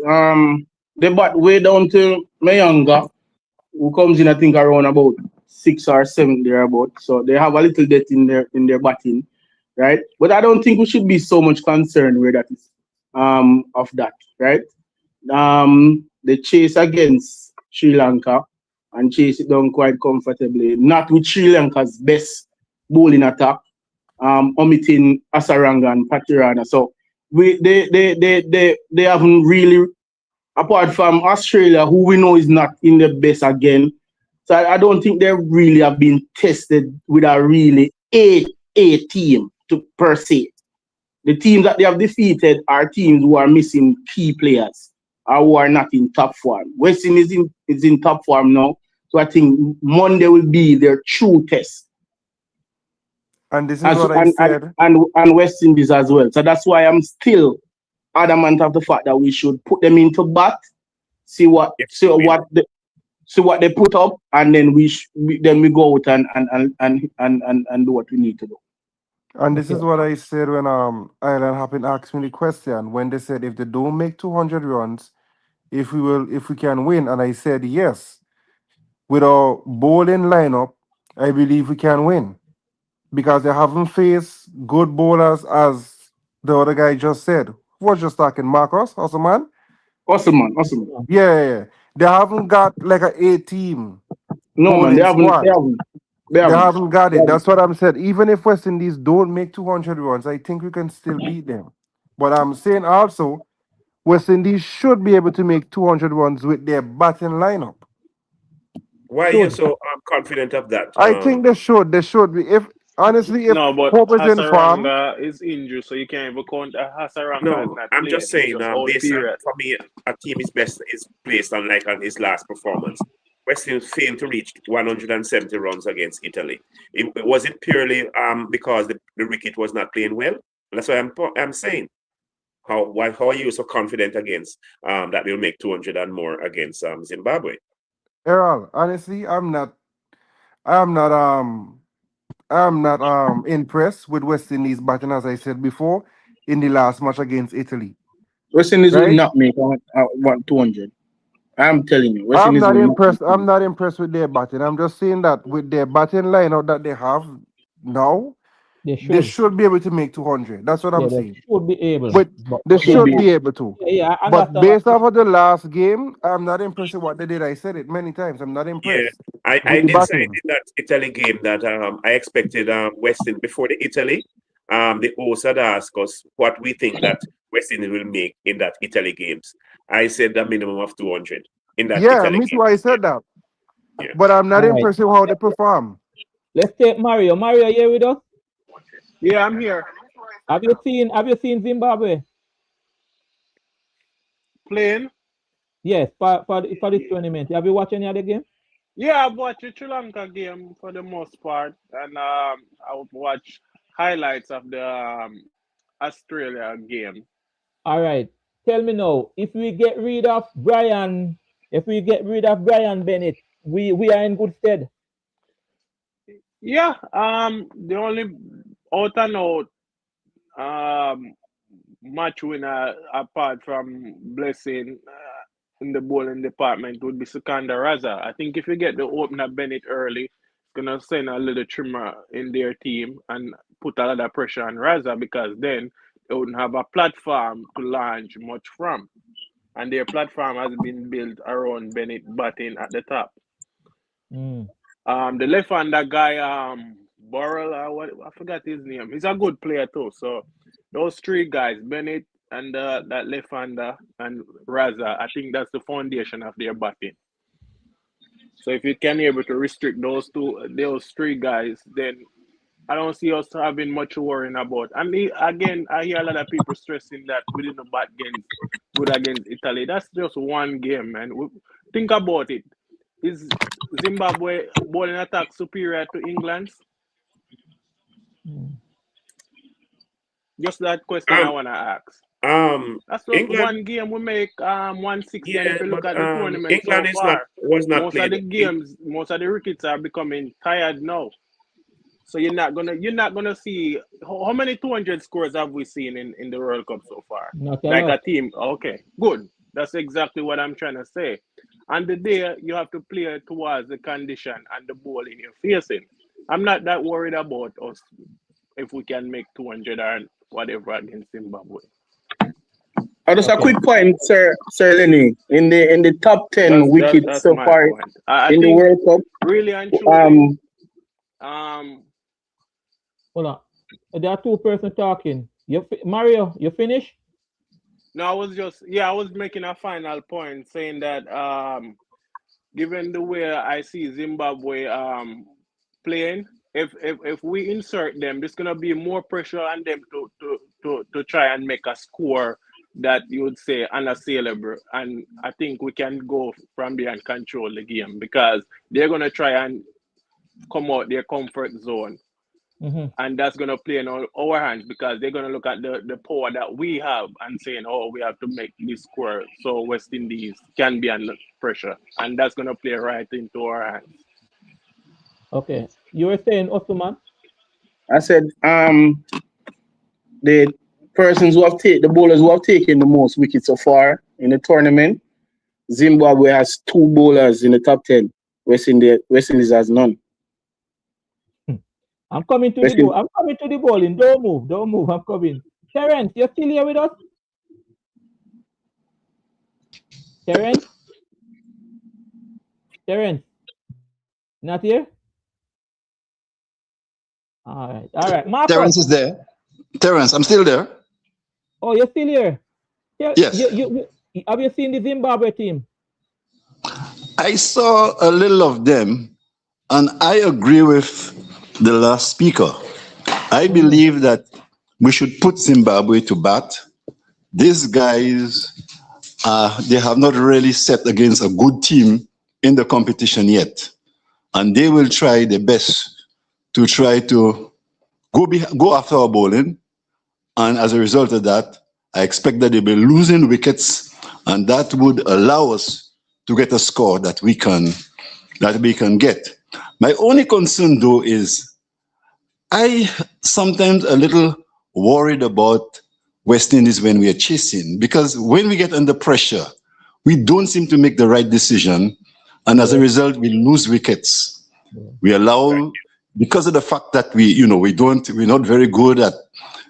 They bat way down to Mayanga, who comes in I think around about 6 or 7 thereabout. So they have a little depth in their batting, right? But I don't think we should be so much concerned where that is of that, right? The chase against Sri Lanka and chase it down quite comfortably. Not with Sri Lanka's best bowling attack, omitting Asaranga and Patirana. So they haven't really, apart from Australia, who we know is not in the best again. So I don't think they really have been tested with a really A team to per se. The teams that they have defeated are teams who are missing key players or who are not in top form. West Indies is in top form now. So I think Monday will be their true test. And this is what I said. And West Indies as well. So that's why I'm still adamant of the fact that we should put them into bat, see what they put up, and then we go out and do what we need to do. And this is Okay. what I said when Ireland happened asked me the question when they said if they don't make 200 runs, if we can win, and I said yes. With our bowling lineup, I believe we can win because they haven't faced good bowlers as the other guy just said. Who was just talking, Marcus, also man? Awesome, man. Awesome. Yeah. They haven't got like a A team No, man, bowling squad. They They haven't. haven't got it. That's what I'm saying. Even if West Indies don't make 200 runs, I think we can still beat them. But I'm saying also, West Indies should be able to make 200 runs with their batting lineup. Why are you so confident of that? I think they should. They should be. If honestly, if No, but Hope is in form, Hasaranga is injured, so you can't even count. Hasaranga is No, not I'm playing. just He's saying, just out based on, period. for me, a team is best is based on like on his last performance. West Indies failed to reach 170 runs against Italy. Was it purely because the wicket was not playing well? That's why I'm saying. How are you so confident against that they'll make 200 and more against Zimbabwe? Errol, honestly, I'm not impressed with West Indies batting, as I said before, in the last match against Italy. West Indies will Right? not make 200. I'm telling you, West I'm Indies not will not impressed. make I'm not impressed with their batting. I'm just saying that with their batting lineup that they have now, They they should. should be able to make 200. That's what Yeah, I'm they saying. should be able. But they But should should be. be able to. yeah, I But understand based what off of the last game, I'm not impressed with what they did. I said it many times. I'm not Yeah, impressed I with the did say batting. in that Italy game that I expected West Indies before the Italy. The host had asked us what we think that West Indies will make in that Italy games. I said a minimum of 200 in that Yeah, Italy me game. too. I said that. Yeah. But I'm not All right. impressed with how they perform. Let's take Mario. Mario, are you here with us? Yeah, I'm here. Have you seen Zimbabwe? Playing? Yes, for this tournament. Have you watched any other game? Yeah, I've watched the Sri Lanka game for the most part, and I would watch highlights of the Australia game. All right. Tell me now, if we get rid of Brian Bennett, we are in good stead. Yeah, the only out and out um match winner apart from Blessing in the bowling department would be Sukanda Raza. I think if you get the opener Bennett early, it's gonna send a little trimmer in their team and put a lot of pressure on Raza because then they wouldn't have a platform to launch much from. And their platform has been built around Bennett batting at the top. Mm. The left-hander guy, Burrell, what I forgot his name. He's a good player too. So those three guys, Bennett and that left-hander and Raza, I think that's the foundation of their batting. So if you can be able to restrict those three guys, then I don't see us having much worrying about. And again, I hear a lot of people stressing that we didn't bat good against Italy. That's just one game, man. Think about it. Is Zimbabwe bowling attack superior to England's? Mm. Just that question I want to ask. That's just England, one game we make 160, and yeah, if you look but at the tournament so England far, was not most of the playing. games, most of the wickets are becoming tired now. So you're not gonna see how many 200 scores have we seen in the World Cup so far? Not a Like lot. a team. Okay, good. That's exactly what I'm trying to say. And the day you have to play towards the condition and the bowling you're facing. I'm not that worried about us if we can make 200 or whatever against Zimbabwe. Just a Okay. quick point, Sir Lenny. In the top 10 wickets That's so my far point. I in the think World Cup, really and truly, Hold on. There are two persons talking. Mario, you finish? no, I was making a final point saying that given the way I see Zimbabwe playing, if we insert them, there's gonna be more pressure on them to try and make a score that you would say unassailable. And I think we can go from there and control the game because they're gonna try and come out their comfort zone. Mm-hmm. And that's going to play in our hands because they're going to look at the power that we have and saying, oh, we have to make this score so West Indies can be under pressure. And that's going to play right into our hands. Okay. You were saying, Osman? I said the the bowlers who have taken the most wickets so far in the tournament, Zimbabwe has 2 bowlers in the top 10. West Indies has none. I'm coming to the bowling. Don't move. I'm coming. Terence, you're still here with us? Terence, not here? All right. Marcus. Terence is there. Terence, I'm still there. Oh, you're still here? Yes. You, have you seen the Zimbabwe team? I saw a little of them, and I agree with the last speaker. I believe that we should put Zimbabwe to bat. These guys, they have not really set against a good team in the competition yet. And they will try their best to try to go after our bowling. And as a result of that, I expect that they'll be losing wickets, and that would allow us to get a score that we can get. My only concern though is I sometimes a little worried about West Indies when we are chasing, because when we get under pressure, we don't seem to make the right decision, and as a result, we lose wickets. We allow, because of the fact that we're not very good at,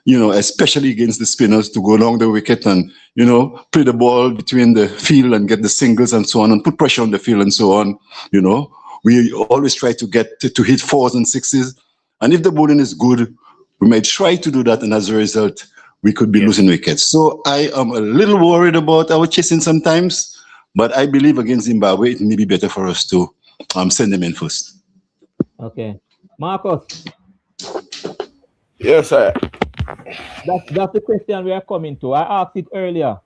especially against the spinners, to go along the wicket and, play the ball between the field and get the singles and so on, and put pressure on the field and so on. We always try to get to hit 4s and 6s. And if the bowling is good, we might try to do that, and as a result, we could be losing wickets. So I am a little worried about our chasing sometimes, but I believe against Zimbabwe, it may be better for us to send them in first. Okay. Marcus. Yes, sir. That's the question we are coming to. I asked it earlier.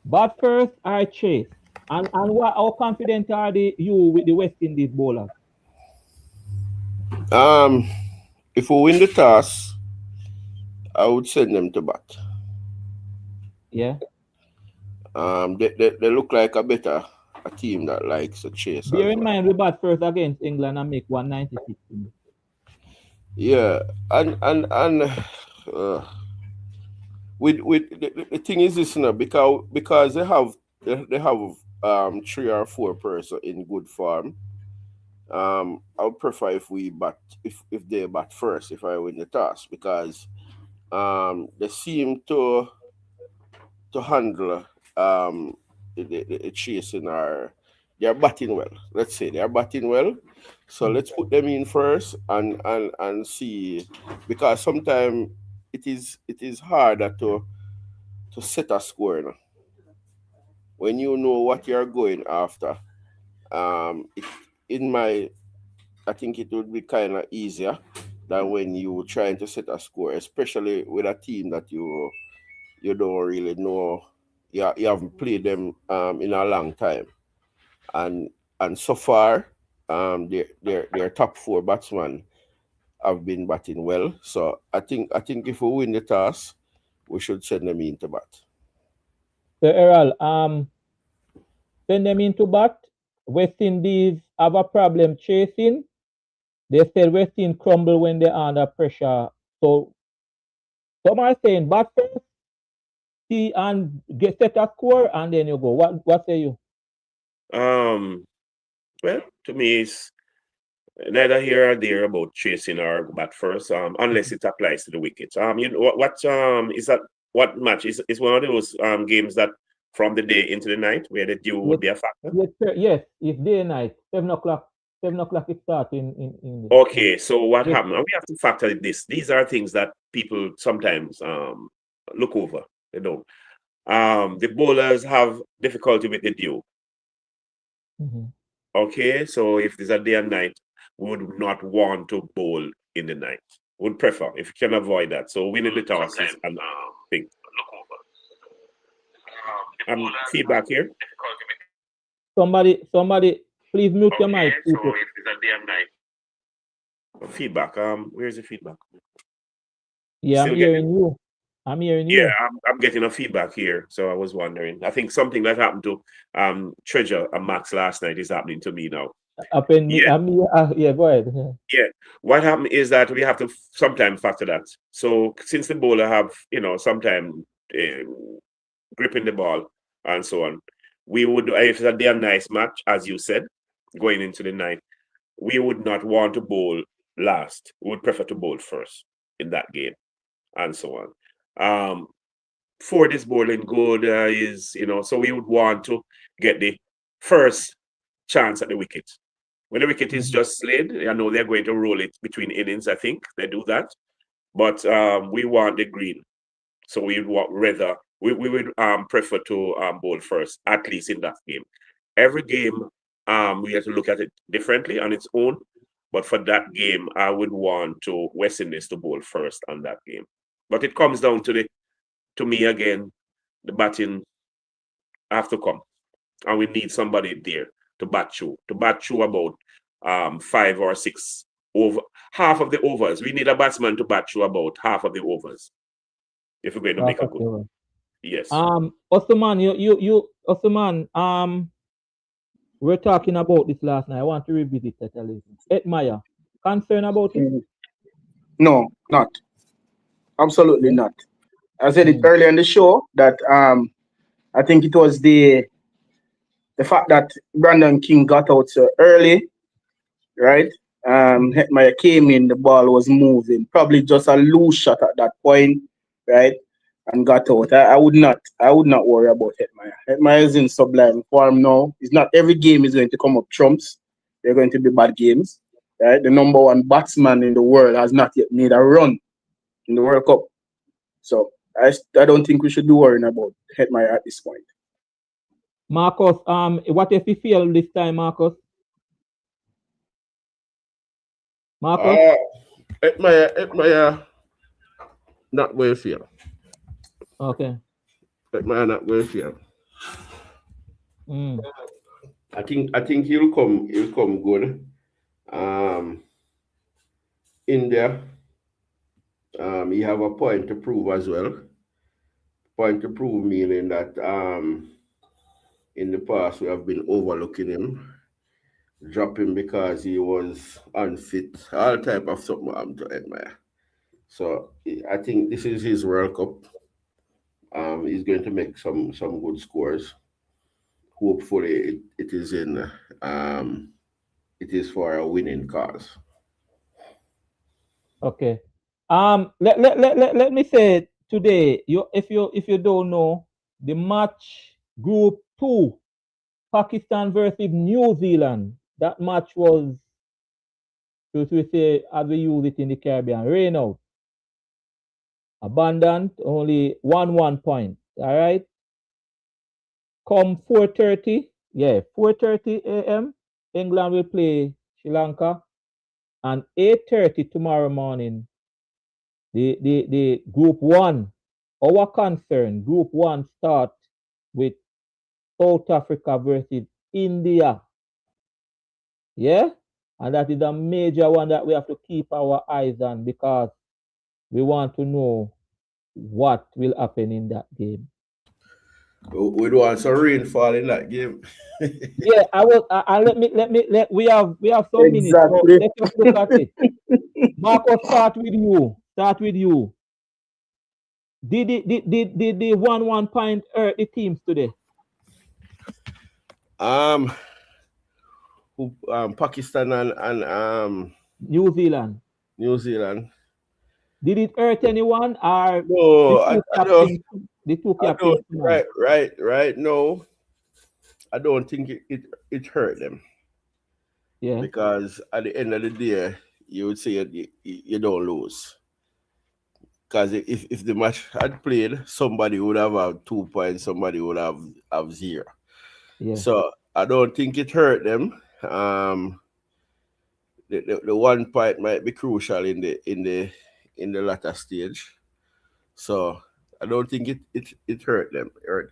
Bat first or chase? And how confident are you with the West Indies bowlers? If we win the toss, I would send them to bat. Yeah. They look like a team that likes to chase. Bear in mind we bat first against England and make 196. Yeah, and with the thing is this, because they have 3 or 4 person in good form. I would prefer if they bat first if I win the toss, because they seem to handle the chasing, or they're batting well. Let's say they're batting well. So let's put them in first and see, because sometimes it is harder to set a score when you know what you're going after. I think it would be kind of easier than when you trying to set a score, especially with a team that you don't really know. You haven't played them in a long time, and so far, their top 4 batsmen have been batting well. So I think if we win the toss, we should send them into bat. So Errol, send them into bat. West Indies have a problem chasing. They said West Indies crumble when they're under pressure. So some are saying bat first, see and set a score, and then you go. What say you? Well, to me, it's neither here or there about chasing or bat first, unless it applies to the wickets. What is that? What match is one of those games that from the day into the night where the dew would be a factor? Yes, it's day and night. 7 o'clock. 7 o'clock it starts in Okay, so what happened? And we have to factor this. These are things that people sometimes look over. They don't. The bowlers have difficulty with the dew. Okay, so if there's a day and night, we would not want to bowl in the night. Would prefer if you can avoid that. So winning the toss is a thing. Feedback here. Somebody, please mute your mic. So if there's a day and night. Feedback. Where's the feedback? Yeah, I'm hearing you. Yeah, I'm getting a feedback here. So I was wondering. I think something that happened to Treasure and Max last night is happening to me now. Yeah, go ahead. Yeah. What happened is that we have to sometimes factor that. So since the bowler have, sometimes gripping the ball and so on, we would, if it's a day and night match, as you said, going into the night, we would not want to bowl last. We would prefer to bowl first in that game and so on. For this bowling good is, so we would want to get the first chance at the wicket. When the wicket is just slid, I know they're going to roll it between innings, I think they do that. But we want the green. So we would prefer to bowl first, at least in that game. Every game, we have to look at it differently on its own. But for that game, I would want to West Indies to bowl first on that game. But it comes down to me again, the batting have to come. And we need somebody there to bat through about 5 or 6 over half of the overs. We need a batsman to bat through about half of the overs if we're going to make a good. Yes. Osman, Osman, we're talking about this last night. I want to revisit that a little. Edmire, concern about it? No, not. Absolutely not. I said it earlier in the show that I think it was the fact that Brandon King got out so early, right? Hetmeyer came in, the ball was moving, probably just a loose shot at that point, right? And got out. I would not worry about Hetmeyer. Hetmeyer is in sublime form now. It's not every game is going to come up trumps. They're going to be bad games, right? The number one batsman in the world has not yet made a run in the World Cup. So I don't think we should be worrying about Hetmeyer at this point. Marcus, what if you feel this time, Marcus? Marcus? Hetmeyer, not where you feel. Okay. Hetmeyer not where you feel. Mm. I think he'll come good. India, he have a point to prove as well. Point to prove meaning that in the past we have been overlooking him, dropping because he was unfit, all type of something I'm to admire. So I think this is his World Cup. He's going to make some good scores. Hopefully it is for a winning cause. Okay. Let me say today, if you don't know, the match group 2, Pakistan versus New Zealand. That match was, should we say, as we use it in the Caribbean, rain out. Abundant, only 1 point. All right. Come 4:30, 4:30 a.m. England will play Sri Lanka, and 8:30 tomorrow morning. The group 1, our concern, group 1 start with South Africa versus India. Yeah? And that is a major one that we have to keep our eyes on because we want to know what will happen in that game. We don't want some rainfall in that game. Yeah, we have some minutes. So Exactly. let's just look at it. Marcos, start with you. Did the 1 point hurt the teams today? Pakistan and New Zealand. Did it hurt anyone? Or no, the two captains? Right. No, I don't think it hurt them. Yeah. Because at the end of the day, you would say you don't lose. Because if the match had played, somebody would have 2 points, somebody would have 0. Yeah. So I don't think it hurt them. The 1 point might be crucial in the latter stage. So I don't think it hurt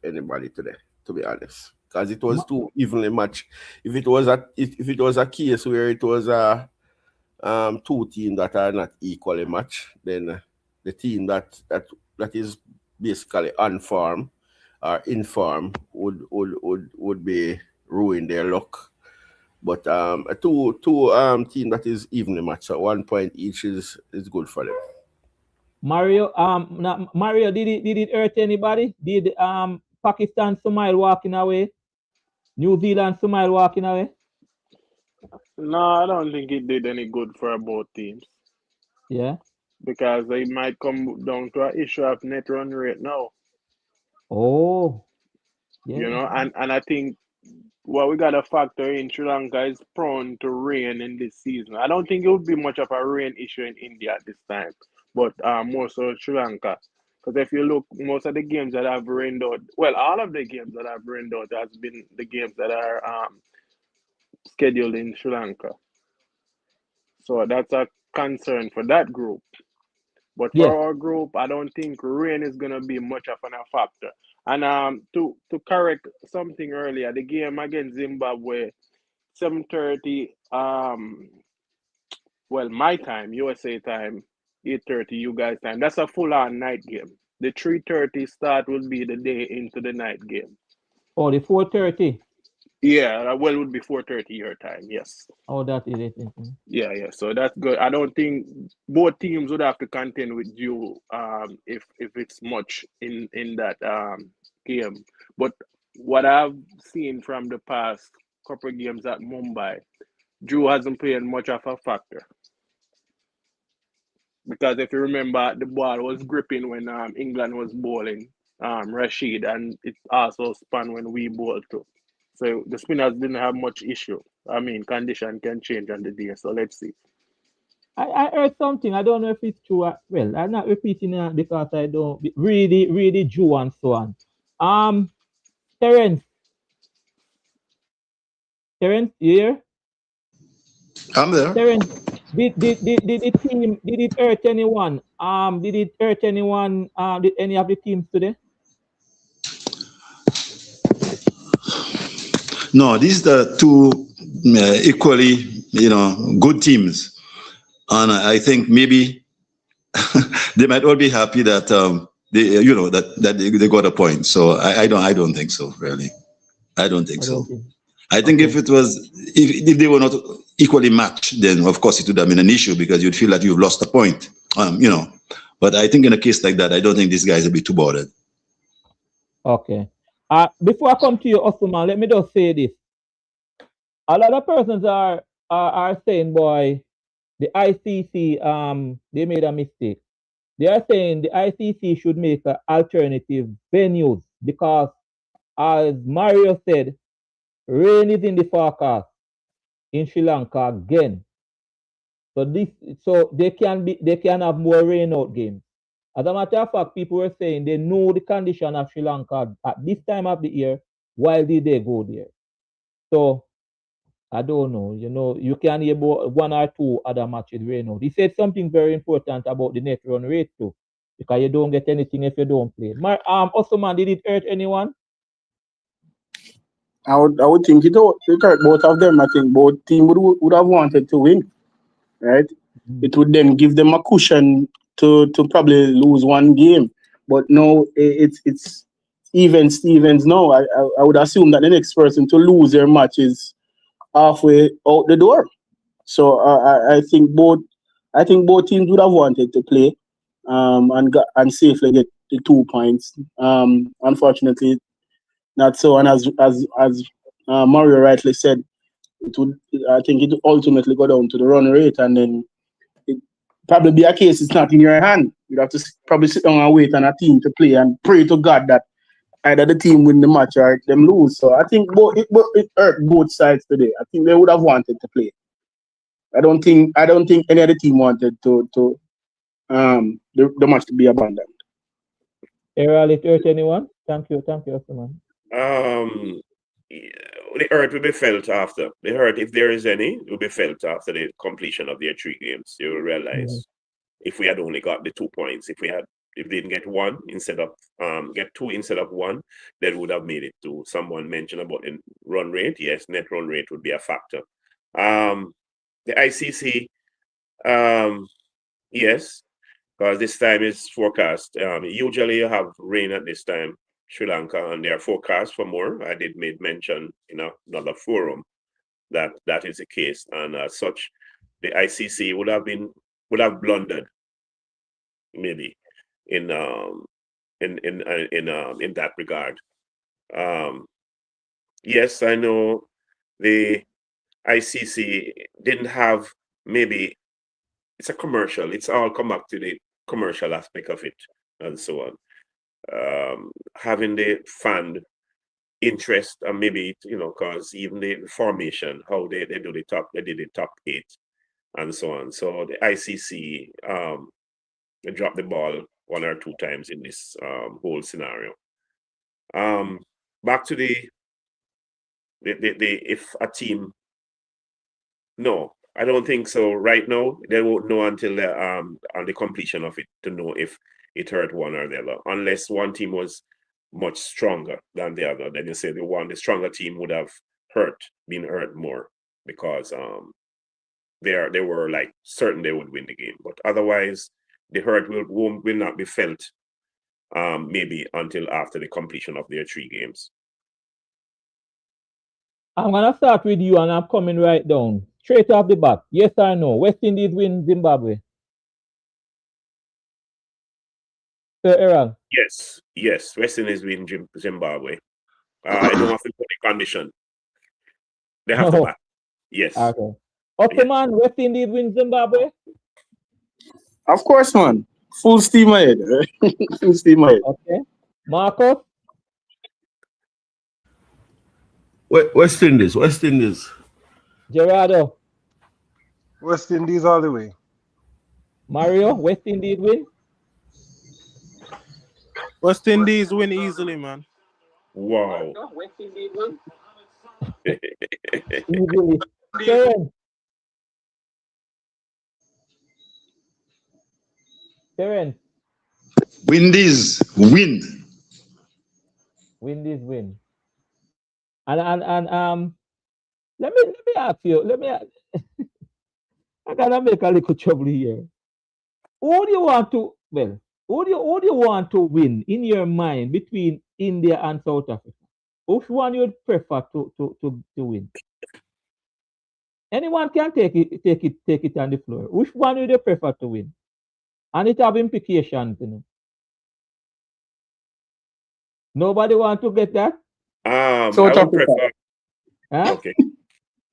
anybody today, to be honest. Because it was too evenly matched. If it was a case where it was two teams that are not equally matched, then the team that is basically unformed or informed would be ruin their luck. But a two team that is evenly matched, so 1 point each is good for them. Mario, did it hurt anybody? Did Pakistan smile walking away? New Zealand smile walking away? No, I don't think it did any good for both teams. Yeah. Because they might come down to an issue of net run rate now. Oh. Yeah. You know, and I think what we got to factor in, Sri Lanka is prone to rain in this season. I don't think it would be much of a rain issue in India at this time, but more so Sri Lanka. Because if you look, most of the games that have rained out, well, all of the games that have rained out has been the games that are scheduled in Sri Lanka. So that's a concern for that group. But for our group, I don't think rain is going to be much of a factor. And to correct something earlier, the game against Zimbabwe, 7:30. Well, my time, USA time, 8:30, you guys time. That's a full-on night game. The 3:30 start will be the day into the night game. Oh, the 4:30. Yeah, well, it would be 4:30 your time. Yes. Oh, that is it. Yeah. So that's good. I don't think both teams would have to contend with you if it's much in that game. But what I've seen from the past couple of games at Mumbai, Drew hasn't played much of a factor. Because if you remember, the ball was gripping when England was bowling, Rashid, and it also spun when we bowled too. So the spinners didn't have much issue. I mean, condition can change on the day, so let's see. I heard something. I don't know if it's true. Well, I'm not repeating it because I don't really Jew and so on. Terence, you here? I'm there. Terence, did the team did it hurt anyone? Did it hurt anyone? Did any of the teams today? No, these are two equally, good teams, and I think maybe they might all be happy that they got a point. So I don't think so, really. I don't think so. I think if if they were not equally matched, then of course it would have been an issue because you'd feel that you've lost a point. But I think in a case like that, I don't think these guys will be too bothered. Okay. Before I come to you, Osman, let me just say this. A lot of persons are saying, boy, the ICC they made a mistake. They are saying the ICC should make an alternative venues because, as Mario said, rain is in the forecast in Sri Lanka again. So they can have more rain out games. As a matter of fact, people were saying they know the condition of Sri Lanka at this time of the year. Why did they go there? So I don't know. You can hear about one or two other matches right now. They said something very important about the net run rate too, because you don't get anything if you don't play. Osman, did it hurt anyone? I would think it hurt both of them. I think both teams would have wanted to win, right? Mm-hmm. It would then give them a cushion to probably lose one game. But no, it's even Stevens now. I would assume that the next person to lose their match is halfway out the door. So I think both teams would have wanted to play and safely get the 2 points. Unfortunately, not so. And as Mario rightly said, I think it ultimately go down to the run rate, and then it probably be a case it's not in your hand. You'd have to probably sit down and wait on a team to play and pray to God that either the team win the match or them lose. So I think it hurt both sides today. I think they would have wanted to play. I don't think any other team wanted the match to be abandoned. Errol, it hurt anyone? Thank you, Osman. The hurt will be felt after. The hurt, if there is any, will be felt after the completion of their 3 games. You will realize if we had only got the 2 points, if they didn't get 1 instead of get 2 instead of 1, that would have made it 2. Someone mentioned about the run rate. Yes, net run rate would be a factor. The ICC, yes, because this time is forecast. Usually you have rain at this time, Sri Lanka, and they are forecast for more. I did make mention in another forum that is the case, and as such, the ICC would have blundered maybe in that regard. Yes, I know the ICC didn't have, maybe it's a commercial. It's all come back to the commercial aspect of it and so on. Having the fan interest, and maybe because even the formation, how they did the top 8 and so on. So the ICC they dropped the ball 1 or 2 times in this whole scenario. Back to the if a team. No, I don't think so. Right now, they won't know until on the completion of it to know if it hurt one or the other. Unless one team was much stronger than the other, then you say the stronger team would have been hurt more. because they were like certain they would win the game. But otherwise, the hurt will not be felt maybe until after the completion of their 3 games. I'm gonna start with you, and I'm coming right down straight off the bat. Yes or no? West Indies win Zimbabwe. Sir Errol. Yes. West Indies win Zimbabwe. I don't have to put the condition. They have to bat. Yes. Okay. Ottoman, West Indies win Zimbabwe. Of course, man. Full steam ahead. Full steam ahead. Okay. Marcus. West Indies. Gerardo. West Indies all the way. Mario, West Indies win. West Indies win easily, man. Wow. West Indies win. Easily. Karen. Windies win. Windies win. And let me ask you. I gotta make a little trouble here. Who do you want to win in your mind between India and South Africa? Which one you would prefer to win? Anyone can take it on the floor. Which one would you prefer to win? And it have implications, you know. Nobody want to get that? South Africa. Huh? Okay.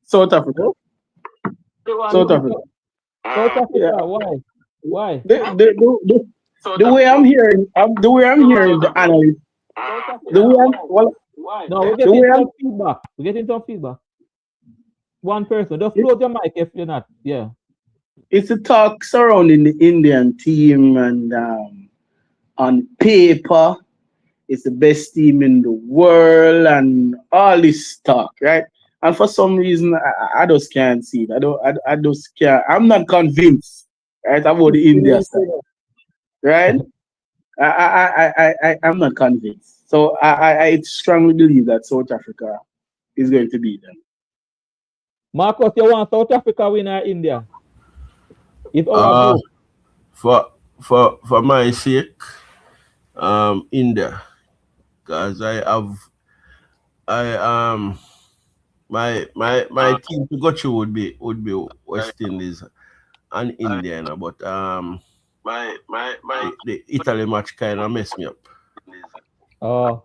South Africa. South Africa. South Africa. Yeah. Why? The way I'm hearing the analyst. No, we're getting some feedback. We're getting some feedback. One person. Just close your mic if you're not. Yeah. It's a talk surrounding the Indian team, and on paper, it's the best team in the world, and all this talk, right? And for some reason, I just can't see it. I just can't. I'm not convinced, right, about the India stuff, right? I'm not convinced. So I strongly believe that South Africa is going to beat them. Marcus, you want South Africa win or India? It's our view. For my sake, India, because my team to go through would be West Indies and India, but the Italy match kind of messed me up. Oh.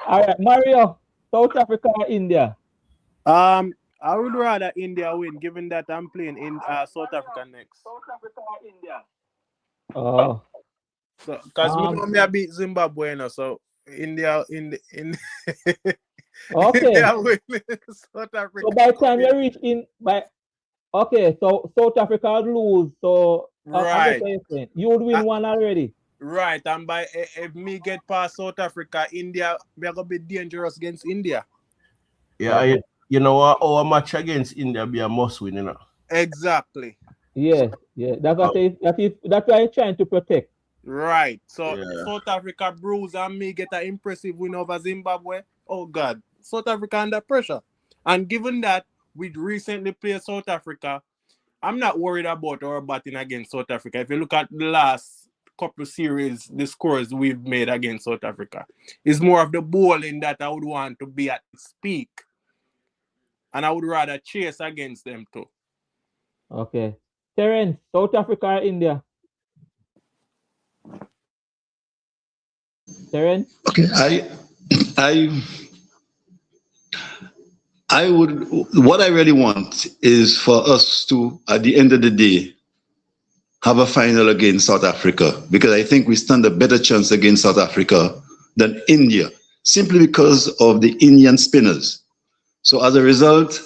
All right, Mario, South Africa or India? I would rather India win, given that I'm playing in South Africa next. South Africa or India? Oh. So, because we know me I beat Zimbabwe, you know, so India in Okay. India win. South Africa. So by the time you reach so South Africa would lose. So right, you would win one already. Right, and by if me get past South Africa, India, we are gonna be dangerous against India. Yeah, you know our match against India be a must win, you know. Exactly. Yeah. That's what that's why I'm trying to protect. Right. So South Africa bruise and me get an impressive win over Zimbabwe. Oh God, South Africa under pressure. And given that we recently played South Africa, I'm not worried about our batting against South Africa. If you look at the last couple series, the scores we've made against South Africa, it's more of the bowling that I would want to be at its peak. And I would rather chase against them too. Okay. Terence, South Africa or India? Terence? Okay, I would, what I really want is for us to, at the end of the day, have a final against South Africa, because I think we stand a better chance against South Africa than India, simply because of the Indian spinners. So as a result,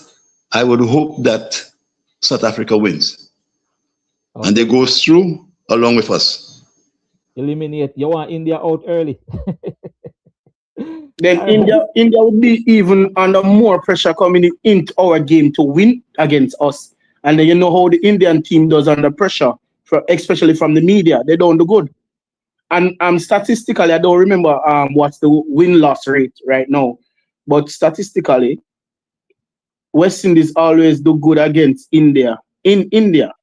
I would hope that South Africa wins. Okay. And they go through along with us. Eliminate. You want India out early. Then India would be even under more pressure coming into our game to win against us. And then you know how the Indian team does under pressure, especially from the media. They don't do good. And statistically, I don't remember what's the win-loss rate right now. But statistically, West Indies always do good against India in India.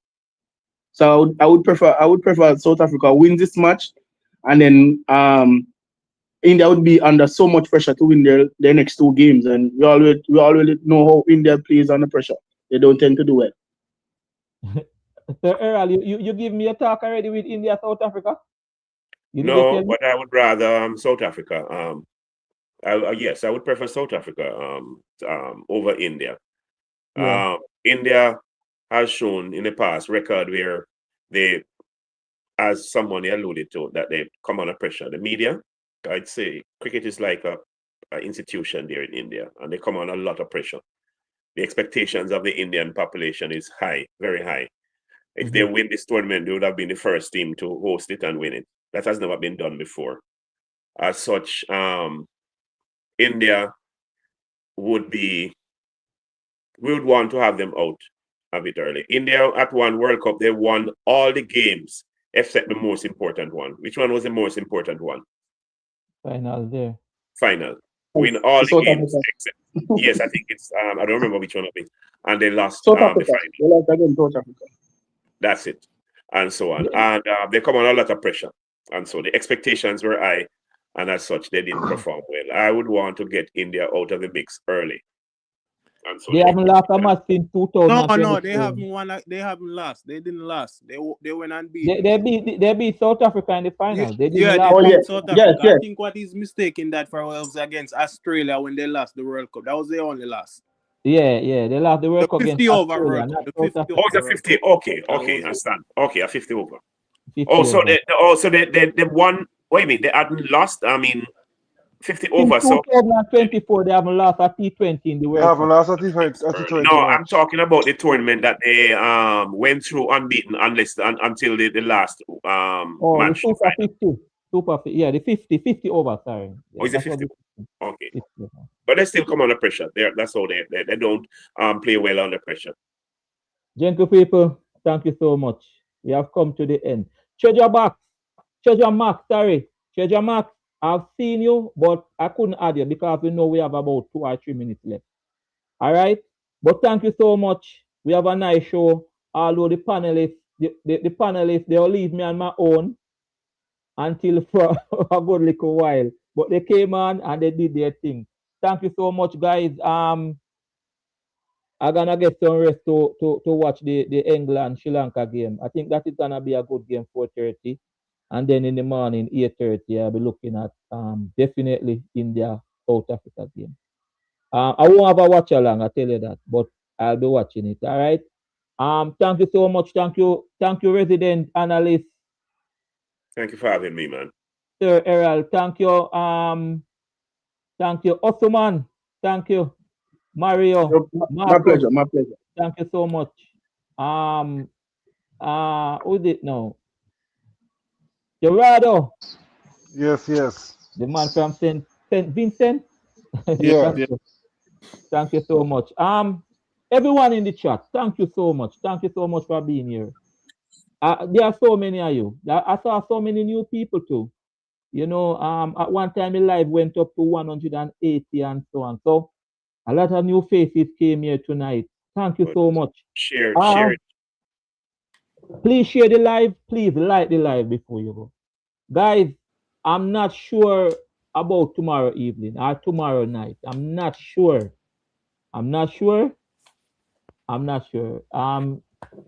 So I would prefer South Africa win this match, and then India would be under so much pressure to win their next 2 games, and we already know how India plays under pressure. They don't tend to do well. Sir Errol, you give me a talk already with India, South Africa? You didn't No, tell me? but I would rather South Africa. Yes, I would prefer South Africa over India. Yeah. India has shown in the past record where they, as someone alluded to, that they come under pressure. The media, I'd say cricket is like a institution there in India, and they come on a lot of pressure. The expectations of the Indian population is high, very high. If they win this tournament, they would have been the first team to host it and win it. That has never been done before. As such, India would we would want to have them out a bit early. India at one World Cup, they won all the games except the most important one. Which one was the most important one? Final there. Final. Win all the South games Africa. except, yes, I think it's I don't remember which one of it. And they lost South the Africa. final. They lost against South Africa. That's it. And so on. And they come on a lot of pressure. And so the expectations were high. And as such, they didn't perform well. I would want to get India out of the mix early. And so They haven't lost a match since 2000. No, they haven't won. They haven't lost. They didn't last. They went and beat. They beat South Africa in the final. Yeah, they didn't yeah, last. they beat South Africa. Yes, yes. I think what is mistaken that for was against Australia when they lost the World Cup. That was the only loss. Yeah, they lost the World Cup The against 50 over Australia, World not Cup. South The 50 Africa. Oh, it's a 50. Okay, That okay, was I it. understand. Okay, a 50 over. 50 Also, over. they won. Wait a minute, they hadn't lost. I mean, 50 over. Since So 2024, they haven't lost a T20 in the They World haven't Cup. lost a T20 no, I'm match. talking about the tournament that they went through unbeaten until the last Oh, match. the Super 50. Yeah, the 50 over, sorry. Yeah, Or is it that's what 50? Okay. 50 over. But they still come under pressure. That's how they don't play well under pressure. Gentle people, thank you so much. We have come to the end. Treasure Max, I've seen you, but I couldn't add you because we know we have about 2 or 3 minutes left. All right? But thank you so much. We have a nice show. Although the panelists, they'll leave me on my own until for a good little while. But they came on and they did their thing. Thank you so much, guys. I'm gonna get some rest to watch the England Sri Lanka game. I think that is gonna be a good game, 4:30. And then in the morning, 8:30, I'll be looking at definitely India South Africa game. I won't have a watch along, I tell you that, but I'll be watching it. All right. Thank you so much. Thank you, resident analyst. Thank you for having me, man. Sir Errol. Thank you. Thank you, Osman. Thank you, Mario. My pleasure. Thank you so much. Who did now? Gerardo, Yes. the man from Saint Vincent. Yeah. Thank you so much. Everyone in the chat, thank you so much. Thank you so much for being here. There are so many of you. I saw so many new people too. You know, at one time the live went up to 180 and so on. So a lot of new faces came here tonight. Thank you so much. Share it. Please share the live. Please like the live before you go. Guys, I'm not sure about tomorrow evening or tomorrow night. I'm not sure.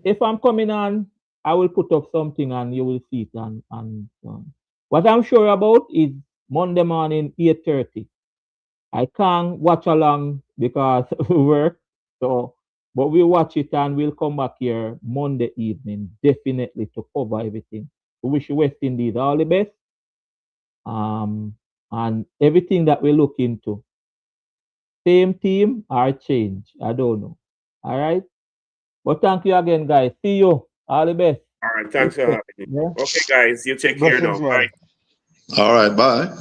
If I'm coming on, I will put up something and you will see it. And what I'm sure about is Monday morning, 8:30. I can't watch along because work. So, but we'll watch it and we'll come back here Monday evening, definitely to cover everything. We wish West Indies all the best. And everything that we look into. Same team or change. I don't know. All right. But thank you again, guys. See you. All the best. All right. Thanks for having me. Yeah. Okay, guys. You take care now. Blessings, man. Bye. All right, bye.